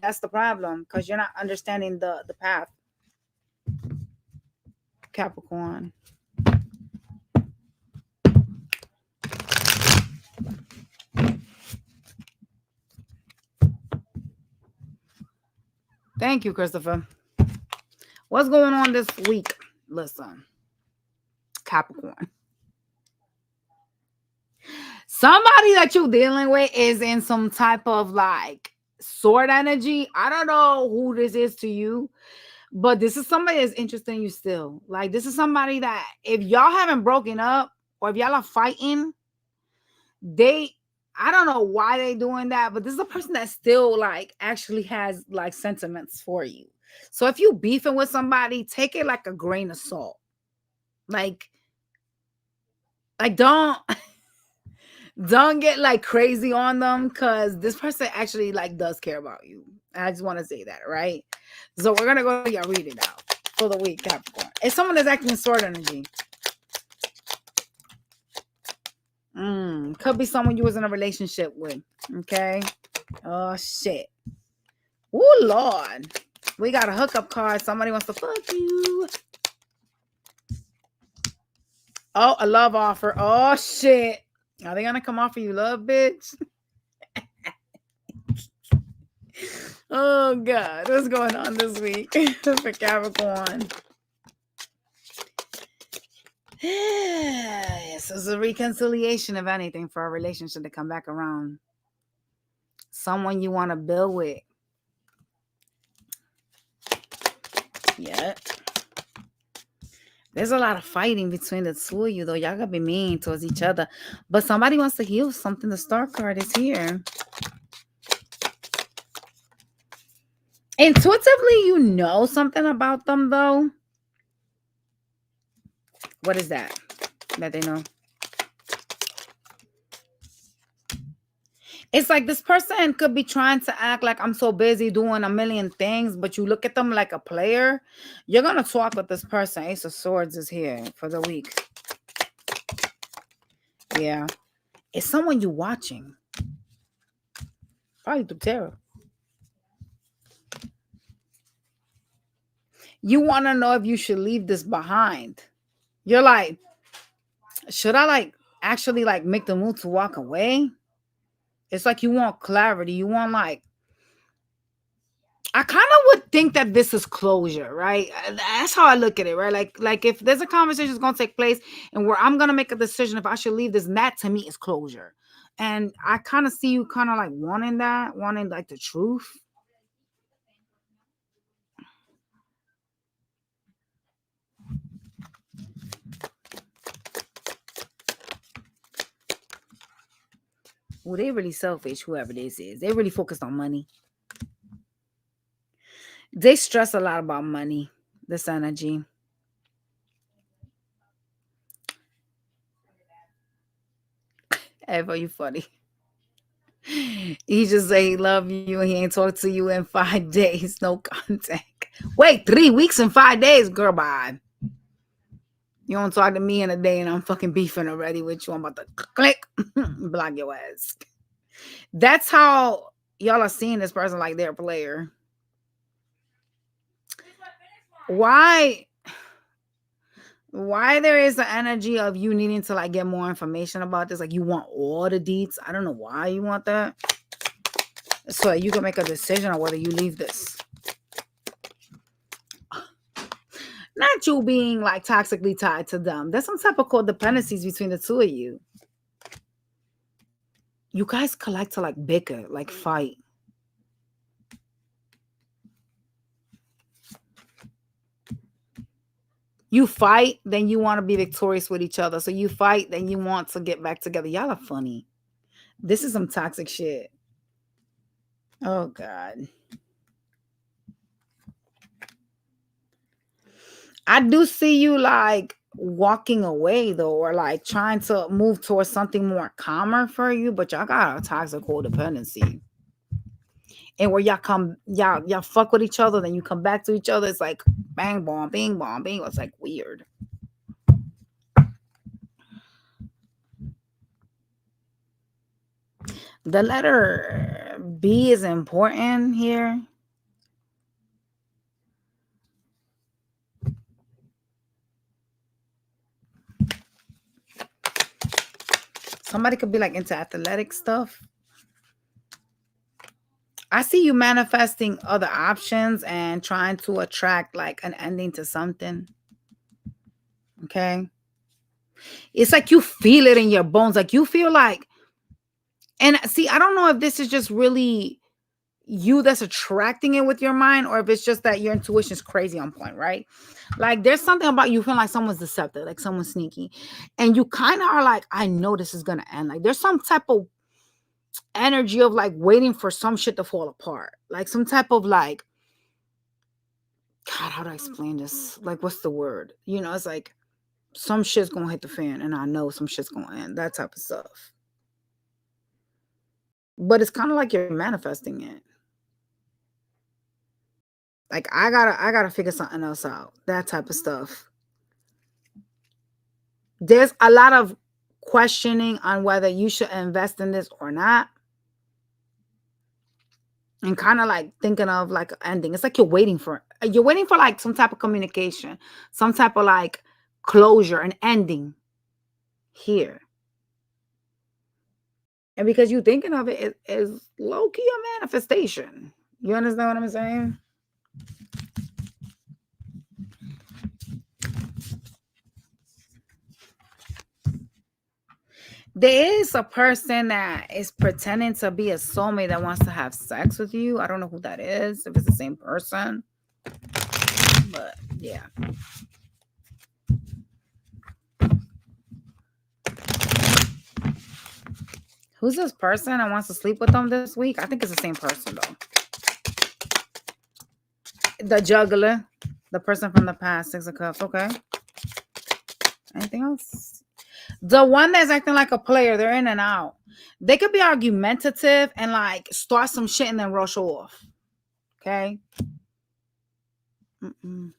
that's the problem. Because you're not understanding the path. Capricorn. Thank you, Christopher. What's going on this week? Listen, Capricorn. Somebody that you're dealing with is in some type of like sword energy. I don't know who this is to you, but this is somebody that's interested in you still. Like, this is somebody that if y'all haven't broken up or if y'all are fighting, I don't know why they doing that, but this is a person that still like actually has like sentiments for you. So if you beefing with somebody, take it like a grain of salt. Like don't get like crazy on them, because this person actually like does care about you. I just want to say that, right? So we're gonna go y'all read it out for the week, Capricorn. It's someone that's acting in sword energy. Could be someone you was in a relationship with. Okay. Oh shit. Oh Lord. We got a hookup card. Somebody wants to fuck you. Oh, a love offer. Oh shit. Are they gonna come offer you love, bitch? Oh God. What's going on this week for Capricorn? Yes, it's a reconciliation of anything for a relationship to come back around. Someone you want to build with. Yeah. There's a lot of fighting between the two of you, though. Y'all gotta be mean towards each other. But somebody wants to heal something. The star card is here. Intuitively, you know something about them, though. What is that they know? It's like this person could be trying to act like I'm so busy doing a million things, but you look at them like a player. You're going to talk with this person. Ace of Swords is here for the week. Yeah. It's someone you're watching. Probably through tarot. You want to know if you should leave this behind. You're like, should I like actually like make the move to walk away? It's like you want clarity. You want like, I kind of would think that this is closure, right? That's how I look at it, right? Like if there's a conversation that's going to take place and where I'm going to make a decision if I should leave this, and that to me is closure. And I kind of see you kind of like wanting like the truth. Well, they really selfish, whoever this is. They really focused on money. They stress a lot about money, this energy. Ever, you funny. He just say he love you and he ain't talked to you in 5 days. No contact. Wait, 3 weeks and 5 days? Girl, bye. You don't talk to me in a day and I'm fucking beefing already with you. I'm about to click, block your ass. That's how y'all are seeing this person like they're a player. Why there is the energy of you needing to like get more information about this? Like you want all the deets. I don't know why you want that. So you can make a decision on whether you leave this. Not you being like toxically tied to them. There's some type of codependencies between the two of you. You guys could like to like bicker, like fight. You fight, then you want to be victorious with each other. So you fight, then you want to get back together. Y'all are funny. This is some toxic shit. Oh, God. I do see you like walking away though, or like trying to move towards something more calmer for you, but y'all got a toxic codependency. And where y'all fuck with each other, then you come back to each other. It's like bang bong, bing bong, bing. It's like weird. The letter B is important here. Somebody could be like into athletic stuff. I see you manifesting other options and trying to attract like an ending to something. Okay. It's like you feel it in your bones. Like you feel like, and see, I don't know if this is just really you that's attracting it with your mind, or if it's just that your intuition is crazy on point, right? Like there's something about you feeling like someone's deceptive, like someone's sneaky, and you kind of are like, I know this is gonna end. Like there's some type of energy of like waiting for some shit to fall apart, like some type of like, God, how do I explain this? Like, what's the word? You know, it's like some shit's gonna hit the fan, and I know some shit's gonna end. That type of stuff. But it's kind of like you're manifesting it. Like I gotta figure something else out. That type of stuff. There's a lot of questioning on whether you should invest in this or not. And kind of like thinking of like an ending. It's like you're waiting for like some type of communication, some type of like closure, an ending here. And because you thinking of it, it is low key a manifestation. You understand what I'm saying? There is a person that is pretending to be a soulmate that wants to have sex with you. I don't know who that is, if it's the same person. But yeah. Who's this person that wants to sleep with them this week? I think it's the same person though. The juggler, the person from the past, 6 of Cups. Okay. Anything else? The one that's acting like a player, they're in and out. They could be argumentative and like start some shit and then rush off. Okay. Mm-mm.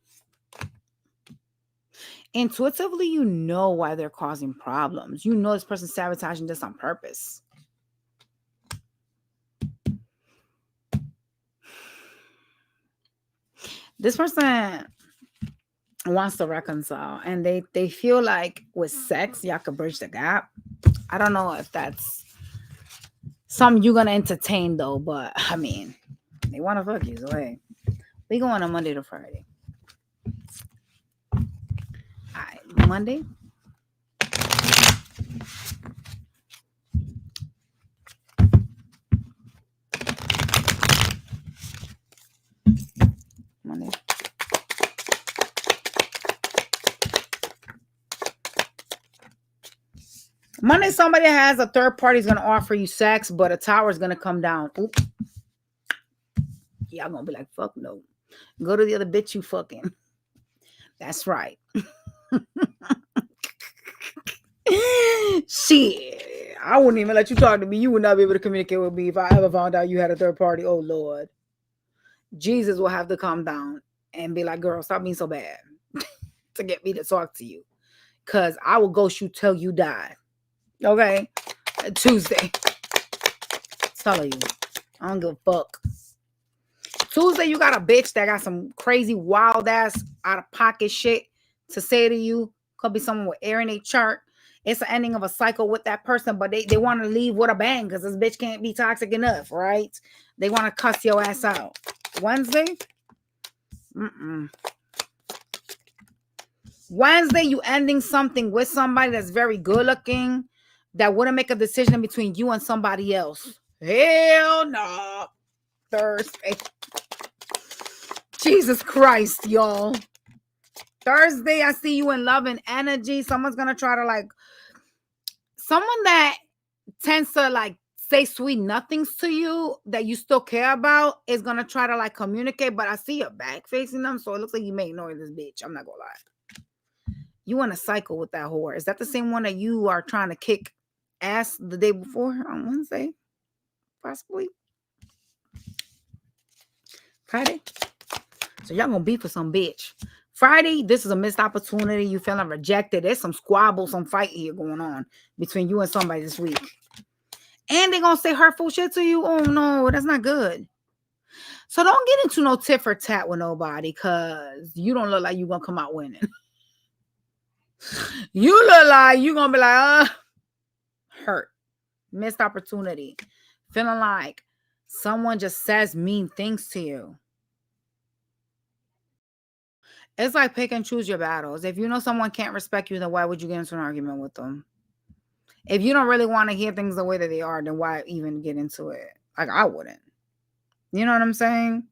Intuitively, you know why they're causing problems. You know this person's sabotaging this on purpose. This person wants to reconcile, and they feel like with sex y'all could bridge the gap. I don't know if that's something you're gonna entertain though, but I mean, they want to fuck you, so hey, we go on a Monday to Friday. All right, Monday. Monday. Monday, somebody has a third party is gonna offer you sex, but a tower is gonna come down. Oop. Y'all gonna be like, fuck no. Go to the other bitch you fucking. That's right. Shit. I wouldn't even let you talk to me. You would not be able to communicate with me if I ever found out you had a third party. Oh Lord. Jesus will have to calm down and be like, girl, stop being so bad to get me to talk to you. Cause I will ghost you till you die. Okay. Tuesday. Tell you. I don't give a fuck. Tuesday, you got a bitch that got some crazy, wild ass, out of pocket shit to say to you. Could be someone with air in a chart. It's the ending of a cycle with that person, but they want to leave with a bang because this bitch can't be toxic enough, right? They want to cuss your ass out. Wednesday? Wednesday, you ending something with somebody that's very good looking that wouldn't make a decision between you and somebody else. Hell no. Thursday. Jesus Christ, y'all. Thursday, I see you in love and energy. Someone's going to try to like, someone that tends to like say sweet nothings to you that you still care about is gonna try to like communicate, but I see your back facing them, so it looks like you may ignore this bitch. I'm not gonna lie. You in a cycle with that whore. Is that the same one that you are trying to kick ass the day before on Wednesday? Possibly. Friday? So y'all gonna beef for some bitch. Friday, this is a missed opportunity. You feeling rejected. There's some squabble, some fight here going on between you and somebody this week. And they gonna say hurtful shit to you. Oh no, that's not good. So don't get into no tit for tat with nobody, because you don't look like you gonna come out winning. You look like you gonna be like, hurt. Missed opportunity. Feeling like someone just says mean things to you. It's like pick and choose your battles. If you know someone can't respect you, then why would you get into an argument with them? If you don't really want to hear things the way that they are, then why even get into it? Like, I wouldn't. You know what I'm saying?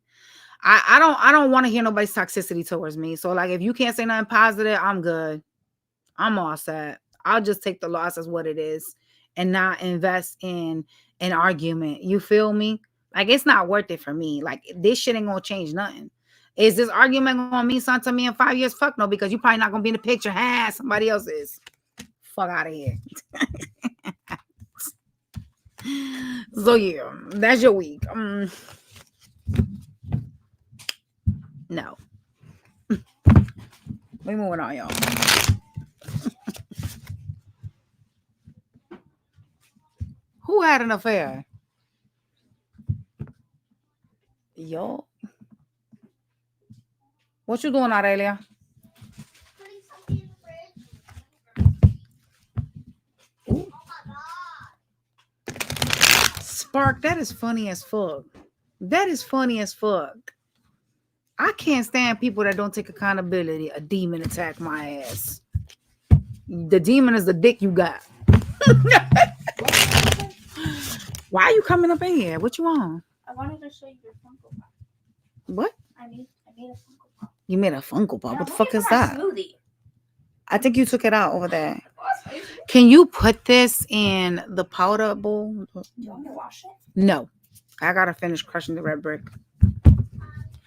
I don't want to hear nobody's toxicity towards me. So like, if you can't say nothing positive, I'm good. I'm all set. I'll just take the loss as what it is and not invest in an argument. You feel me? Like, it's not worth it for me. Like, this shit ain't gonna change nothing. Is this argument gonna mean something to me in 5 years? Fuck no, because you're probably not gonna be in the picture. Somebody else is. Fuck out of here. So yeah, that's your week. No. We moving on, y'all. Who had an affair? Yo. What you doing, Aurelia? Ooh. Spark, that is funny as fuck. That is funny as fuck. I can't stand people that don't take accountability. A demon attacked my ass. The demon is the dick you got. Why are you coming up in here? What you want? I wanted to show you your Funko Pop. What? I made a Funko Pop. You made a Funko Pop? What the fuck is that? Smoothie. I think you took it out over there. Can you put this in the powder bowl? Do you want me to wash it? No. I gotta finish crushing the red brick.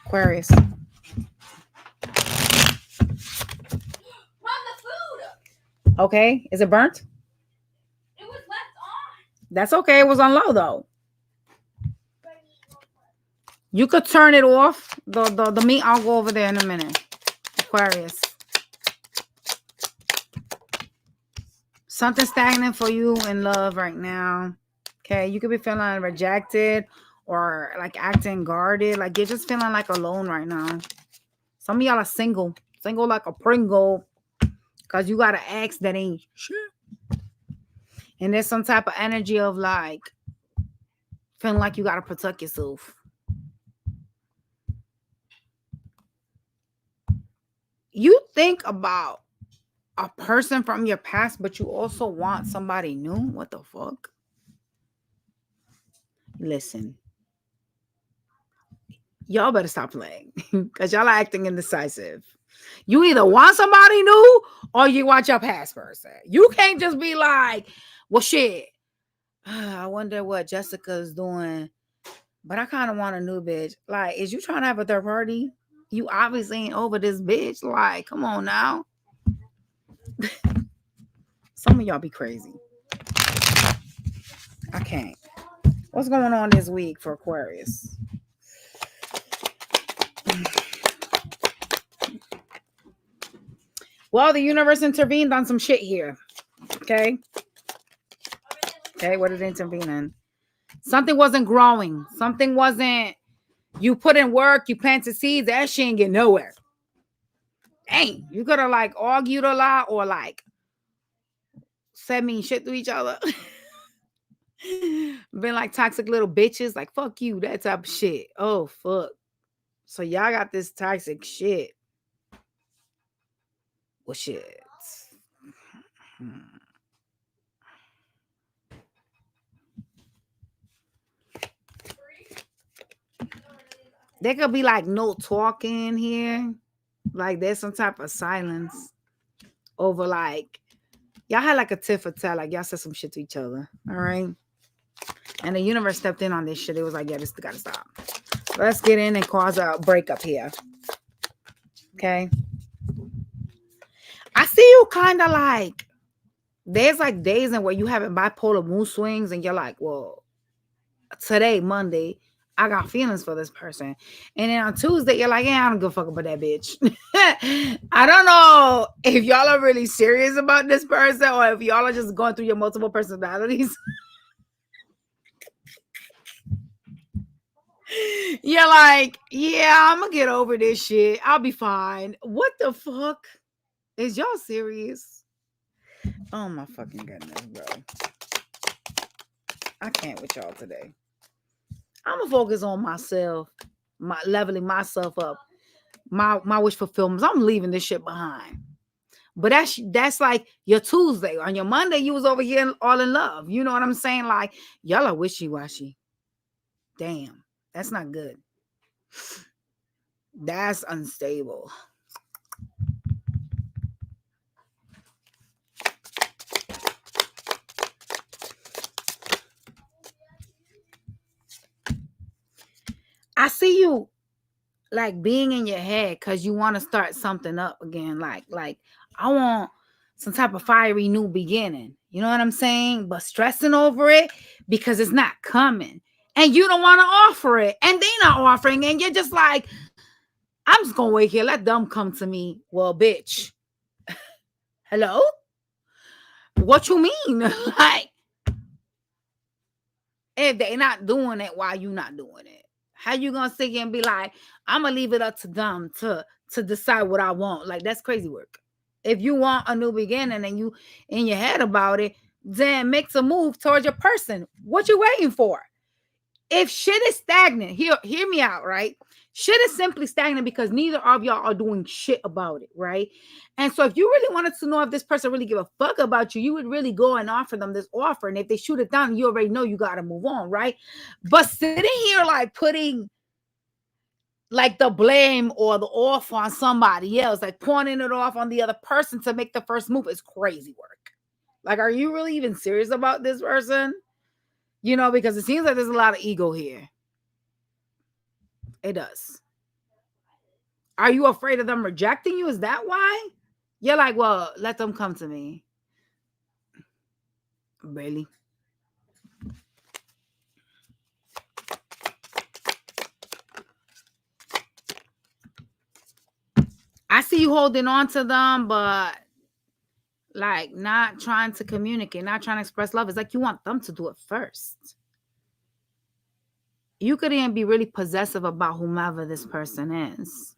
Aquarius. Mom, the food! Okay. Is it burnt? It was left on. That's okay. It was on low though. You could turn it off. The meat, I'll go over there in a minute. Aquarius. Something stagnant for you in love right now. Okay. You could be feeling rejected or like acting guarded. Like you're just feeling like alone right now. Some of y'all are single. Single like a Pringle. Because you got an ex that ain't shit. And there's some type of energy of like feeling like you got to protect yourself. You think about a person from your past, but you also want somebody new? What the fuck? Listen. Y'all better stop playing. Because y'all are acting indecisive. You either want somebody new or you want your past person. You can't just be like, well, shit. I wonder what Jessica's doing. But I kind of want a new bitch. Like, is you trying to have a third party? You obviously ain't over this bitch. Like, come on now. Some of y'all be crazy. I can't. What's going on this week for Aquarius? Well, the universe intervened on some shit here. Okay. Okay, what did it intervene in? Something wasn't growing. Something wasn't. You put in work, you planted seeds, that shit ain't get nowhere. Dang, you could have like argued a lot or like said mean shit to each other. Been like toxic little bitches, like fuck you, that type of shit. Oh fuck. So y'all got this toxic shit. Well shit. There could be like no talking here. Like there's some type of silence over like y'all had like a tit for tat, like y'all said some shit to each other. All right. And the universe stepped in on this shit. It was like, yeah, this gotta stop. Let's get in and cause a breakup here. Okay. I see you kind of like, there's like days in where you having bipolar mood swings and you're like, well, today, Monday, I got feelings for this person. And then on Tuesday, you're like, yeah, I don't give a fuck about that bitch. I don't know if y'all are really serious about this person or if y'all are just going through your multiple personalities. You're like, yeah, I'm gonna get over this shit. I'll be fine. What the fuck? Is y'all serious? Oh my fucking goodness, bro. I can't with y'all today. I'm gonna focus on myself, my leveling myself up, my wish fulfillments. I'm leaving this shit behind. But that's like your Tuesday. On your Monday, you was over here all in love. You know what I'm saying? Like, y'all are wishy-washy. Damn, that's not good. That's unstable. I see you like being in your head because you want to start something up again. Like I want some type of fiery new beginning. You know what I'm saying? But stressing over it because it's not coming. And you don't want to offer it. And they not offering. And you're just like, I'm just gonna wait here. Let them come to me. Well, bitch. Hello? What you mean? Like, if they not doing it, why you not doing it? How you gonna sit here and be like, I'm gonna leave it up to them to decide what I want? Like, that's crazy work. If you want a new beginning and you in your head about it, then make a move towards your person. What you waiting for? If shit is stagnant, hear me out, right? Shit is simply stagnant because neither of y'all are doing shit about it, right? And so if you really wanted to know if this person really give a fuck about you, you would really go and offer them this offer. And if they shoot it down, you already know you got to move on, right? But sitting here like putting like the blame or the off on somebody else, like pointing it off on the other person to make the first move is crazy work. Like, are you really even serious about this person? You know, because it seems like there's a lot of ego here. It does. Are you afraid of them rejecting you? Is that why? You're like, well, let them come to me. Really? I see you holding on to them, but like not trying to communicate, not trying to express love. It's like you want them to do it first. You could even be really possessive about whomever this person is.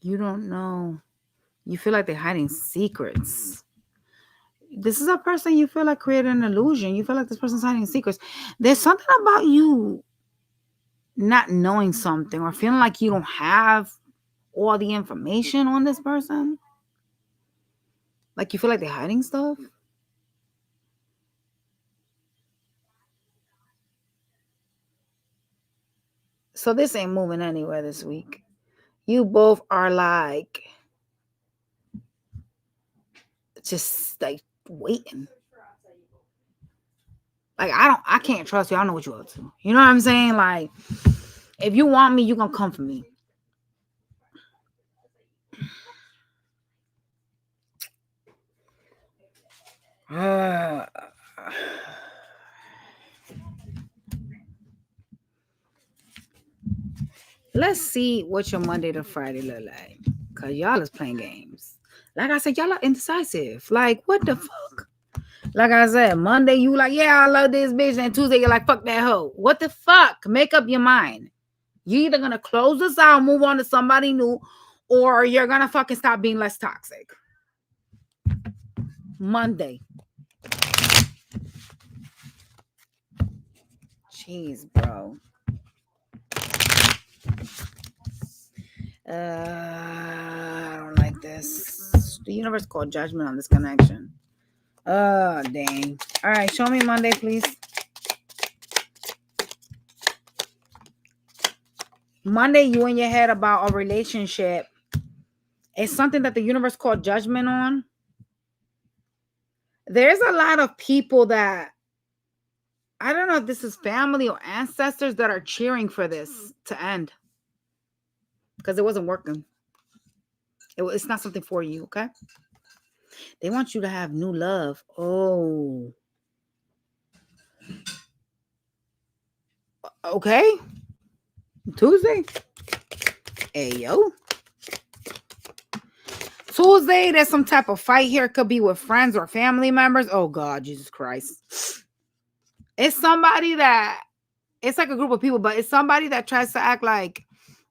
You don't know. You feel like they're hiding secrets. This is a person you feel like created an illusion. You feel like this person's hiding secrets. There's something about you not knowing something or feeling like you don't have all the information on this person. Like you feel like they're hiding stuff. So this ain't moving anywhere this week. You both are like just like waiting. Like I can't trust you. I don't know what you're up to. You know what I'm saying? Like, if you want me, you're gonna come for me. Let's see what your Monday to Friday look like. Cause y'all is playing games. Like I said, y'all are indecisive. Like, what the fuck? Like I said, Monday you like, yeah, I love this bitch. And Tuesday you're like, fuck that hoe. What the fuck? Make up your mind. You're either gonna close this out, move on to somebody new, or you're gonna fucking stop being less toxic. Monday. Jeez, bro. I don't like this. The universe called judgment on this connection. Oh, dang. All right, show me Monday, please. Monday, you in your head about a relationship It's something that the universe called judgment on. There's a lot of people that, I don't know if this is family or ancestors, that are cheering for this to end because it wasn't working. It's not something for you, okay? They want you to have new love. Oh. Okay. Tuesday. Hey, yo. Tuesday, there's some type of fight here. It could be with friends or family members. Oh, God, Jesus Christ. It's somebody that, it's like a group of people, but it's somebody that tries to act like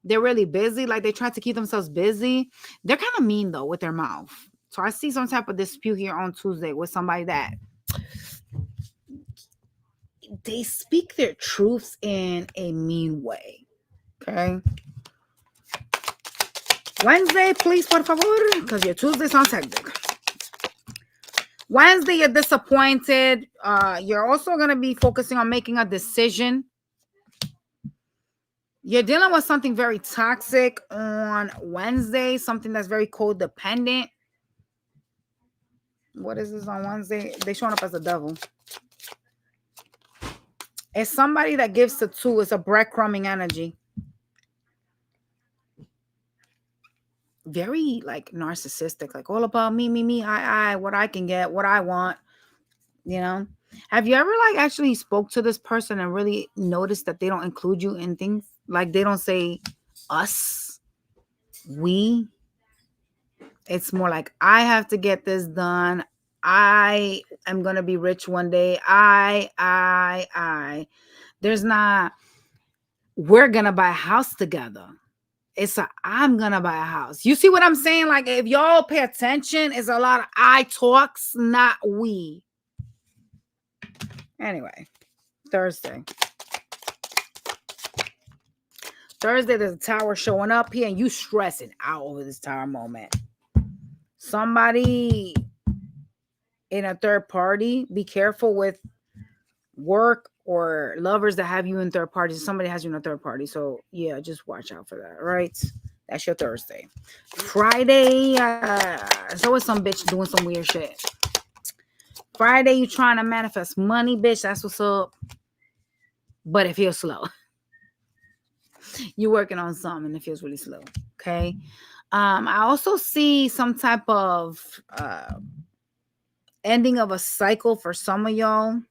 they're really busy. Like they try to keep themselves busy. They're kind of mean, though, with their mouth. So I see some type of dispute here on Tuesday with somebody that they speak their truths in a mean way. Okay. Wednesday, please, por favor, because your Tuesday sounds hectic. Wednesday, you're disappointed. You're also going to be focusing on making a decision. You're dealing with something very toxic on Wednesday, something that's very codependent. What is this on Wednesday? They showing up as the devil. It's somebody that gives to two. It's a breadcrumbing energy. Very like narcissistic, like all about me, I, what I can get, what I want, you know. Have you ever like actually spoke to this person and really noticed that they don't include you in things? Like they don't say us, we. It's more like I have to get this done. I am gonna be rich one day. I. There's not, we're gonna buy a house together. It's I'm gonna buy a house. You see what I'm saying? Like if y'all pay attention, it's a lot of I talks, not we. Anyway, Thursday, there's a tower showing up here, and you stressing out over this tower moment. Somebody in a third party. Be careful with work or lovers that have you in third parties. Somebody has you in a third party. So yeah, just watch out for that. Right? That's your Thursday. Friday, there's always some bitch doing some weird shit. Friday, you trying to manifest money, bitch. That's what's up. But it feels slow. You're working on something and it feels really slow. Okay. I also see some type of ending of a cycle for some of y'all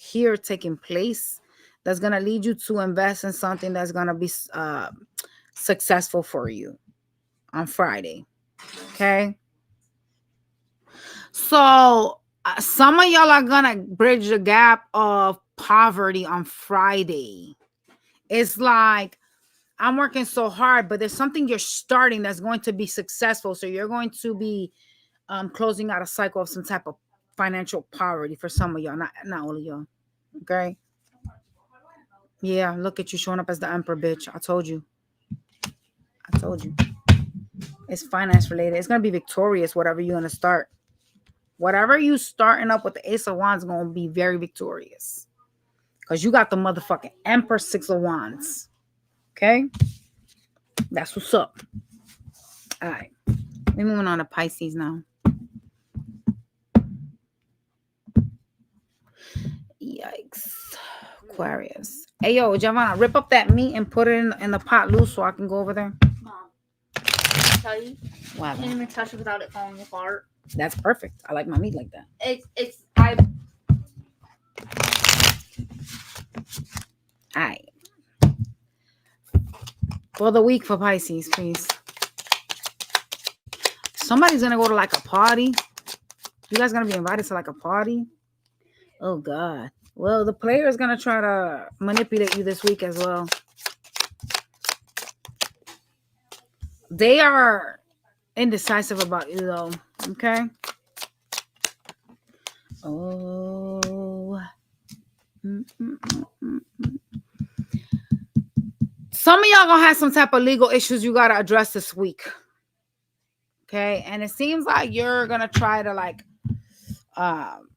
here taking place that's going to lead you to invest in something that's going to be successful for you on Friday. Okay. So some of y'all are going to bridge the gap of poverty on Friday. It's like, I'm working so hard, but there's something you're starting that's going to be successful. So you're going to be closing out a cycle of some type of financial poverty for some of y'all, not all of y'all. Okay. Yeah, look at you showing up as the emperor, bitch. I told you. It's finance related. It's going to be victorious, whatever you're going to start. Whatever you starting up with the Ace of Wands is going to be very victorious. Because you got the motherfucking Emperor, Six of Wands. Okay? That's what's up. All right. We're moving on to Pisces now. Yikes. Aquarius. Hey, yo, Giovanna, rip up that meat and put it in the pot loose so I can go over there. Mom, I tell you, Wow. I can't even touch it without it falling apart. That's perfect. I like my meat like that. All right. For the week for Pisces, please. Somebody's going to go to like a party. You guys going to be invited to like a party? Oh, God. Well, the player is going to try to manipulate you this week as well. They are indecisive about you, though. Okay? Oh. Some of y'all going to have some type of legal issues you got to address this week. Okay? And it seems like you're going to try to like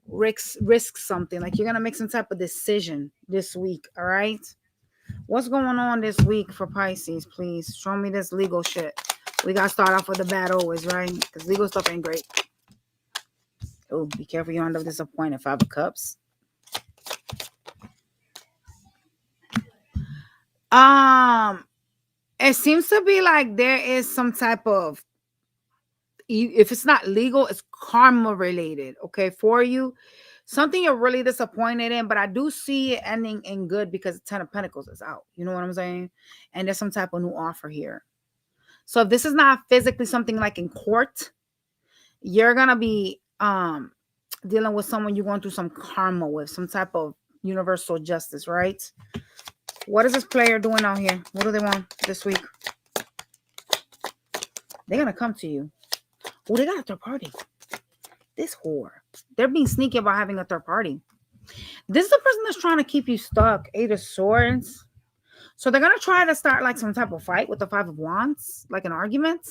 risk something. Like you're going to make some type of decision this week. All right? What's going on this week for Pisces, please? Show me this legal shit. We got to start off with the bad always, right? Because legal stuff ain't great. Oh, be careful you end up disappointed. 5 of Cups. It seems to be like there is some type of, if it's not legal, it's karma related, okay, for you. Something you're really disappointed in, but I do see it ending in good because 10 of Pentacles is out. You know what I'm saying? And there's some type of new offer here. So if this is not physically something like in court, you're gonna be dealing with someone you're going through some karma with, some type of universal justice, right? What is this player doing out here? What do they want this week? They're gonna come to you. Oh, they got a third party. This whore. They're being sneaky about having a third party. This is the person that's trying to keep you stuck. 8 of Swords. So they're gonna try to start like some type of fight with the 5 of Wands, like an argument.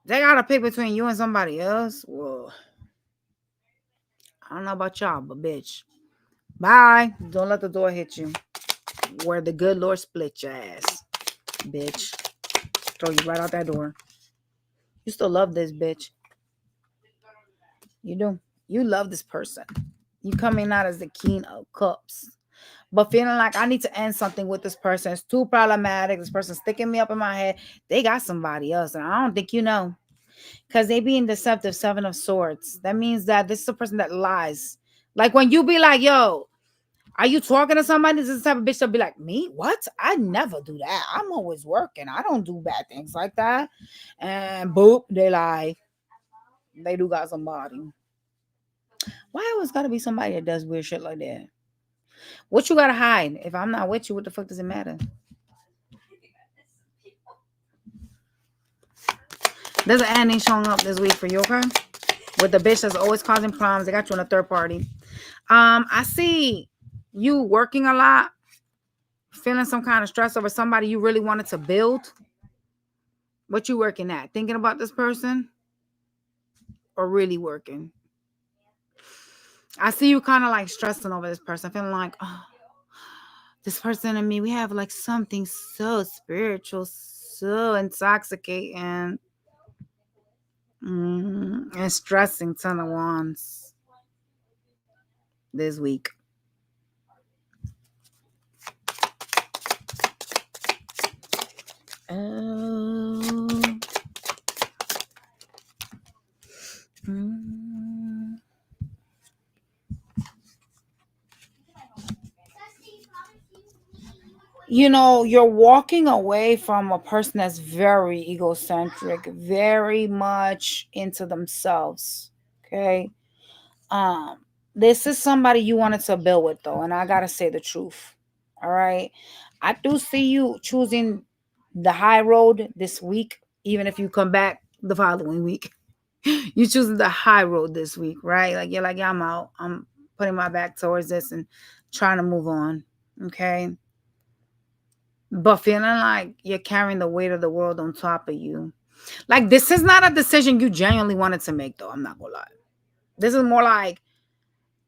They gotta pick between you and somebody else. Whoa. I don't know about y'all, but bitch. Bye. Don't let the door hit you. Where the good Lord split your ass. Bitch. Throw you right out that door. You still love this bitch. You do. You love this person. You coming out as the King of Cups. But feeling like I need to end something with this person. It's too problematic. This person's sticking me up in my head. They got somebody else. And I don't think you know. Because they being deceptive. 7 of Swords. That means that this is a person that lies. Like when you be like, yo, are you talking to somebody? This is the type of bitch that'll be like, me? What? I never do that. I'm always working. I don't do bad things like that. And boop, they lie. They do got somebody. Why always gotta be somebody that does weird shit like that? What you gotta hide? If I'm not with you, what the fuck does it matter? There's an ending showing up this week for you, okay? With the bitch that's always causing problems. They got you on a third party. I see you working a lot, feeling some kind of stress over somebody you really wanted to build. What you working at? Thinking about this person? Or really working? I see you kind of like stressing over this person, feeling like, oh, this person and me, we have like something so spiritual, so intoxicating, and stressing. 10 of Wands this week. You know, you're walking away from a person that's very egocentric, very much into themselves. Okay. This is somebody you wanted to build with, though, and I gotta say the truth. All right. I do see you choosing the high road this week, even if you come back the following week. You choosing the high road this week, right? Like you're like, yeah, I'm out. I'm putting my back towards this and trying to move on. Okay. But feeling like you're carrying the weight of the world on top of you. Like this is not a decision you genuinely wanted to make, though. I'm not gonna lie. This is more like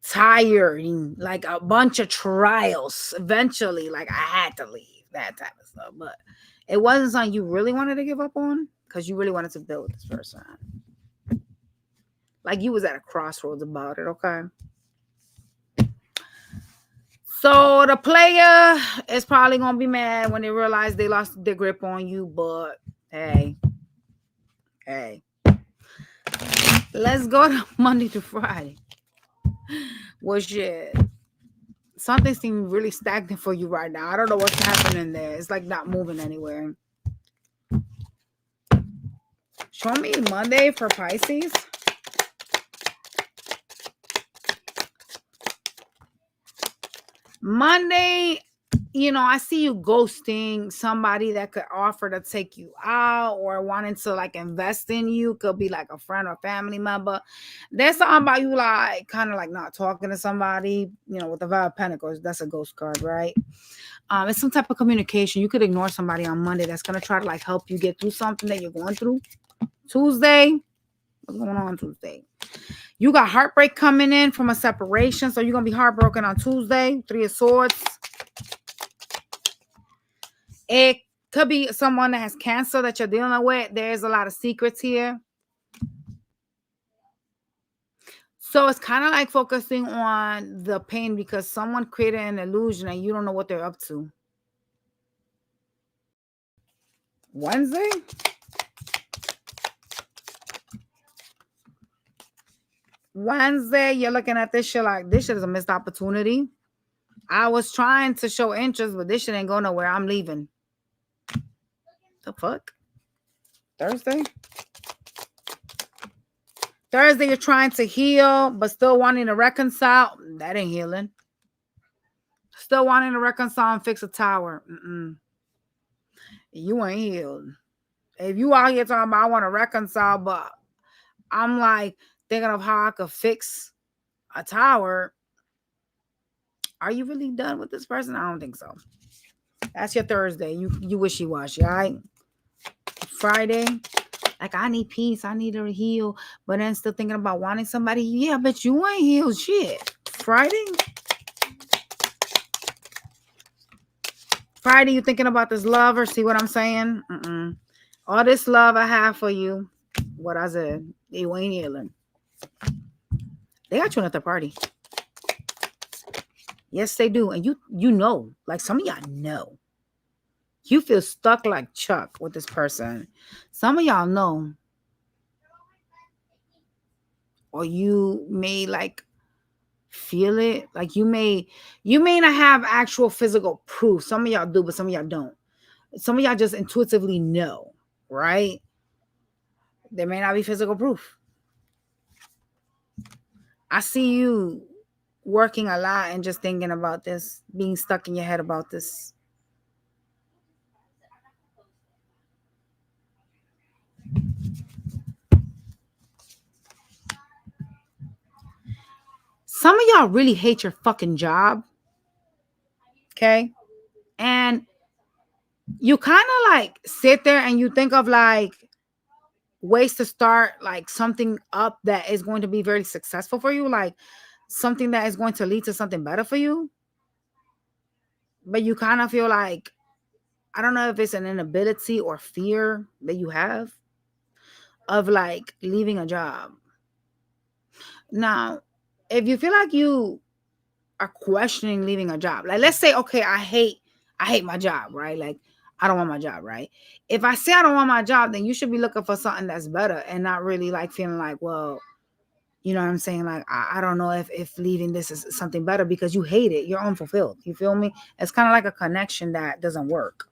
tiring, like a bunch of trials. Eventually, like I had to leave, that type of stuff. But it wasn't something you really wanted to give up on because you really wanted to build this person. Like you was at a crossroads about it, okay? So the player is probably gonna be mad when they realize they lost their grip on you, but hey. Let's go to Monday to Friday. Well, shit. Something seems really stagnant for you right now. I don't know what's happening there. It's like not moving anywhere. Show me Monday for Pisces. Monday, you know, I see you ghosting somebody that could offer to take you out or wanting to like invest in you. Could be like a friend or family member. There's something about you like kind of like not talking to somebody, you know, with the 5 of Pentacles. That's a ghost card, right? It's some type of communication. You could ignore somebody on Monday that's going to try to like help you get through something that you're going through. Tuesday, what's going on Tuesday? You got heartbreak coming in from a separation. So you're going to be heartbroken on Tuesday. 3 of Swords. Could be someone that has cancer that you're dealing with. There's a lot of secrets here. So it's kind of like focusing on the pain because someone created an illusion and you don't know what they're up to. Wednesday? Wednesday, you're looking at this shit like, this shit is a missed opportunity. I was trying to show interest, but this shit ain't going nowhere. I'm leaving. The fuck? Thursday? Thursday, you're trying to heal, but still wanting to reconcile. That ain't healing. Still wanting to reconcile and fix a tower. You ain't healed. If you out here talking about I want to reconcile, but I'm like thinking of how I could fix a tower. Are you really done with this person? I don't think so. That's your Thursday. You wishy-washy, all right? Friday, like I need peace. I need to heal. But then still thinking about wanting somebody. Yeah, but you ain't healed shit. Friday, you thinking about this lover. See what I'm saying? All this love I have for you. What I said. You ain't healing. They got you at the party. Yes, they do. And you know. Like some of y'all know. You feel stuck like Chuck with this person. Some of y'all know. Or you may like feel it. Like you may not have actual physical proof. Some of y'all do, but some of y'all don't. Some of y'all just intuitively know, right? There may not be physical proof. I see you working a lot and just thinking about this, being stuck in your head about this. Some of y'all really hate your fucking job. Okay? And you kind of like sit there and you think of like ways to start like something up that is going to be very successful for you, like something that is going to lead to something better for you. But you kind of feel like, I don't know if it's an inability or fear that you have of like leaving a job. Now, if you feel like you are questioning leaving a job, like let's say, okay, I hate my job, right? Like I don't want my job, right? If I say I don't want my job, then you should be looking for something that's better and not really like feeling like, well, you know what I'm saying? Like, I don't know if leaving this is something better because you hate it. You're unfulfilled. You feel me? It's kind of like a connection that doesn't work.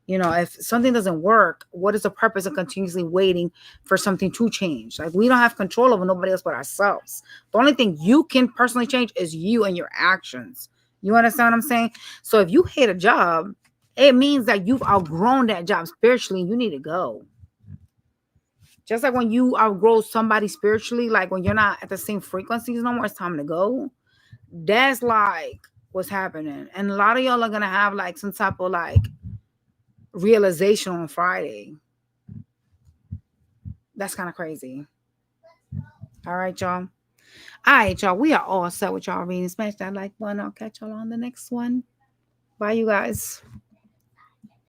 You know, if something doesn't work, what is the purpose of continuously waiting for something to change? Like we don't have control over nobody else but ourselves. The only thing you can personally change is you and your actions. You understand what I'm saying? So if you hate a job, it means that you've outgrown that job spiritually and you need to go. Just like when you outgrow somebody spiritually, like when you're not at the same frequencies no more, it's time to go. That's like what's happening. And a lot of y'all are going to have like some type of like realization on Friday. That's kind of crazy. All right, y'all. All right, y'all. We are all set with y'all reading. Smash that like button. I'll catch y'all on the next one. Bye, you guys.